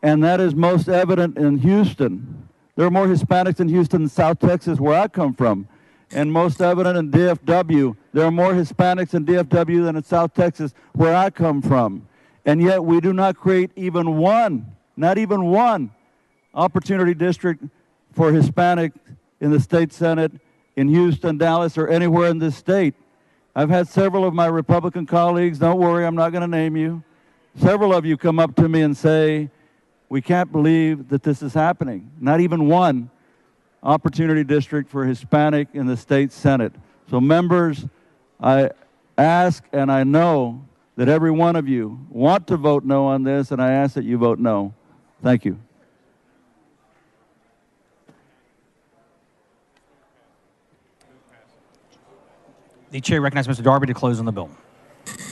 Speaker 18: And that is most evident in Houston. There are more Hispanics in Houston than South Texas, where I come from. And most evident in DFW. There are more Hispanics in DFW than in South Texas, where I come from. And yet we do not create even one, not even one, opportunity district for Hispanic in the state Senate, in Houston, Dallas, or anywhere in this state. I've had several of my Republican colleagues, don't worry, I'm not going to name you, several of you come up to me and say, we can't believe that this is happening. Not even one opportunity district for Hispanic in the state Senate. So members, I ask and I know that every one of you want to vote no on this, and I ask that you vote no. Thank you.
Speaker 1: The chair recognizes Mr. Darby to close on the bill.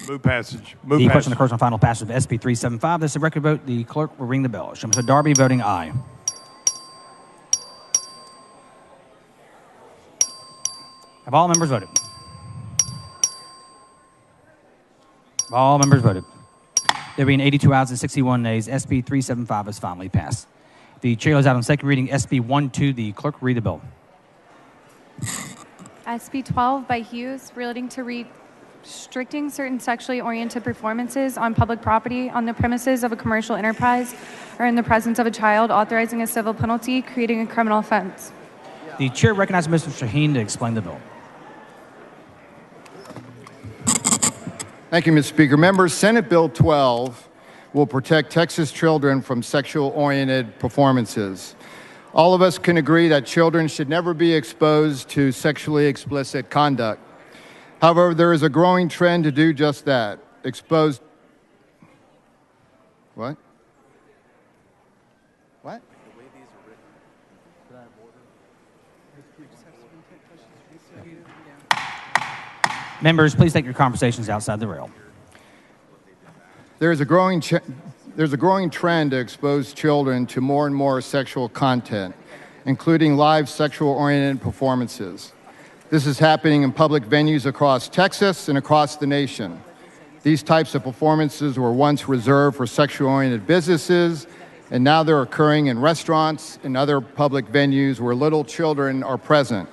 Speaker 23: Move passage.
Speaker 1: The question occurs on final passage of SB 375. This is a record vote. The clerk will ring the bell. Show Mr. Darby voting aye. Have all members voted? All members voted. There being 82 ayes and 61 nays, SB 375 is finally passed. The chair goes out on second reading, SB 12. The clerk will read the bill.
Speaker 7: SB 12 by Hughes, relating to restricting certain sexually oriented performances on public property on the premises of a commercial enterprise or in the presence of a child, authorizing a civil penalty, creating a criminal offense.
Speaker 1: The chair recognizes Mr. Shaheen to explain the bill.
Speaker 19: Thank you, Mr. Speaker. Members, Senate Bill 12 will protect Texas children from sexual-oriented performances. All of us can agree that children should never be exposed to sexually explicit conduct. However, there is a growing trend to do just that. What?
Speaker 1: Members, please take your conversations outside the rail.
Speaker 19: There's a growing trend to expose children to more and more sexual content, including live sexual-oriented performances. This is happening in public venues across Texas and across the nation. These types of performances were once reserved for sexual-oriented businesses, and now they're occurring in restaurants and other public venues where little children are present.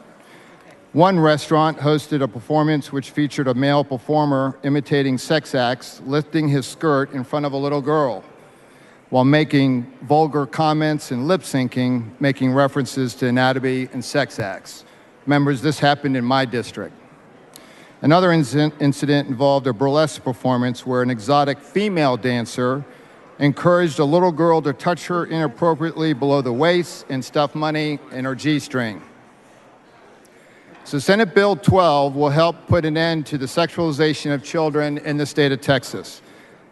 Speaker 19: One restaurant hosted a performance which featured a male performer imitating sex acts, lifting his skirt in front of a little girl, while making vulgar comments and lip-syncing, making references to anatomy and sex acts. Members, this happened in my district. Another incident involved a burlesque performance where an exotic female dancer encouraged a little girl to touch her inappropriately below the waist and stuff money in her G-string. So Senate Bill 12 will help put an end to the sexualization of children in the state of Texas.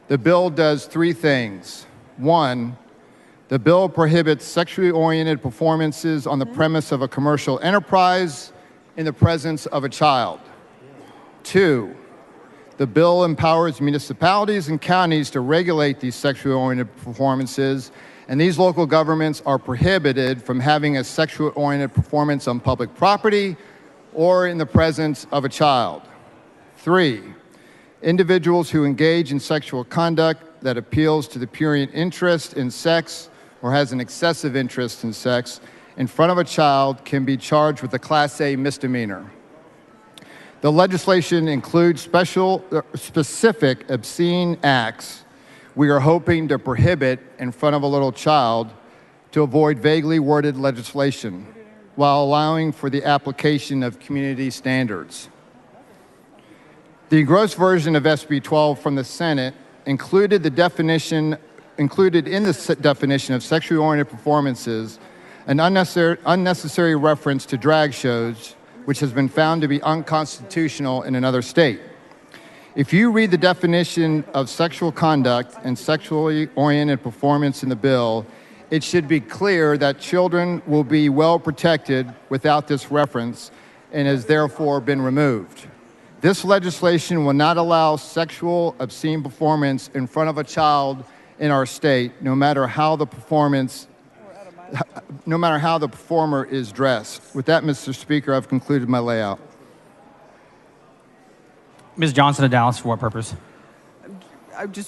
Speaker 19: The bill does three things. One, the bill prohibits sexually oriented performances on the premise of a commercial enterprise in the presence of a child. Two, the bill empowers municipalities and counties to regulate these sexually oriented performances, and these local governments are prohibited from having a sexually oriented performance on public property or in the presence of a child. Three, individuals who engage in sexual conduct that appeals to the prurient interest in sex or has an excessive interest in sex in front of a child can be charged with a Class A misdemeanor. The legislation includes specific obscene acts we are hoping to prohibit in front of a little child to avoid vaguely worded legislation while allowing for the application of community standards. The engrossed version of SB 12 from the Senate included in the definition of sexually oriented performances an unnecessary reference to drag shows, which has been found to be unconstitutional in another state. If you read the definition of sexual conduct and sexually oriented performance in the bill, it should be clear that children will be well protected without this reference and has therefore been removed. This legislation will not allow sexual obscene performance in front of a child in our state, no matter how the performer is dressed. With that, Mr. Speaker, I've concluded my layout.
Speaker 1: Ms. Johnson of Dallas, for what purpose?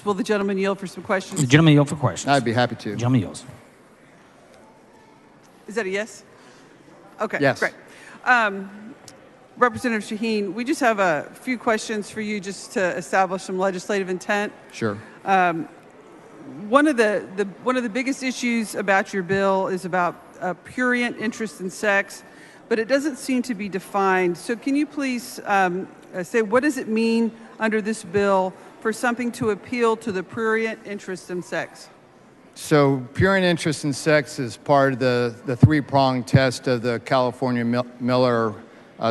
Speaker 3: Will the gentleman yield for some questions?
Speaker 1: The gentleman yield for questions.
Speaker 19: I'd be happy to.
Speaker 1: Gentleman yields.
Speaker 3: Is that a yes? Okay,
Speaker 19: yes.
Speaker 3: Great. Representative Shaheen, we just have a few questions for you just to establish some legislative intent.
Speaker 19: Sure.
Speaker 3: One of the biggest issues about your bill is about prurient interest in sex, but it doesn't seem to be defined. So can you please say what does it mean under this bill for something to appeal to the prurient interest in sex?
Speaker 19: So prurient interest in sex is part of the three-pronged test of the California Miller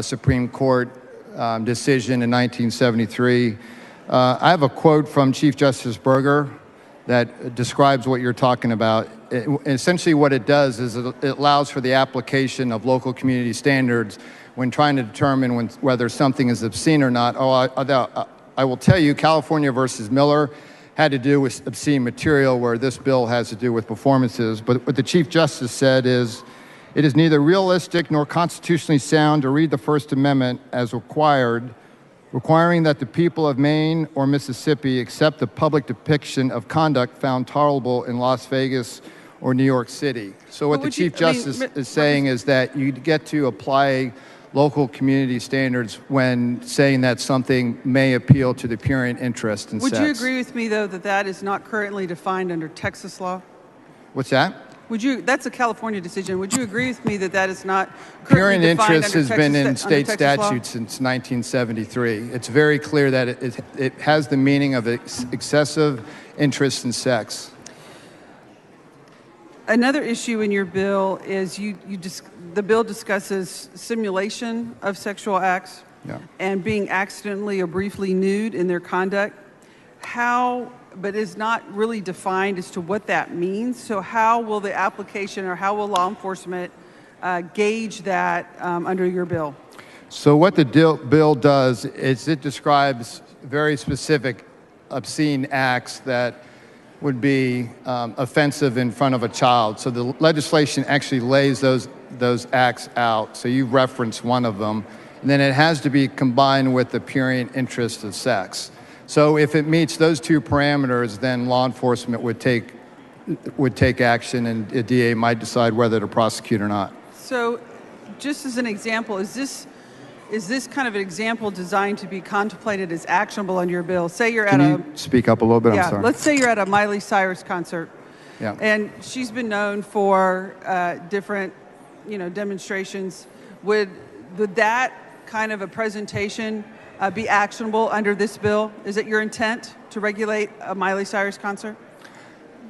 Speaker 19: Supreme Court decision in 1973. I have a quote from Chief Justice Berger that describes what you're talking about. Essentially what it does is it allows for the application of local community standards when trying to determine whether something is obscene or not. I will tell you, California versus Miller had to do with obscene material, where this bill has to do with performances. But what the Chief Justice said is, it is neither realistic nor constitutionally sound to read the First Amendment as requiring that the people of Maine or Mississippi accept the public depiction of conduct found tolerable in Las Vegas or New York City. So what the Chief Justice is saying is that you get to apply local community standards when saying that something may appeal to the prurient interest in sex.
Speaker 3: Would you agree with me, though, that that is not currently defined under Texas law?
Speaker 19: What's that?
Speaker 3: That's a California decision. Would you agree with me that that is not currently
Speaker 19: prurient
Speaker 3: defined
Speaker 19: interest
Speaker 3: under
Speaker 19: has been in
Speaker 3: Texas
Speaker 19: state statute
Speaker 3: law?
Speaker 19: since 1973. It's very clear that it has the meaning of excessive interest in sex.
Speaker 3: Another issue in your bill is the bill discusses simulation of sexual acts and being accidentally or briefly nude in their conduct. But is not really defined as to what that means. So how will the application or how will law enforcement gauge that under your bill?
Speaker 19: So what the bill does is it describes very specific obscene acts that would be offensive in front of a child. So the legislation actually lays those acts out. So you reference one of them, and then it has to be combined with the prurient interest of sex. So if it meets those two parameters, then law enforcement would take action, and a DA might decide whether to prosecute or not.
Speaker 3: So just as an example, is this kind of an example designed to be contemplated as actionable on your bill? Say you're
Speaker 19: Can you speak up a little bit? I'm sorry.
Speaker 3: Let's say you're at a Miley Cyrus concert.
Speaker 19: Yeah.
Speaker 3: And she's been known for different, demonstrations. Would that kind of a presentation be actionable under this bill? Is it your intent to regulate a Miley Cyrus concert?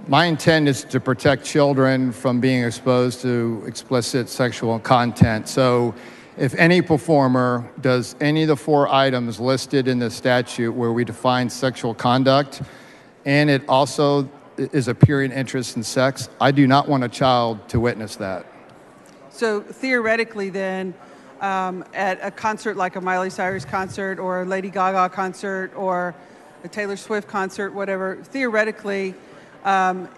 Speaker 19: My intent is to protect children from being exposed to explicit sexual content. So if any performer does any of the 4 items listed in the statute where we define sexual conduct, and it also is a prurient interest in sex, I do not want a child to witness that.
Speaker 3: So theoretically then, at a concert like a Miley Cyrus concert or a Lady Gaga concert or a Taylor Swift concert, whatever, theoretically,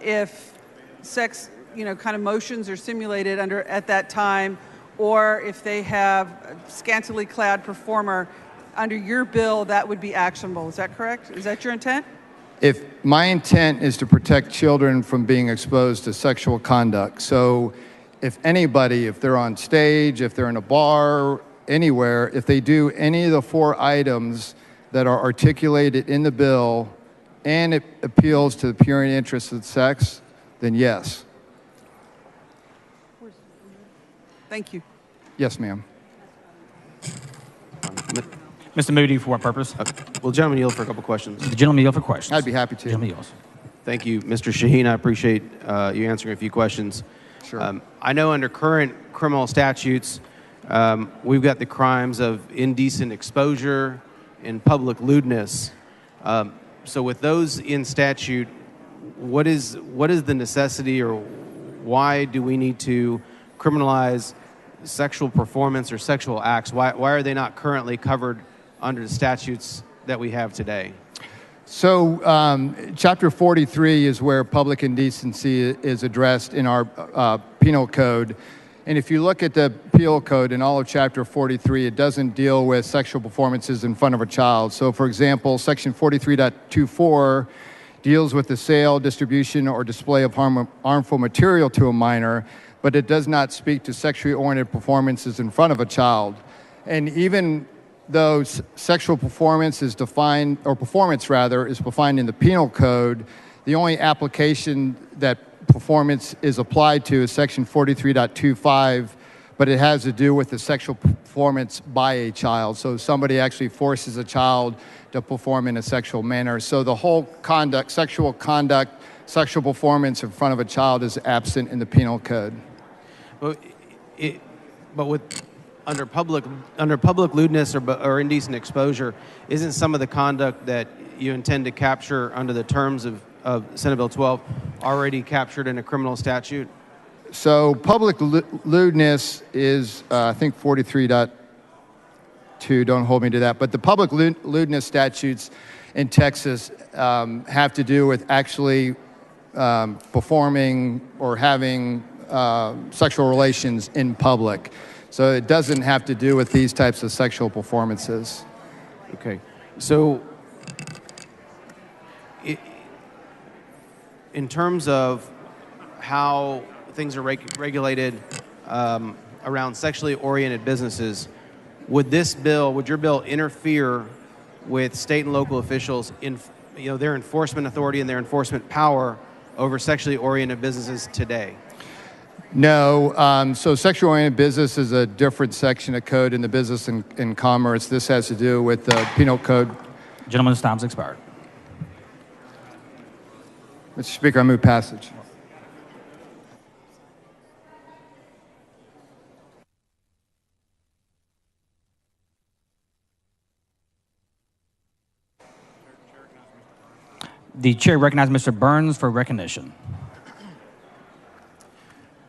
Speaker 3: if sex, kind of motions are simulated at that time, or if they have a scantily clad performer, under your bill, that would be actionable. Is that correct? Is that your intent?
Speaker 19: if my intent is to protect children from being exposed to sexual conduct. So if anybody, if they're on stage, if they're in a bar, anywhere, if they do any of the 4 items that are articulated in the bill and it appeals to the purity interests of sex, then yes.
Speaker 3: Thank you.
Speaker 19: Yes, ma'am.
Speaker 1: Mr. Moody, for what purpose?
Speaker 20: Will the gentleman yield for a couple questions?
Speaker 1: The gentleman yield for questions.
Speaker 19: I'd be happy to.
Speaker 1: Gentleman yields.
Speaker 20: Thank you, Mr. Shaheen. I appreciate you answering a few questions.
Speaker 19: Sure.
Speaker 20: I know under current criminal statutes, we've got the crimes of indecent exposure and public lewdness. So with those in statute, what is the necessity, or why do we need to criminalize sexual performance or sexual acts? Why are they not currently covered under the statutes that we have today?
Speaker 19: So Chapter 43 is where public indecency is addressed in our penal code. And if you look at the penal code in all of Chapter 43, it doesn't deal with sexual performances in front of a child. So for example, Section 43.24 deals with the sale, distribution, or display of harmful material to a minor, but it does not speak to sexually oriented performances in front of a child. And even though sexual performance is defined, or performance rather, is defined in the penal code, the only application that performance is applied to is Section 43.25, but it has to do with the sexual performance by a child. So somebody actually forces a child to perform in a sexual manner. So the whole conduct, sexual performance in front of a child is absent in the penal code.
Speaker 20: But with under public lewdness or indecent exposure, isn't some of the conduct that you intend to capture under the terms of Senate Bill 12 already captured in a criminal statute?
Speaker 19: So public lewdness is, I think, 43.2, don't hold me to that, but the public lewdness statutes in Texas have to do with actually performing or having sexual relations in public. So it doesn't have to do with these types of sexual performances.
Speaker 20: Okay. So in terms of how things are regulated around sexually oriented businesses, would your bill interfere with state and local officials in their enforcement authority and their enforcement power over sexually oriented businesses today?
Speaker 19: No. So sexually oriented business is a different section of code in the Business and Commerce. This has to do with the penal code.
Speaker 1: Gentleman's time's expired.
Speaker 19: Mr. Speaker, I move passage.
Speaker 1: The chair recognizes Mr. Burns for recognition.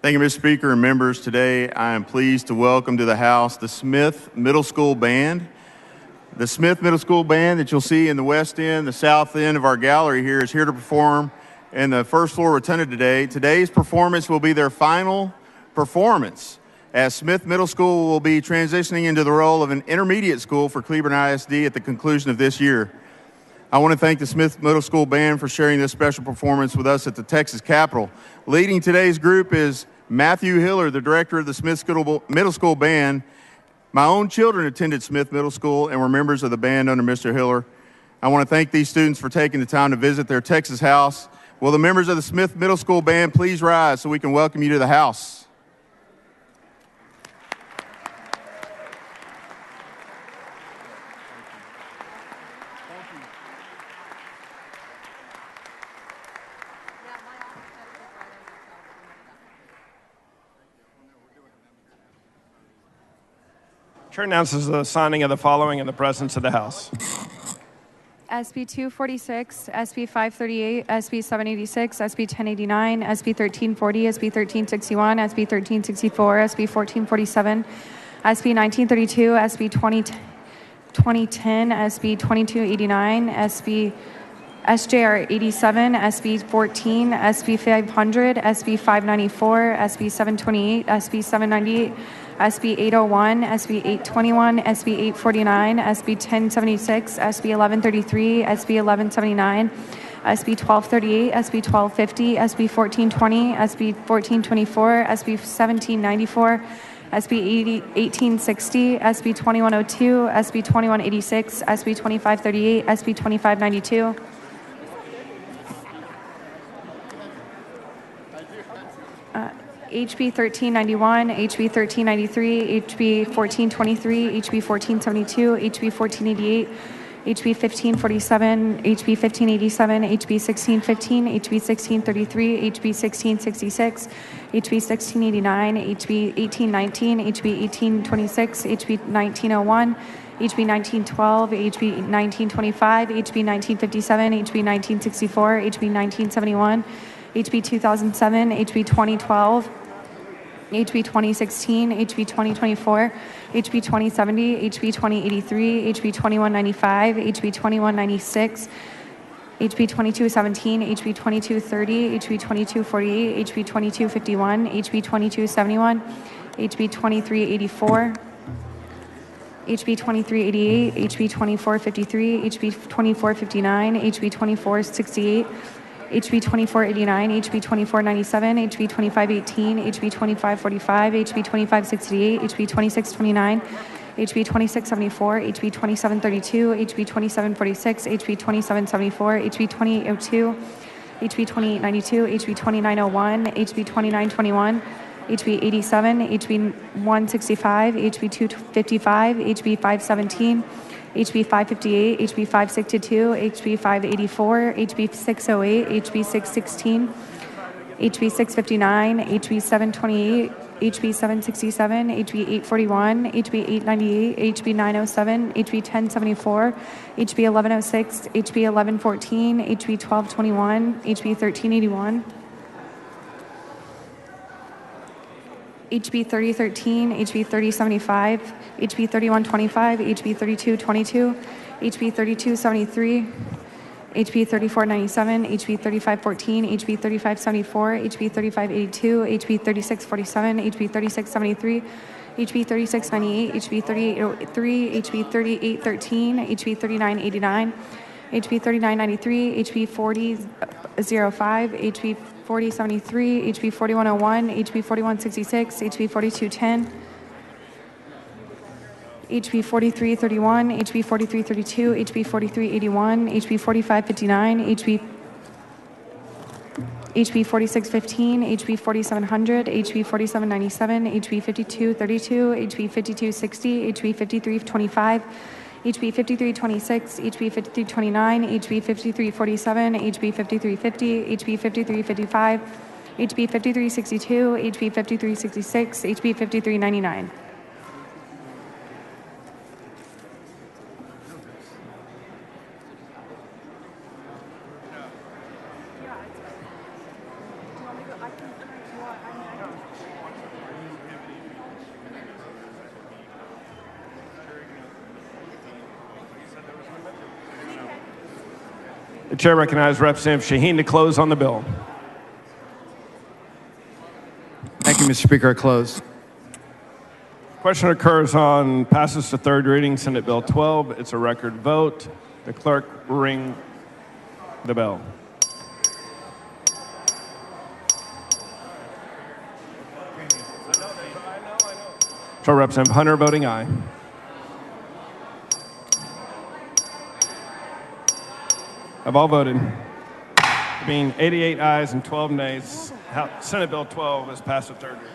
Speaker 24: Thank you, Mr. Speaker and members. Today, I am pleased to welcome to the House the Smith Middle School Band. The Smith Middle School Band that you'll see in the west end, the south end of our gallery here, is here to perform in the first floor rotunda today. Today's performance will be their final performance, as Smith Middle School will be transitioning into the role of an intermediate school for Cleburne ISD at the conclusion of this year. I want to thank the Smith Middle School Band for sharing this special performance with us at the Texas Capitol. Leading today's group is Matthew Hiller, the director of the Smith Middle School Band. My own children attended Smith Middle School and were members of the band under Mr. Hiller. I want to thank these students for taking the time to visit their Texas house. Will the members of the Smith Middle School Band please rise so we can welcome you to the house?
Speaker 23: Chair announces the signing of the following in the presence of the House.
Speaker 7: SB 246, SB 538, SB 786, SB 1089, SB 1340, SB 1361, SB 1364, SB 1447, SB 1932, SB 2010, SB 2289, SB SJR 87, SB 14, SB 500, SB 594, SB 728, SB 798, SB 801, SB 821, SB 849, SB 1076, SB 1133, SB 1179, SB 1238, SB 1250, SB 1420, SB 1424, SB 1794, SB 1860, SB 2102, SB 2186, SB 2538, SB 2592. HB 1391, HB 1393, HB 1423, HB 1472, HB 1488, HB 1547, HB 1587, HB 1615, HB 1633, HB 1666, HB 1689, HB 1819, HB 1826, HB 1901, HB 1912, HB 1925, HB 1957, HB 1964, HB 1971, HB 2007, HB 2012, HB 2016, HB 2024, HB 2070, HB 2083, HB 2195, HB 2196, HB 2217, HB 2230, HB 2248, HB 2251, HB 2271, HB 2384, HB 2388, HB 2453, HB 2459, HB 2468, HB 2489, HB 2497, HB 2518, HB 2545, HB 2568, HB 2629, HB 2674, HB 2732, HB 2746, HB 2774, HB 2802, HB 2892, HB 2901, HB 2921, HB 87, HB 165, HB 255, HB 517, HB 558, HB 562, HB 584, HB 608, HB 616, HB 659, HB 728, HB 767, HB 841, HB 898, HB 907, HB 1074, HB 1106, HB 1114, HB 1221, HB 1381, HB 3013, HB 3075, HB 3125, HB 3222, HB 3273, HB 3497, HB 3514, HB 3574, HB 3582, HB 3647, HB 3673, HB 3698, HB 3803, HB 3813, HB 3989, HB 3993, HB 4005, HB 4073, HB 4101, HB 4166, HB 4210, HB 4331, HB 4332, HB 4381, HB 4559, HB 4615, HB 4700, HB 4797, HB 5232, HB 5260, HB 5325, HB 5326, HB 5329, HB 5347, HB 5350, HB 5355, HB 5362, HB 5366, HB 5399.
Speaker 23: The chair recognizes Representative Shaheen to close on the bill.
Speaker 19: Thank you, Mr. Speaker. I close.
Speaker 23: Question occurs on passes to third reading, Senate Bill 12. It's a record vote. The clerk will ring the bell. Show Representative Hunter voting aye. Have all voted. Being 88 ayes and 12 nays, Senate Bill 12 has passed the third reading.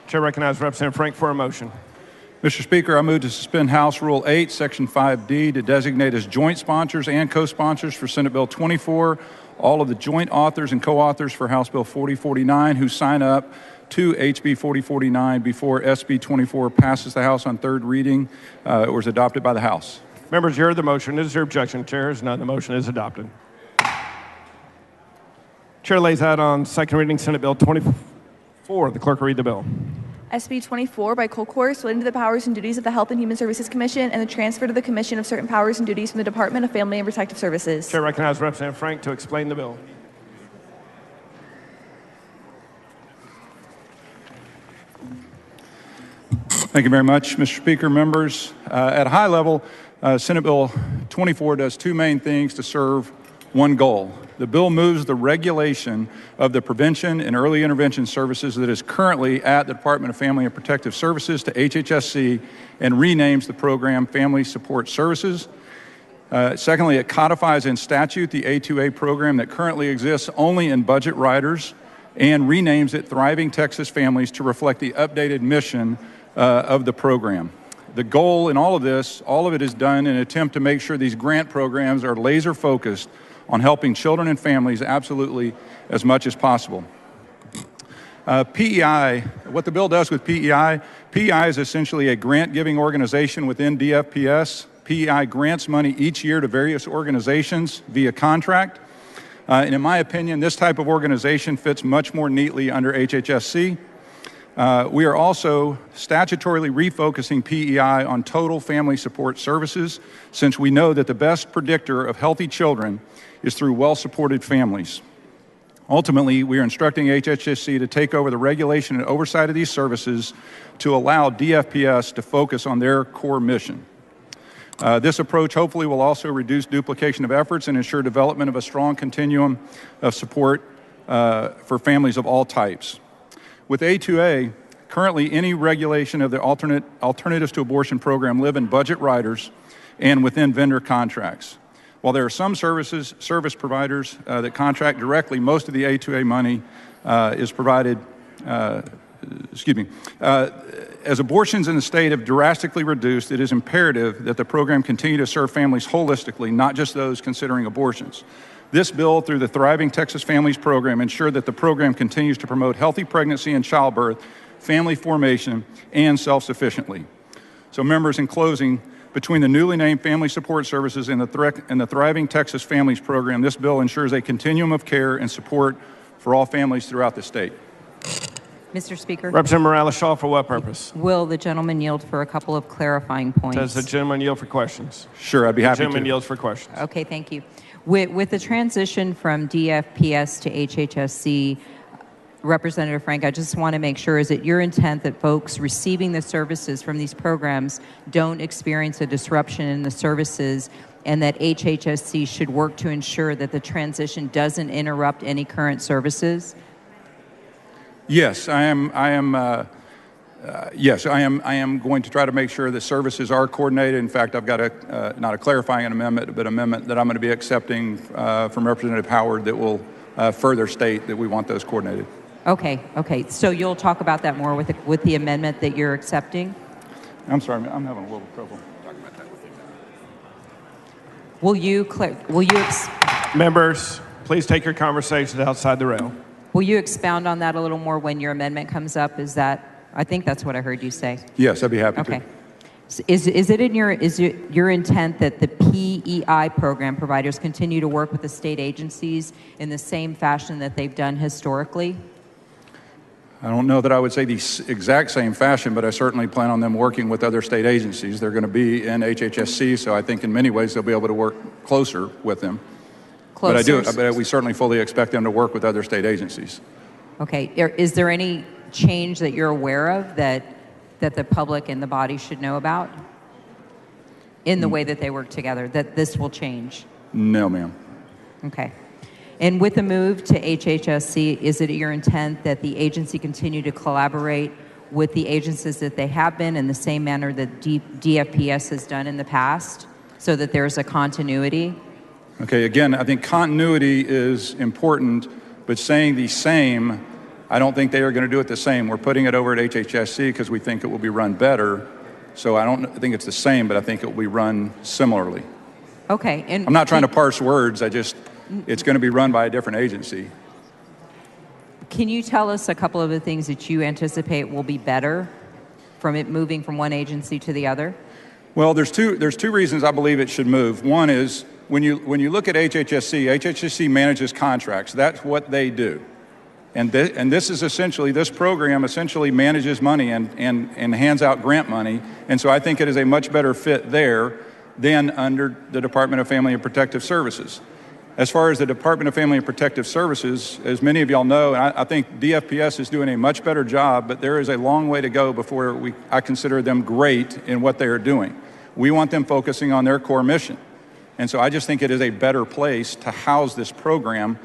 Speaker 23: Chair recognizes Representative Frank for a motion.
Speaker 2: Mr. Speaker, I move to suspend House Rule 8, Section 5D, to designate as joint sponsors and co-sponsors for Senate Bill 24 all of the joint authors and co-authors for House Bill 4049 who sign up to HB 4049 before SB 24 passes the House on third reading or is adopted by the House.
Speaker 23: Members, you heard the motion. Is there objection? Chair is none. The motion is adopted. Chair lays out on second reading Senate Bill 24. The clerk will read the bill.
Speaker 5: SB 24 by Colcourse relating to the powers and duties of the Health and Human Services Commission and the transfer to the Commission of certain powers and duties from the Department of Family and Protective Services.
Speaker 23: Chair recognizes Representative Frank to explain the bill.
Speaker 2: Thank you very much, Mr. Speaker, members. At a high level, Senate Bill 24 does two main things to serve one goal. The bill moves the regulation of the prevention and early intervention services that is currently at the Department of Family and Protective Services to HHSC and renames the program Family Support Services. Secondly, it codifies in statute the A2A program that currently exists only in budget riders and renames it Thriving Texas Families to reflect the updated mission of the program. The goal in all of this, all of it is done in an attempt to make sure these grant programs are laser focused on helping children and families absolutely as much as possible. PEI, what the bill does with PEI is essentially a grant-giving organization within DFPS. PEI grants money each year to various organizations via contract. And in my opinion, this type of organization fits much more neatly under HHSC. We are also statutorily refocusing PEI on total family support services, since we know that the best predictor of healthy children is through well-supported families. Ultimately, we are instructing HHSC to take over the regulation and oversight of these services to allow DFPS to focus on their core mission. This approach hopefully will also reduce duplication of efforts and ensure development of a strong continuum of support for families of all types. With A2A, currently any regulation of the Alternatives to Abortion program live in budget riders and within vendor contracts. While there are some service providers that contract directly, most of the A2A money is provided, as abortions in the state have drastically reduced, it is imperative that the program continue to serve families holistically, not just those considering abortions. This bill, through the Thriving Texas Families program, ensure that the program continues to promote healthy pregnancy and childbirth, family formation, and self-sufficiently. So members, in closing, between the newly named Family Support Services and the Thriving Texas Families program, this bill ensures a continuum of care and support for all families throughout the state.
Speaker 10: Mr. Speaker.
Speaker 23: Representative Morales-Shaw, for what purpose?
Speaker 10: Will the gentleman yield for a couple of clarifying points?
Speaker 23: Does the gentleman yield for questions?
Speaker 2: Sure, I'd be happy to.
Speaker 23: The gentleman yields for questions.
Speaker 10: Okay, thank you. With the transition from DFPS to HHSC, Representative Frank, I just want to make sure, is it your intent that folks receiving the services from these programs don't experience a disruption in the services, and that HHSC should work to ensure that the transition doesn't interrupt any current services?
Speaker 2: Yes, I am going to try to make sure the services are coordinated. In fact, I've got not a clarifying amendment, but an amendment that I'm going to be accepting from Representative Howard that will further state that we want those coordinated.
Speaker 10: Okay. So you'll talk about that more with the amendment that you're accepting?
Speaker 2: I'm sorry, I'm having a little trouble talking about that with you.
Speaker 23: Members, please take your conversations outside the rail.
Speaker 10: Will you expound on that a little more when your amendment comes up? I think that's what I heard you say.
Speaker 2: Yes, I'd be happy to.
Speaker 10: Okay. Is it your intent that the PEI program providers continue to work with the state agencies in the same fashion that they've done historically?
Speaker 2: I don't know that I would say the exact same fashion, but I certainly plan on them working with other state agencies. They're going to be in HHSC, so I think in many ways they'll be able to work closer with them.
Speaker 10: Closer.
Speaker 2: But we certainly fully expect them to work with other state agencies.
Speaker 10: Okay. Is there any change that you're aware of that the public and the body should know about in the way that they work together, that this will change?
Speaker 2: No, ma'am.
Speaker 10: Okay. And with the move to HHSC, is it your intent that the agency continue to collaborate with the agencies that they have been in the same manner that DFPS has done in the past, so that there's a continuity?
Speaker 2: Okay, again, I think continuity is important, but saying the same, I don't think they are going to do it the same. We're putting it over at HHSC because we think it will be run better. So I don't think it's the same, but I think it will be run similarly.
Speaker 10: Okay. And
Speaker 2: I'm not trying to parse words. It's going to be run by a different agency.
Speaker 10: Can you tell us a couple of the things that you anticipate will be better from it moving from one agency to the other?
Speaker 2: Well, there's two reasons I believe it should move. One is when you look at HHSC manages contracts. That's what they do. And this is essentially, this program essentially manages money and hands out grant money. And so I think it is a much better fit there than under the Department of Family and Protective Services. As far as the Department of Family and Protective Services, as many of y'all know, I think DFPS is doing a much better job, but there is a long way to go before I consider them great in what they are doing. We want them focusing on their core mission. And so I just think it is a better place to house this program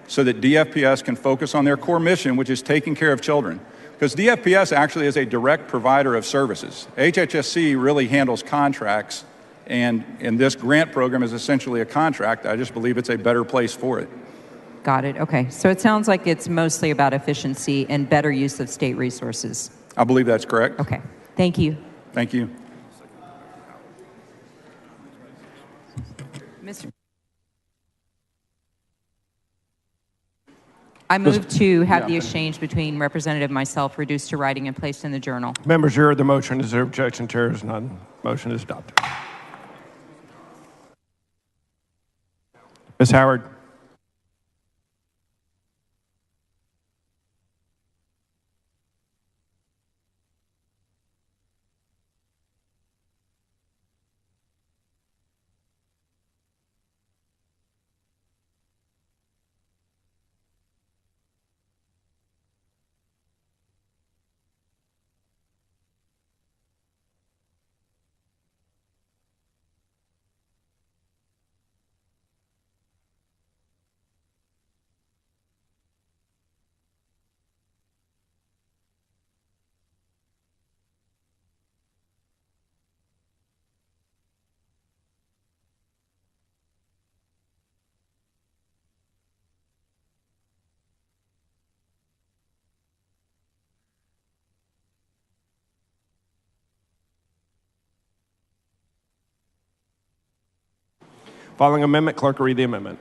Speaker 2: so that DFPS can focus on their core mission, which is taking care of children. Because DFPS actually is a direct provider of services. HHSC really handles contracts, and this grant program is essentially a contract. I just believe it's a better place for it.
Speaker 10: Got it. Okay. So it sounds like it's mostly about efficiency and better use of state resources.
Speaker 2: I believe that's correct.
Speaker 10: Okay. Thank you.
Speaker 2: Thank you.
Speaker 10: Mr. I move to have the exchange between Representative myself reduced to writing and placed in the journal.
Speaker 23: Members, you heard the motion. Is there objection? Chair is none. Motion is adopted. Ms. Howard. Following amendment, clerk will read the amendment.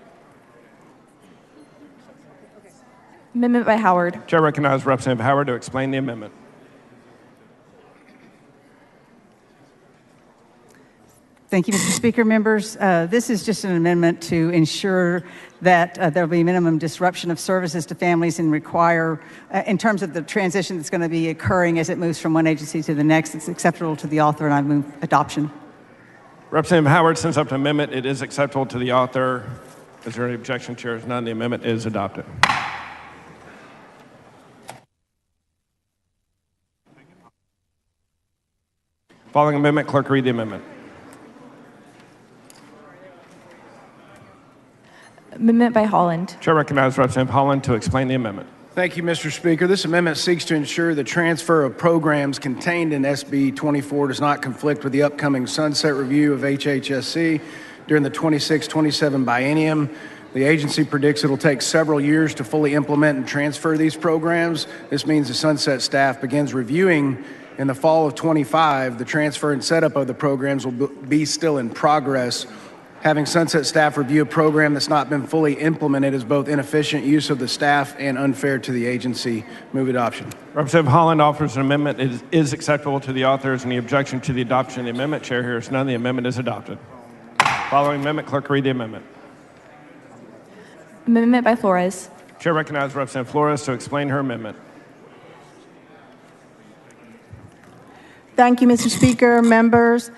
Speaker 5: Amendment by Howard.
Speaker 23: Chair recognizes Representative Howard to explain the amendment.
Speaker 6: Thank you, Mr. Speaker. Members, this is just an amendment to ensure that there will be minimum disruption of services to families and require, in terms of the transition that's going to be occurring as it moves from one agency to the next, it's acceptable to the author, and I move adoption.
Speaker 23: Representative Howard sends up an amendment. It is acceptable to the author. Is there any objection? Chair is none. The amendment is adopted. Following amendment, clerk read the amendment.
Speaker 5: Amendment by Holland.
Speaker 23: Chair recognizes Representative Holland to explain the amendment.
Speaker 13: Thank you, Mr. Speaker. This amendment seeks to ensure the transfer of programs contained in SB 24 does not conflict with the upcoming sunset review of HHSC during the 26-27 biennium. The agency predicts it will take several years to fully implement and transfer these programs. This means the sunset staff begins reviewing in the fall of 25. The transfer and setup of the programs will be still in progress. Having sunset staff review a program that's not been fully implemented is both inefficient use of the staff and unfair to the agency. Move adoption.
Speaker 23: Representative Holland offers an amendment. It is acceptable to the authors. Any objection to the adoption of the amendment? Chair hears none. The amendment is adopted. Following amendment, clerk read the amendment.
Speaker 5: Amendment by Flores.
Speaker 23: Chair recognizes Representative Flores to explain her amendment.
Speaker 21: Thank you, Mr. Speaker, members.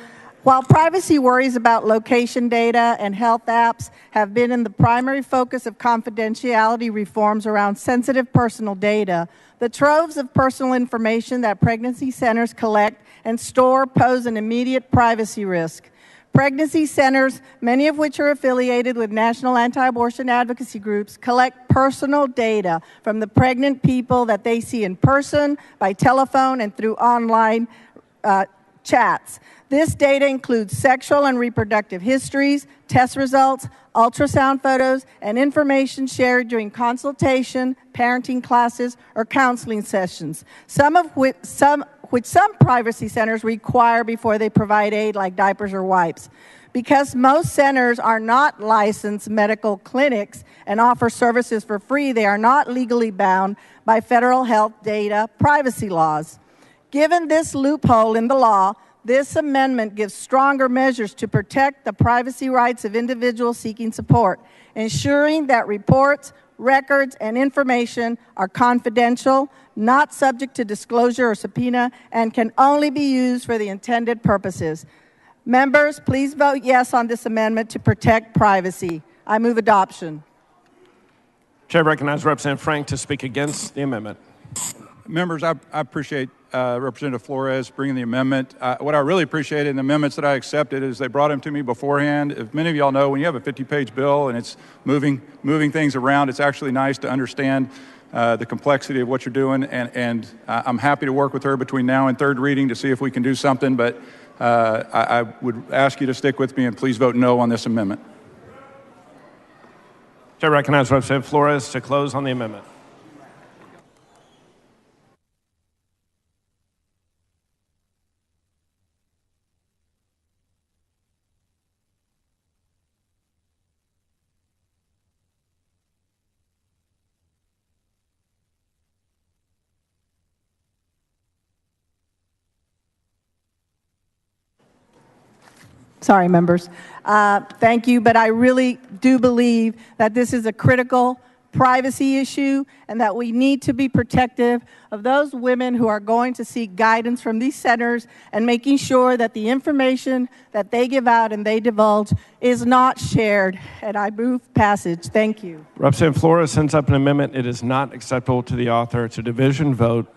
Speaker 21: While privacy worries about location data and health apps have been in the primary focus of confidentiality reforms around sensitive personal data, the troves of personal information that pregnancy centers collect and store pose an immediate privacy risk. Pregnancy centers, many of which are affiliated with national anti-abortion advocacy groups, collect personal data from the pregnant people that they see in person, by telephone, and through online chats. This data includes sexual and reproductive histories, test results, ultrasound photos, and information shared during consultation, parenting classes, or counseling sessions, some privacy centers require before they provide aid, like diapers or wipes. Because most centers are not licensed medical clinics and offer services for free, they are not legally bound by federal health data privacy laws. Given this loophole in the law, this amendment gives stronger measures to protect the privacy rights of individuals seeking support, ensuring that reports, records, and information are confidential, not subject to disclosure or subpoena, and can only be used for the intended purposes. Members, please vote yes on this amendment to protect privacy. I move adoption.
Speaker 23: Chair recognizes Representative Frank to speak against the amendment.
Speaker 2: Members, I appreciate Representative Flores bringing the amendment. What I really appreciated in the amendments that I accepted is they brought them to me beforehand. If many of y'all know, when you have a 50-page bill and it's moving things around, it's actually nice to understand the complexity of what you're doing. And I'm happy to work with her between now and third reading to see if we can do something. But I would ask you to stick with me and please vote no on this amendment.
Speaker 23: Chair recognizes Representative Flores to close on the amendment.
Speaker 21: Sorry, members. Thank you, but I really do believe that this is a critical privacy issue and that we need to be protective of those women who are going to seek guidance from these centers and making sure that the information that they give out and they divulge is not shared. And I move passage. Thank you.
Speaker 23: Representative Flores sends up an amendment. It is not acceptable to the author. It's a division vote.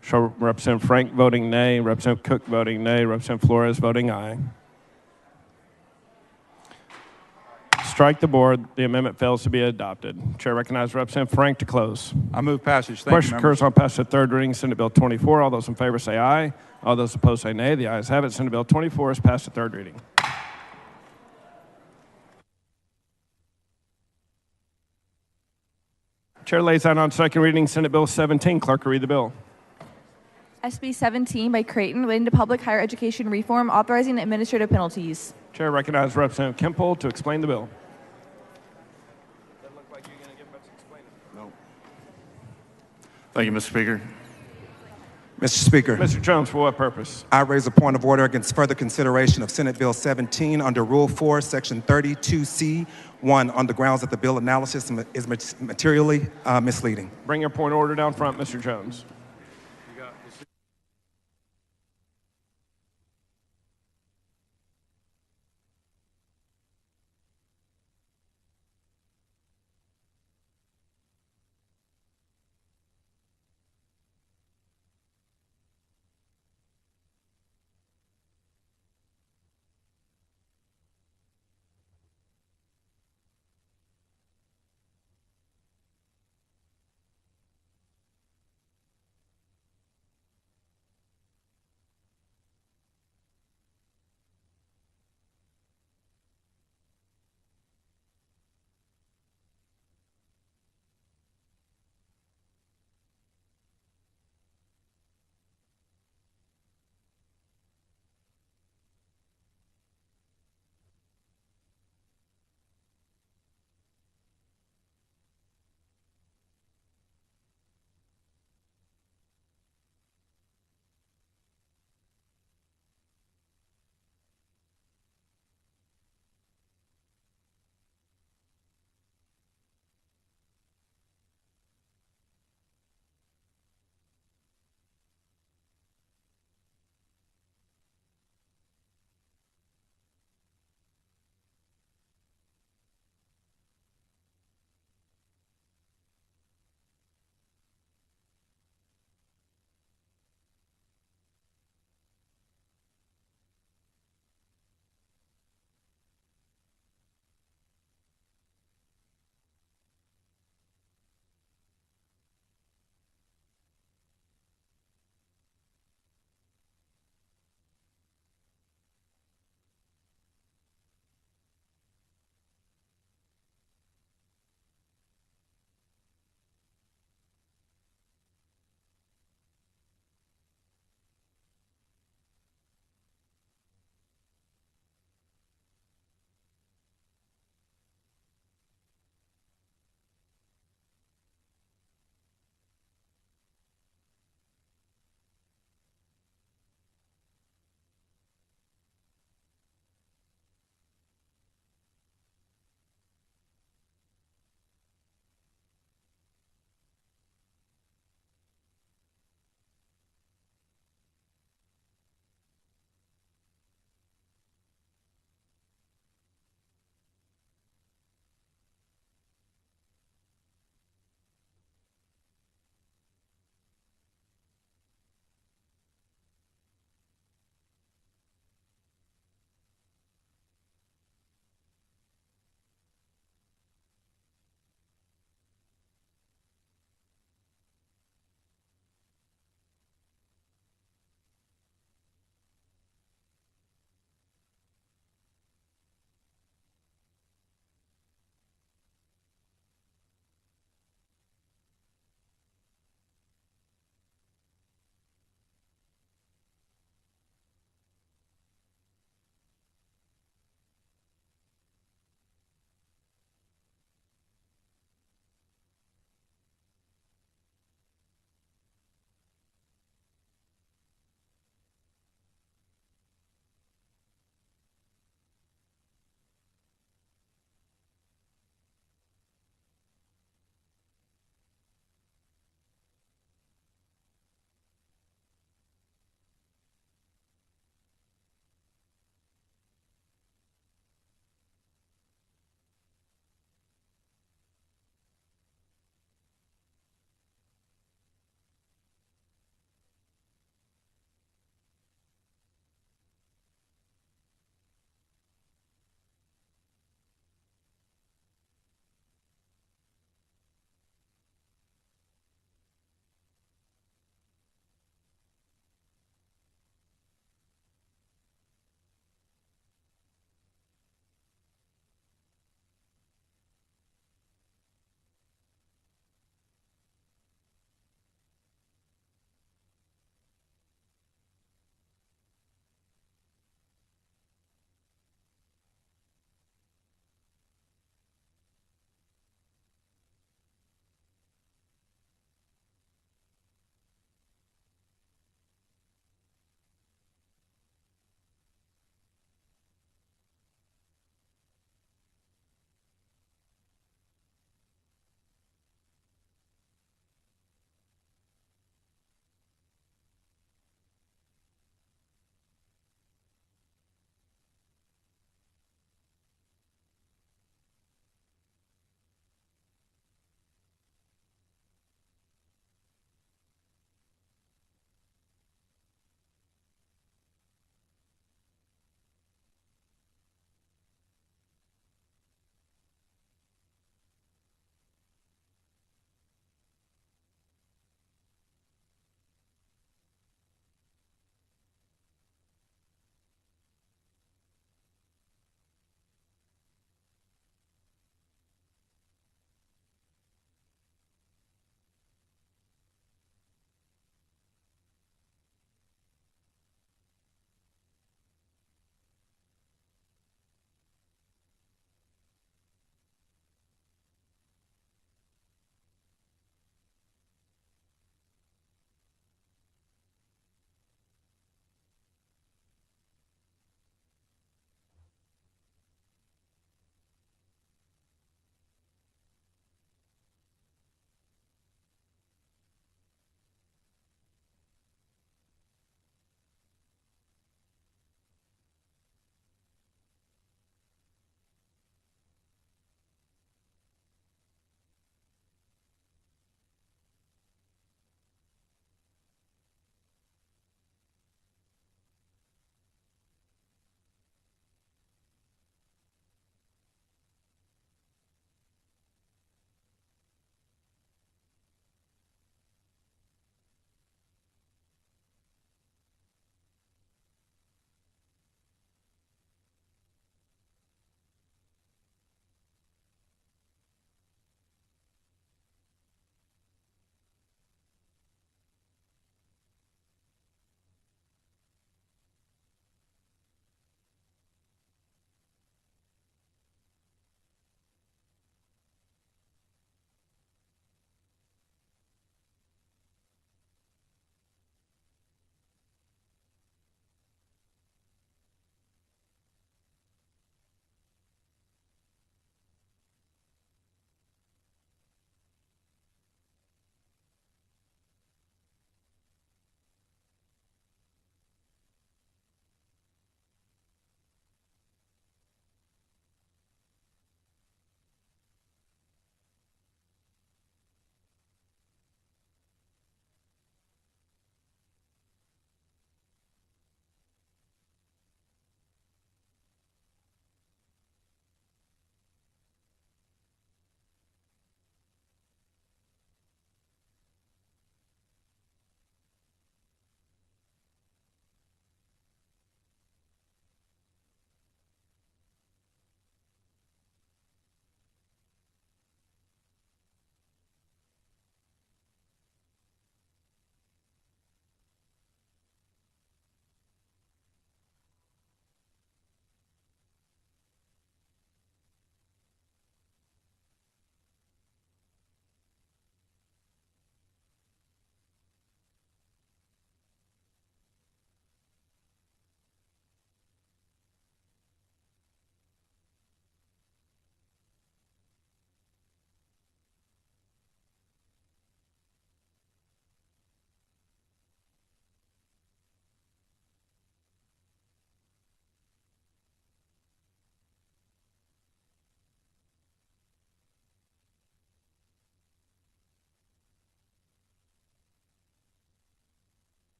Speaker 23: Show Representative Frank voting nay, Representative Cook voting nay, Representative Flores voting aye. Strike the board. The amendment fails to be adopted. Chair recognizes Representative Frank to close.
Speaker 2: I move passage. Thank
Speaker 23: Question
Speaker 2: you,
Speaker 23: occurs on passage of third reading, Senate Bill 24. All those in favor say aye. All those opposed say nay. The ayes have it. Senate Bill 24 is passed to third reading. Chair lays out on second reading Senate Bill 17. Clerk will read the bill.
Speaker 5: SB 17 by Creighton relating to public higher education reform, authorizing administrative penalties.
Speaker 23: Chair recognizes Representative Kemple to explain the bill.
Speaker 8: Thank you, Mr. Speaker.
Speaker 9: Mr. Speaker.
Speaker 23: Mr. Jones, for what purpose?
Speaker 9: I raise a point of order against further consideration of Senate Bill 17 under Rule 4, Section 32C1 on the grounds that the bill analysis is materially misleading.
Speaker 23: Bring your point of order down front, Mr. Jones.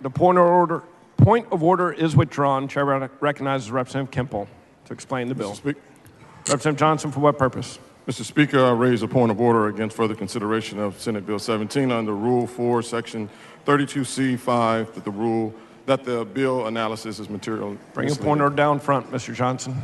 Speaker 23: The point of order is withdrawn. Chair recognizes Representative Kemple to explain the bill. Representative Johnson, for what purpose?
Speaker 11: Mr. Speaker, I raise a point of order against further consideration of Senate Bill 17 under Rule 4, Section 32C5, that the bill analysis is material.
Speaker 23: Bring a point order down front, Mr. Johnson.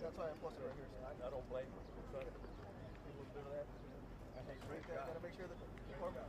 Speaker 12: That's why I posted right here. So I don't blame you. People do that. Gotta make sure that the format.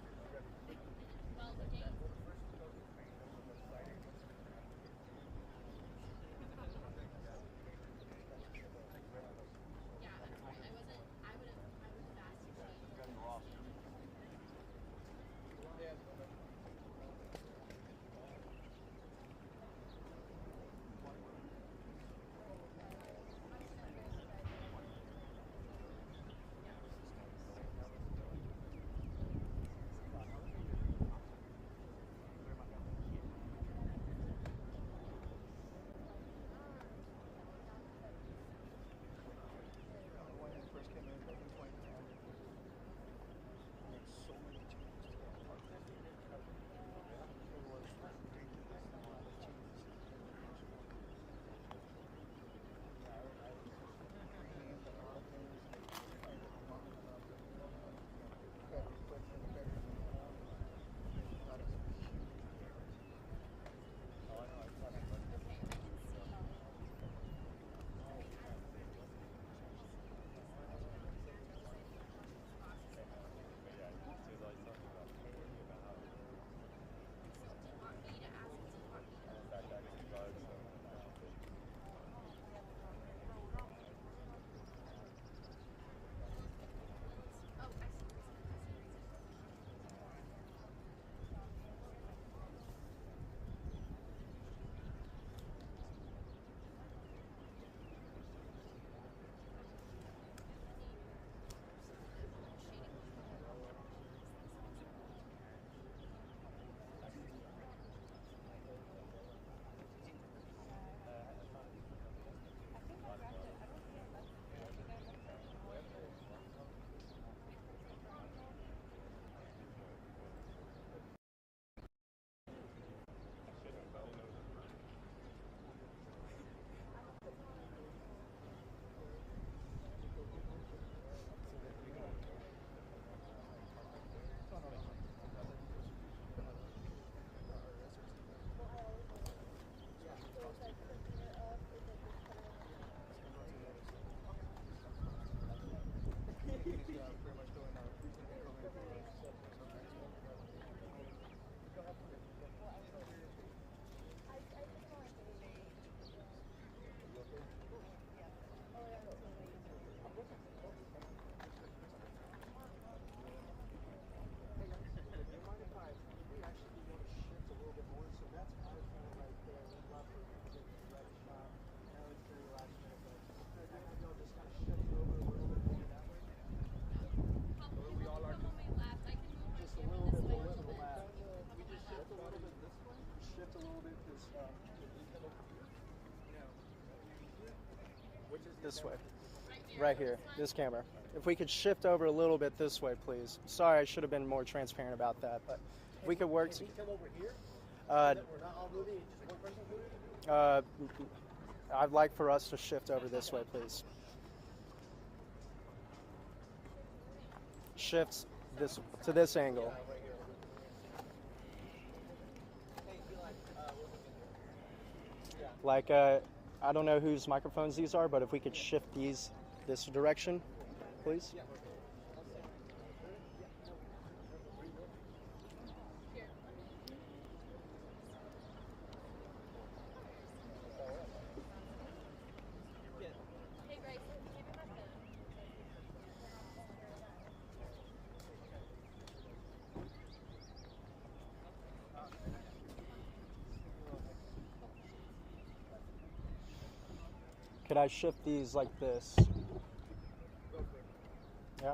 Speaker 12: This way. Right here, this camera. If we could shift over a little bit this way, please. Sorry, I should have been more transparent about that, but if we could work. Can we come over here? We're not all moving, just one person moving? I'd like for us to shift over this way, please. Shifts this to this angle. Like, I don't know whose microphones these are, but if we could shift these this direction, please. Could I shift these like this? Yeah?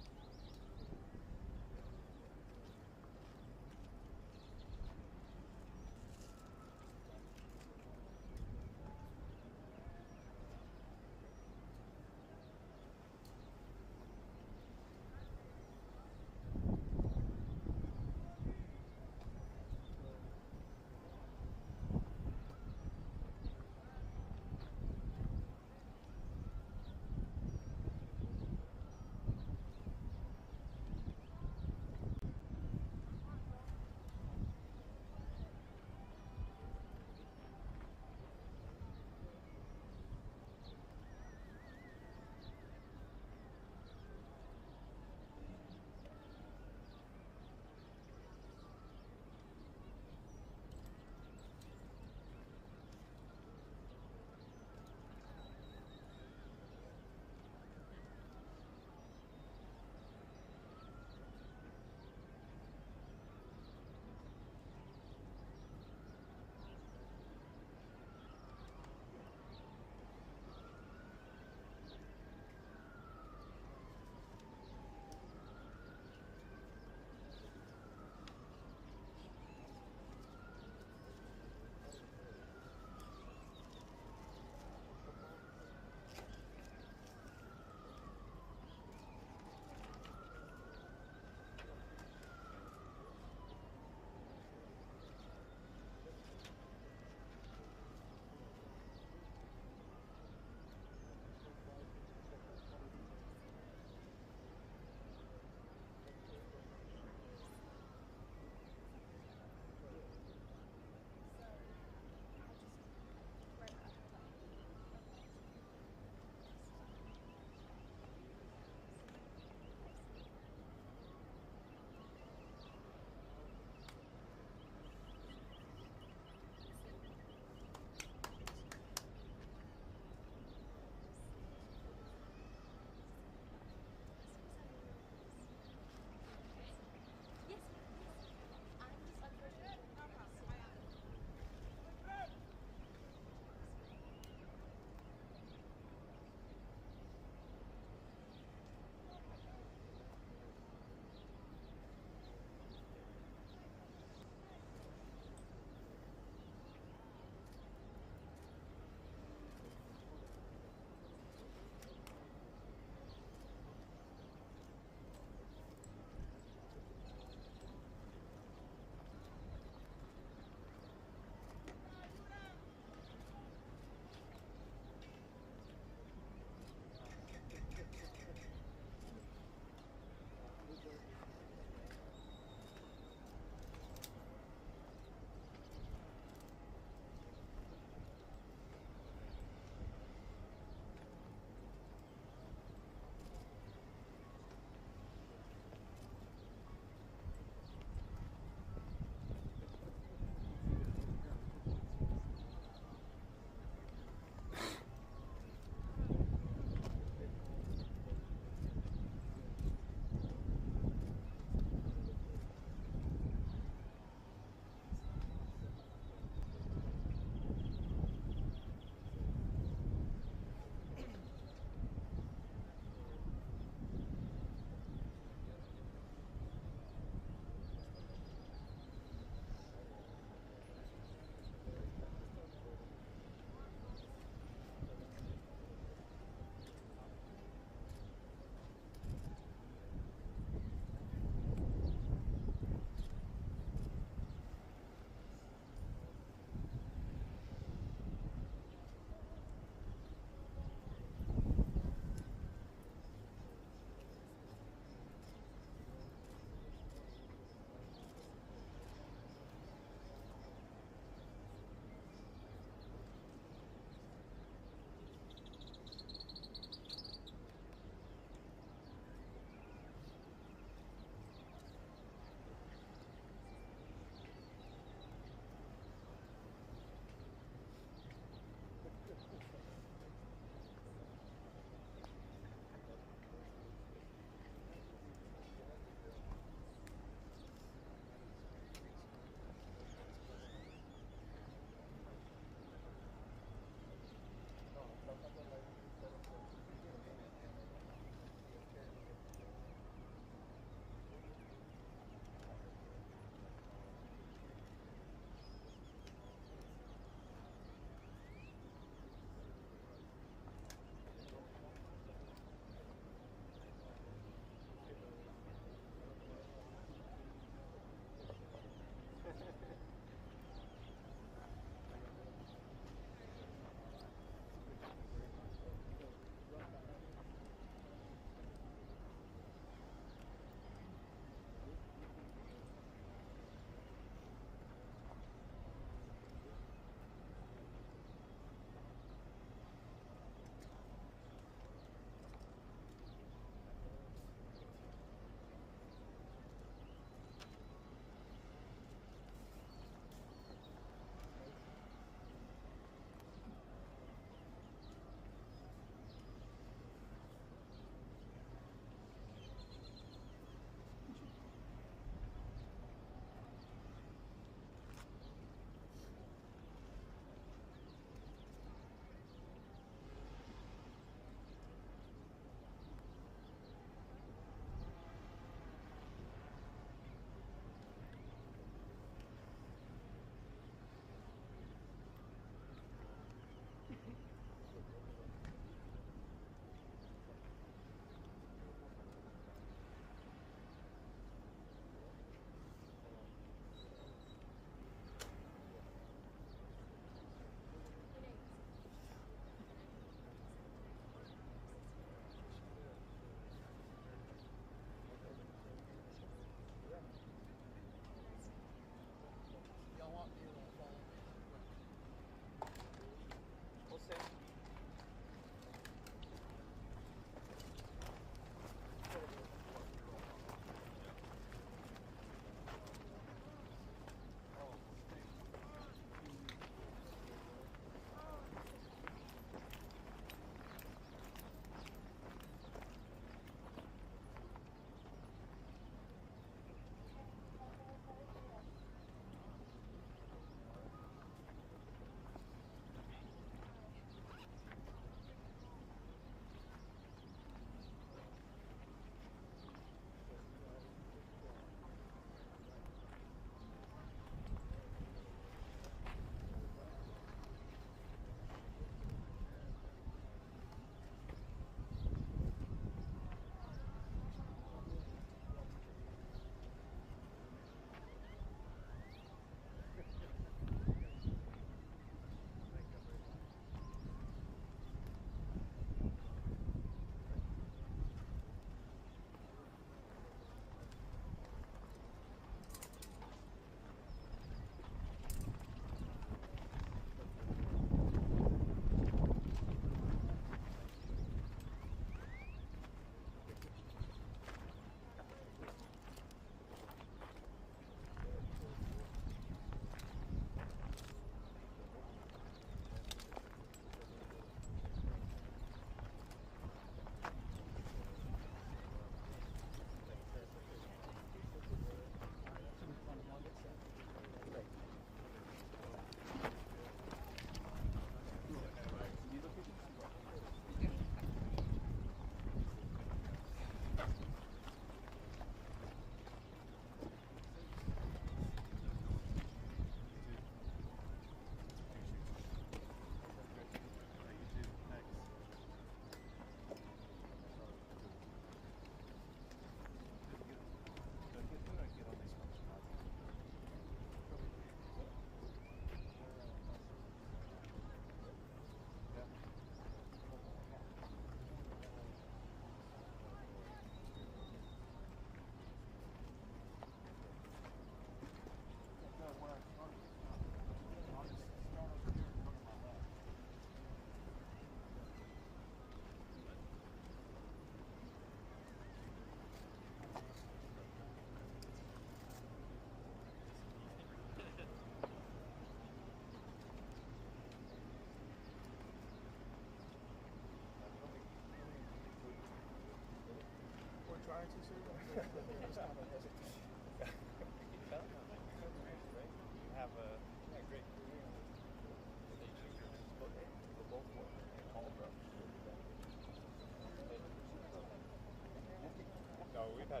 Speaker 14: If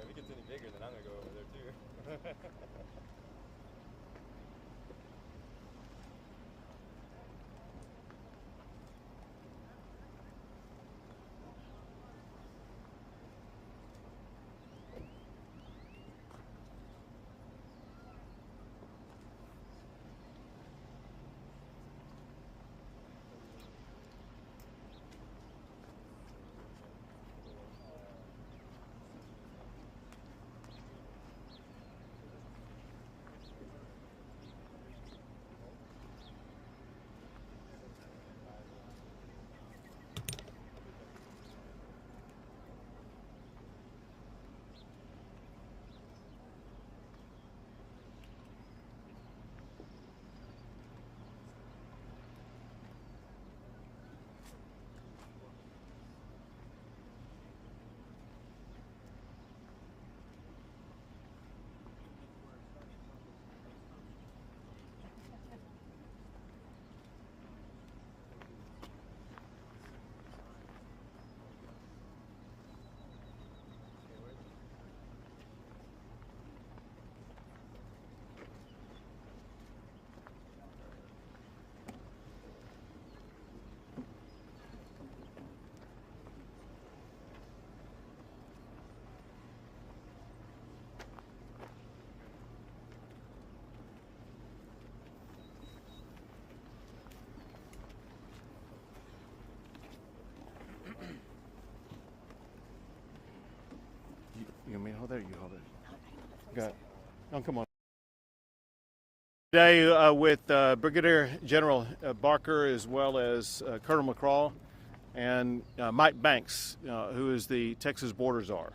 Speaker 14: it gets any bigger, then I'm gonna go over there too.
Speaker 23: You want me to hold it or you hold it? Got it. Oh, come on. Today with Brigadier General Barker as well as Colonel McCraw and Mike Banks, who is the Texas Border Czar.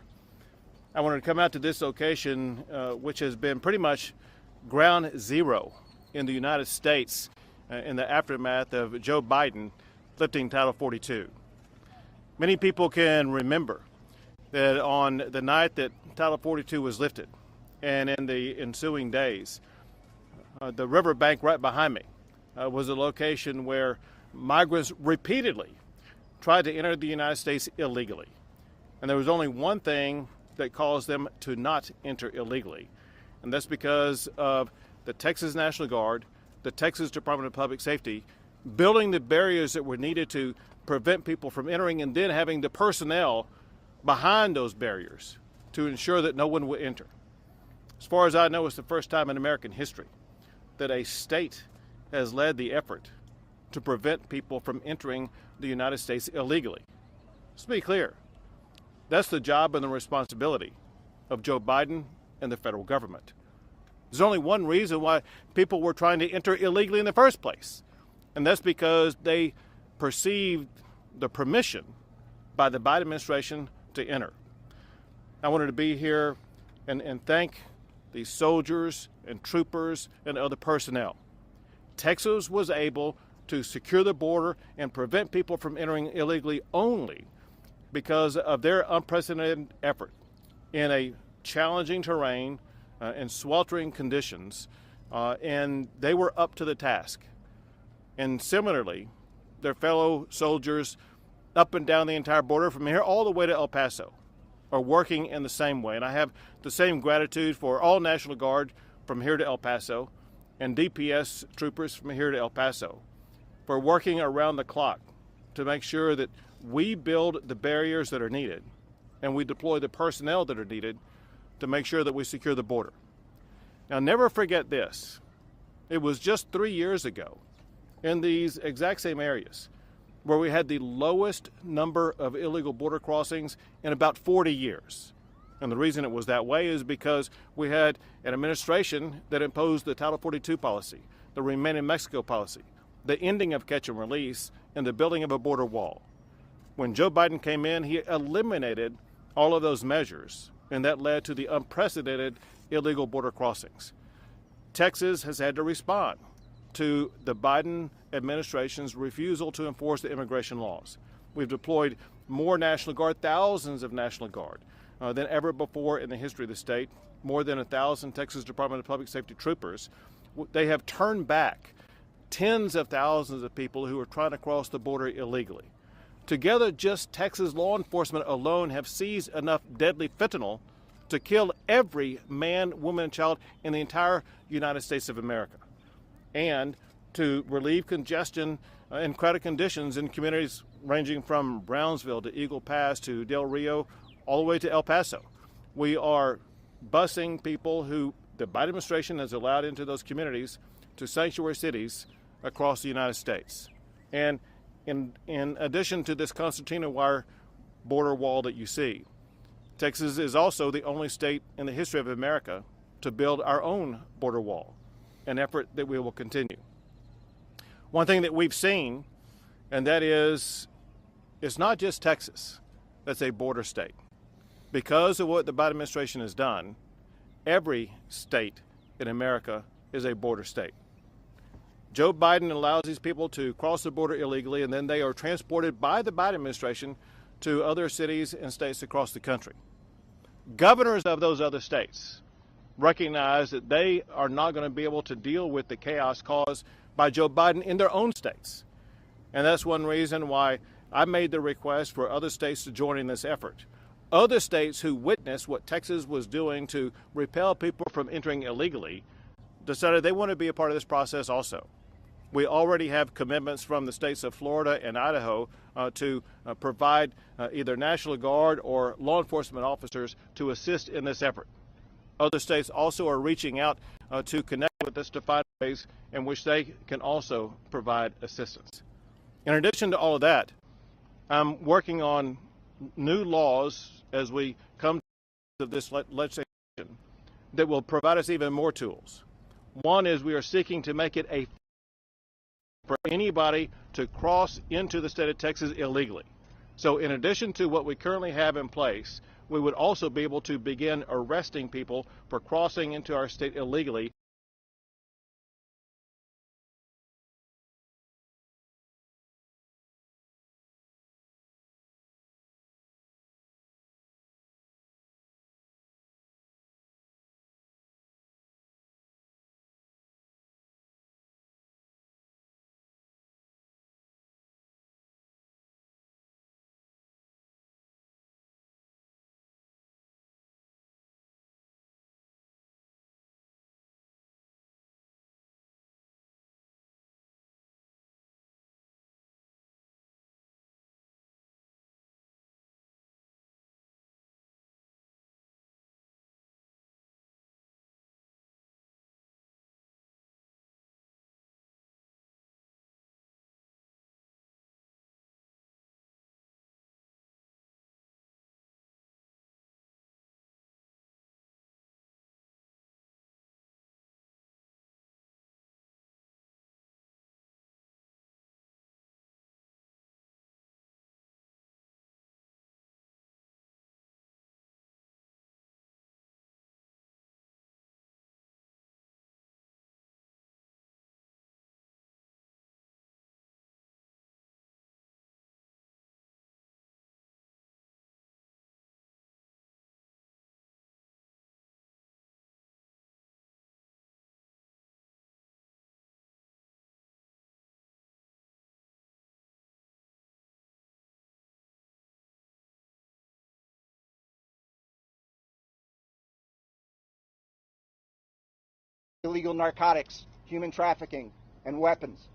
Speaker 23: I wanted to come out to this location, which has been pretty much ground zero in the United States in the aftermath of Joe Biden lifting Title 42. Many people can remember that on the night that Title 42 was lifted and in the ensuing days, the riverbank right behind me was a location where migrants repeatedly tried to enter the United States illegally. And there was only one thing that caused them to not enter illegally, and that's because of the Texas National Guard, the Texas Department of Public Safety, building the barriers that were needed to prevent people from entering and then having the personnel behind those barriers to ensure that no one would enter. As far as I know, it's the first time in American history that a state has led the effort to prevent people from entering the United States illegally. Let's be clear. That's the job and the responsibility of Joe Biden and the federal government. There's only one reason why people were trying to enter illegally in the first place, and that's because they perceived the permission by the Biden administration to enter. I wanted to be here and thank the soldiers and troopers and other personnel. Texas was able to secure the border and prevent people from entering illegally only because of their unprecedented effort in a challenging terrain and sweltering conditions, and they were up to the task. And similarly, their fellow soldiers up and down the entire border from here all the way to El Paso are working in the same way. And I have the same gratitude for all National Guard from here to El Paso and DPS troopers from here to El Paso for working around the clock to make sure that we build the barriers that are needed and we deploy the personnel that are needed to make sure that we secure the border. Now, never forget this. It was just 3 years ago in these exact same areas where we had the lowest number of illegal border crossings in about 40 years. And the reason it was that way is because we had an administration that imposed the Title 42 policy, the Remain in Mexico policy, the ending of catch and release, and the building of a border wall. When Joe Biden came in, he eliminated all of those measures, and that led to the unprecedented illegal border crossings. Texas has had to respond to the Biden administration's refusal to enforce the immigration laws. We've deployed more National Guard, thousands of National Guard, than ever before in the history of the state. More than 1,000 Texas Department of Public Safety troopers they have turned back tens of thousands of people who are trying to cross the border illegally. Together, just Texas law enforcement alone have seized enough deadly fentanyl to kill every man, woman, and child in the entire United States of America, and to relieve congestion and crowded conditions in communities ranging from Brownsville to Eagle Pass to Del Rio, all the way to El Paso. We are busing people who the Biden administration has allowed into those communities to sanctuary cities across the United States. And in addition to this concertina wire border wall that you see, Texas is also the only state in the history of America to build our own border wall, an effort that we will continue. One thing that we've seen, and that is, it's not just Texas that's a border state. Because of what the Biden administration has done, every state in America is a border state. Joe Biden allows these people to cross the border illegally, and then they are transported by the Biden administration to other cities and states across the country. Governors of those other states recognize that they are not going to be able to deal with the chaos caused by Joe Biden in their own states. And that's one reason why I made the request for other states to join in this effort. Other states who witnessed what Texas was doing to repel people from entering illegally decided they want to be a part of this process also. We already have commitments from the states of Florida and Idaho to provide either National Guard or law enforcement officers to assist in this effort. Other states also are reaching out to connect with us to find ways in which they can also provide assistance. In addition to all of that, I'm working on new laws as we come to this legislation that will provide us even more tools. One is we are seeking to make it for anybody to cross into the state of Texas illegally. So in addition to what we currently have in place, we would also be able to begin arresting people for crossing into our state illegally.
Speaker 15: Illegal narcotics, human trafficking, and weapons.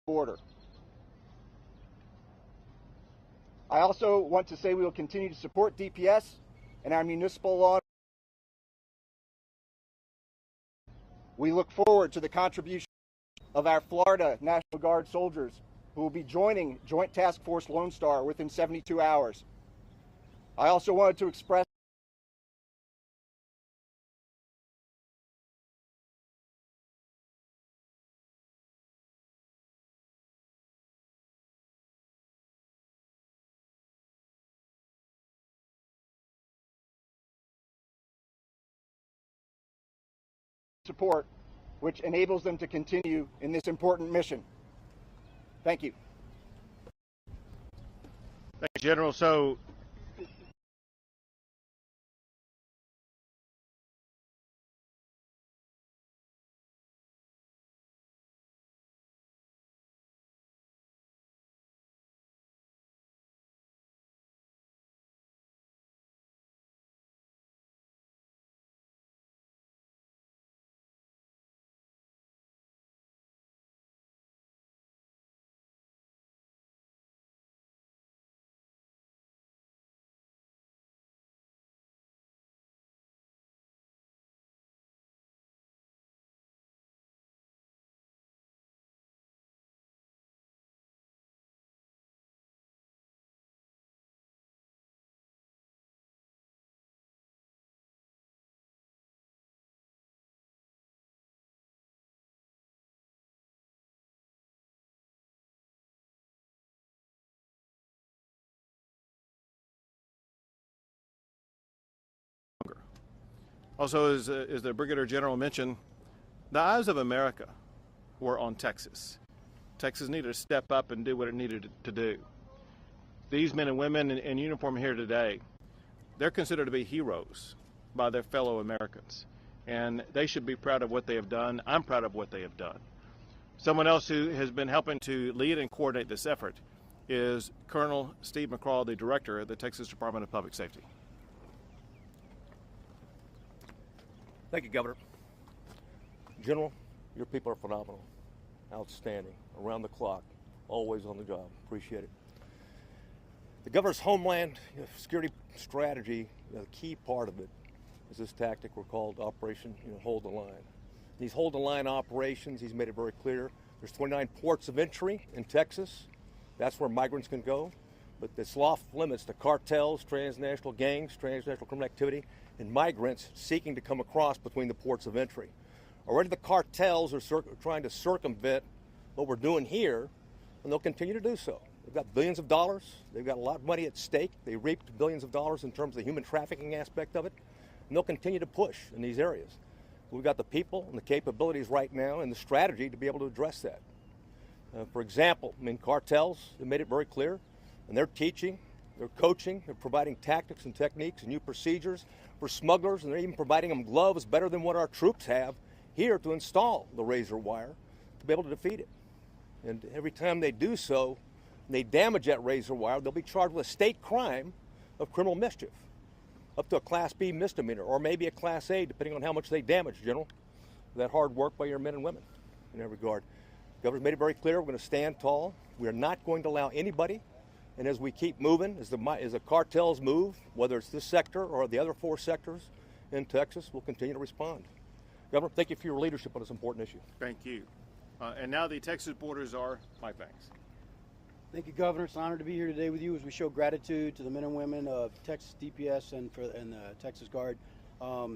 Speaker 15: Border. I also want to say we will continue to support DPS and our municipal law. We look forward to the contribution of our Florida National Guard soldiers who will be joining Joint Task Force Lone Star within 72 hours. I also wanted to express support, which enables them to continue in this important mission. Thank you.
Speaker 4: Thank you, General. So also, as the Brigadier General mentioned, the eyes of America were on Texas. Texas needed to step up and do what it needed to do. These men and women in uniform here today, they're considered to be heroes by their fellow Americans, and they should be proud of what they have done. I'm proud of what they have done. Someone else who has been helping to lead and coordinate this effort is Colonel Steve McCraw, the Director of the Texas Department of Public Safety.
Speaker 16: Thank you, Governor. General, your people are phenomenal, outstanding, around the clock, always on the job. Appreciate it. The governor's homeland security strategy, the key part of it is this tactic we're called Operation Hold the Line. These hold the line operations, he's made it very clear. There's 29 ports of entry in Texas. That's where migrants can go. But this law limits to cartels, transnational gangs, transnational criminal activity, and migrants seeking to come across between the ports of entry. Already the cartels are trying to circumvent what we're doing here, and they'll continue to do so. They've got billions of dollars. They've got a lot of money at stake. They reaped billions of dollars in terms of the human trafficking aspect of it, and they'll continue to push in these areas. We've got the people and the capabilities right now and the strategy to be able to address that. For example, cartels have made it very clear, and they're teaching, they're coaching, they're providing tactics and techniques and new procedures for smugglers, and they're even providing them gloves better than what our troops have here to install the razor wire to be able to defeat it. And every time they do so, they damage that razor wire, they'll be charged with a state crime of criminal mischief, up to a Class B misdemeanor, or maybe a Class A, depending on how much they damage, General. That hard work by your men and women in that regard. The governor's made it very clear we're going to stand tall. We are not going to allow anybody, and as we keep moving, as the cartels move, whether it's this sector or the other 4 sectors in Texas, we'll continue to respond. Governor, thank you for your leadership on this important issue.
Speaker 4: Thank you. And now the Texas borders are my thanks.
Speaker 17: Thank you, Governor. It's an honor to be here today with you as we show gratitude to the men and women of Texas DPS and the Texas Guard. A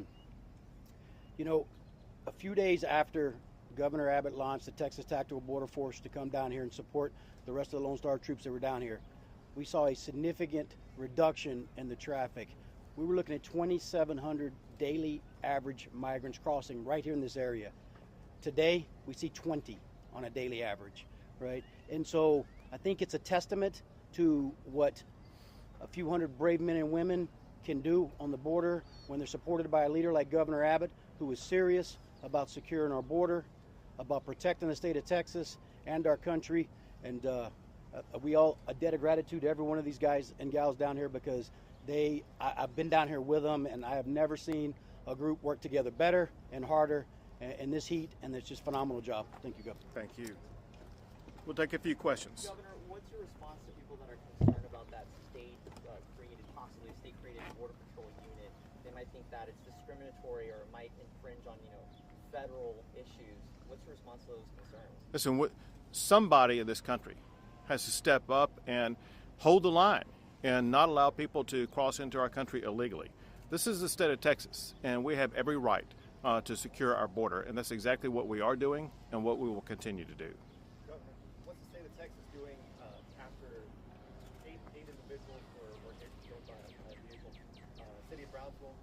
Speaker 17: few days after Governor Abbott launched the Texas Tactical Border Force to come down here and support the rest of the Lone Star troops that were down here, we saw a significant reduction in the traffic. We were looking at 2,700 daily average migrants crossing right here in this area. Today, we see 20 on a daily average, right? And so I think it's a testament to what a few hundred brave men and women can do on the border when they're supported by a leader like Governor Abbott, who is serious about securing our border, about protecting the state of Texas and our country. And we all a debt of gratitude to every one of these guys and gals down here, because I've been down here with them, and I have never seen a group work together better and harder in this heat, and it's just a phenomenal job. Thank you, Governor.
Speaker 4: Thank you. We'll take a few questions.
Speaker 22: Governor, what's your response to people that are concerned about that possibly state-created border patrol unit? They might think that it's discriminatory or it might infringe on, federal issues. What's your response to those concerns?
Speaker 4: Listen, somebody in this country has to step up and hold the line and not allow people to cross into our country illegally. This is the state of Texas, and we have every right to secure our border, and that's exactly what we are doing and what we will continue to do.
Speaker 25: Governor, what's the state of Texas doing after eight individuals were killed by a vehicle? City of Brownsville,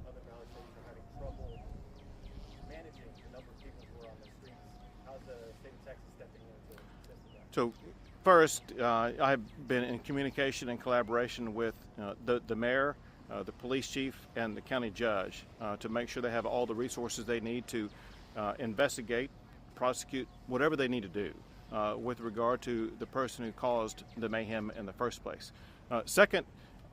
Speaker 25: other Valley cities are having trouble managing the number of people who are on the streets. How's the state of Texas stepping in to assist with that?
Speaker 4: So, First, I have been in communication and collaboration with the mayor, the police chief, and the county judge to make sure they have all the resources they need to investigate, prosecute, whatever they need to do with regard to the person who caused the mayhem in the first place. Second,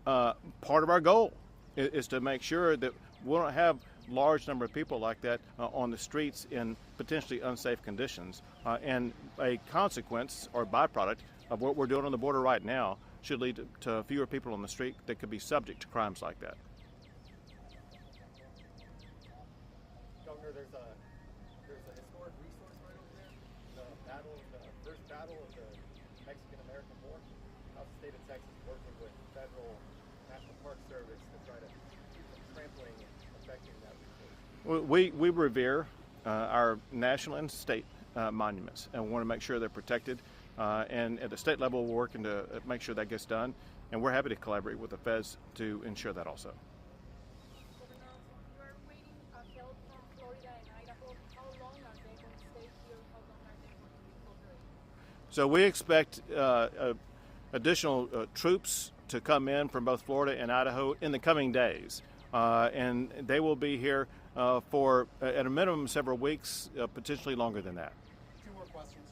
Speaker 4: part of our goal is to make sure that we don't have large number of people like that on the streets in potentially unsafe conditions. And a consequence or byproduct of what we're doing on the border right now should lead to fewer people on the street that could be subject to crimes like that.
Speaker 25: Governor, there's a historic resource right over there. The first battle of the Mexican-American War. How the state of Texas is working with federal National Park Service to try to keep from trampling and affecting that resource.
Speaker 4: We revere our national and state monuments, and we want to make sure they're protected. And at the state level, we're working to make sure that gets done, and we're happy to collaborate with the feds to ensure that also. So we expect additional troops to come in from both Florida and Idaho in the coming days, and they will be here for at a minimum several weeks, potentially longer than that.
Speaker 12: Two more questions.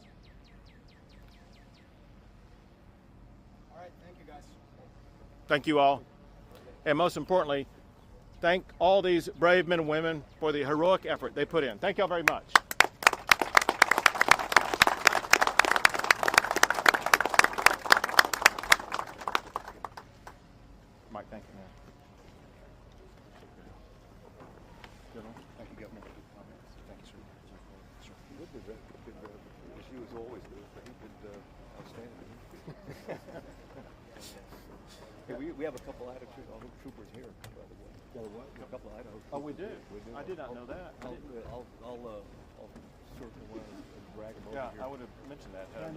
Speaker 12: All right, thank you guys.
Speaker 4: Thank you all, and most importantly, thank all these brave men and women for the heroic effort they put in. Thank you all very much. Mike, thank you, man. Thank you, Governor. Thank you, sir.
Speaker 16: She was always good, but he did outstanding. Hey, we have a couple Idaho troopers here, by the way. What? A couple of Idaho troopers.
Speaker 4: Oh, we do? I did not know that.
Speaker 16: I'll circle around and drag them over
Speaker 4: Yeah,
Speaker 16: here.
Speaker 4: I would have mentioned that.
Speaker 12: I'll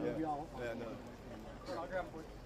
Speaker 12: grab them for you.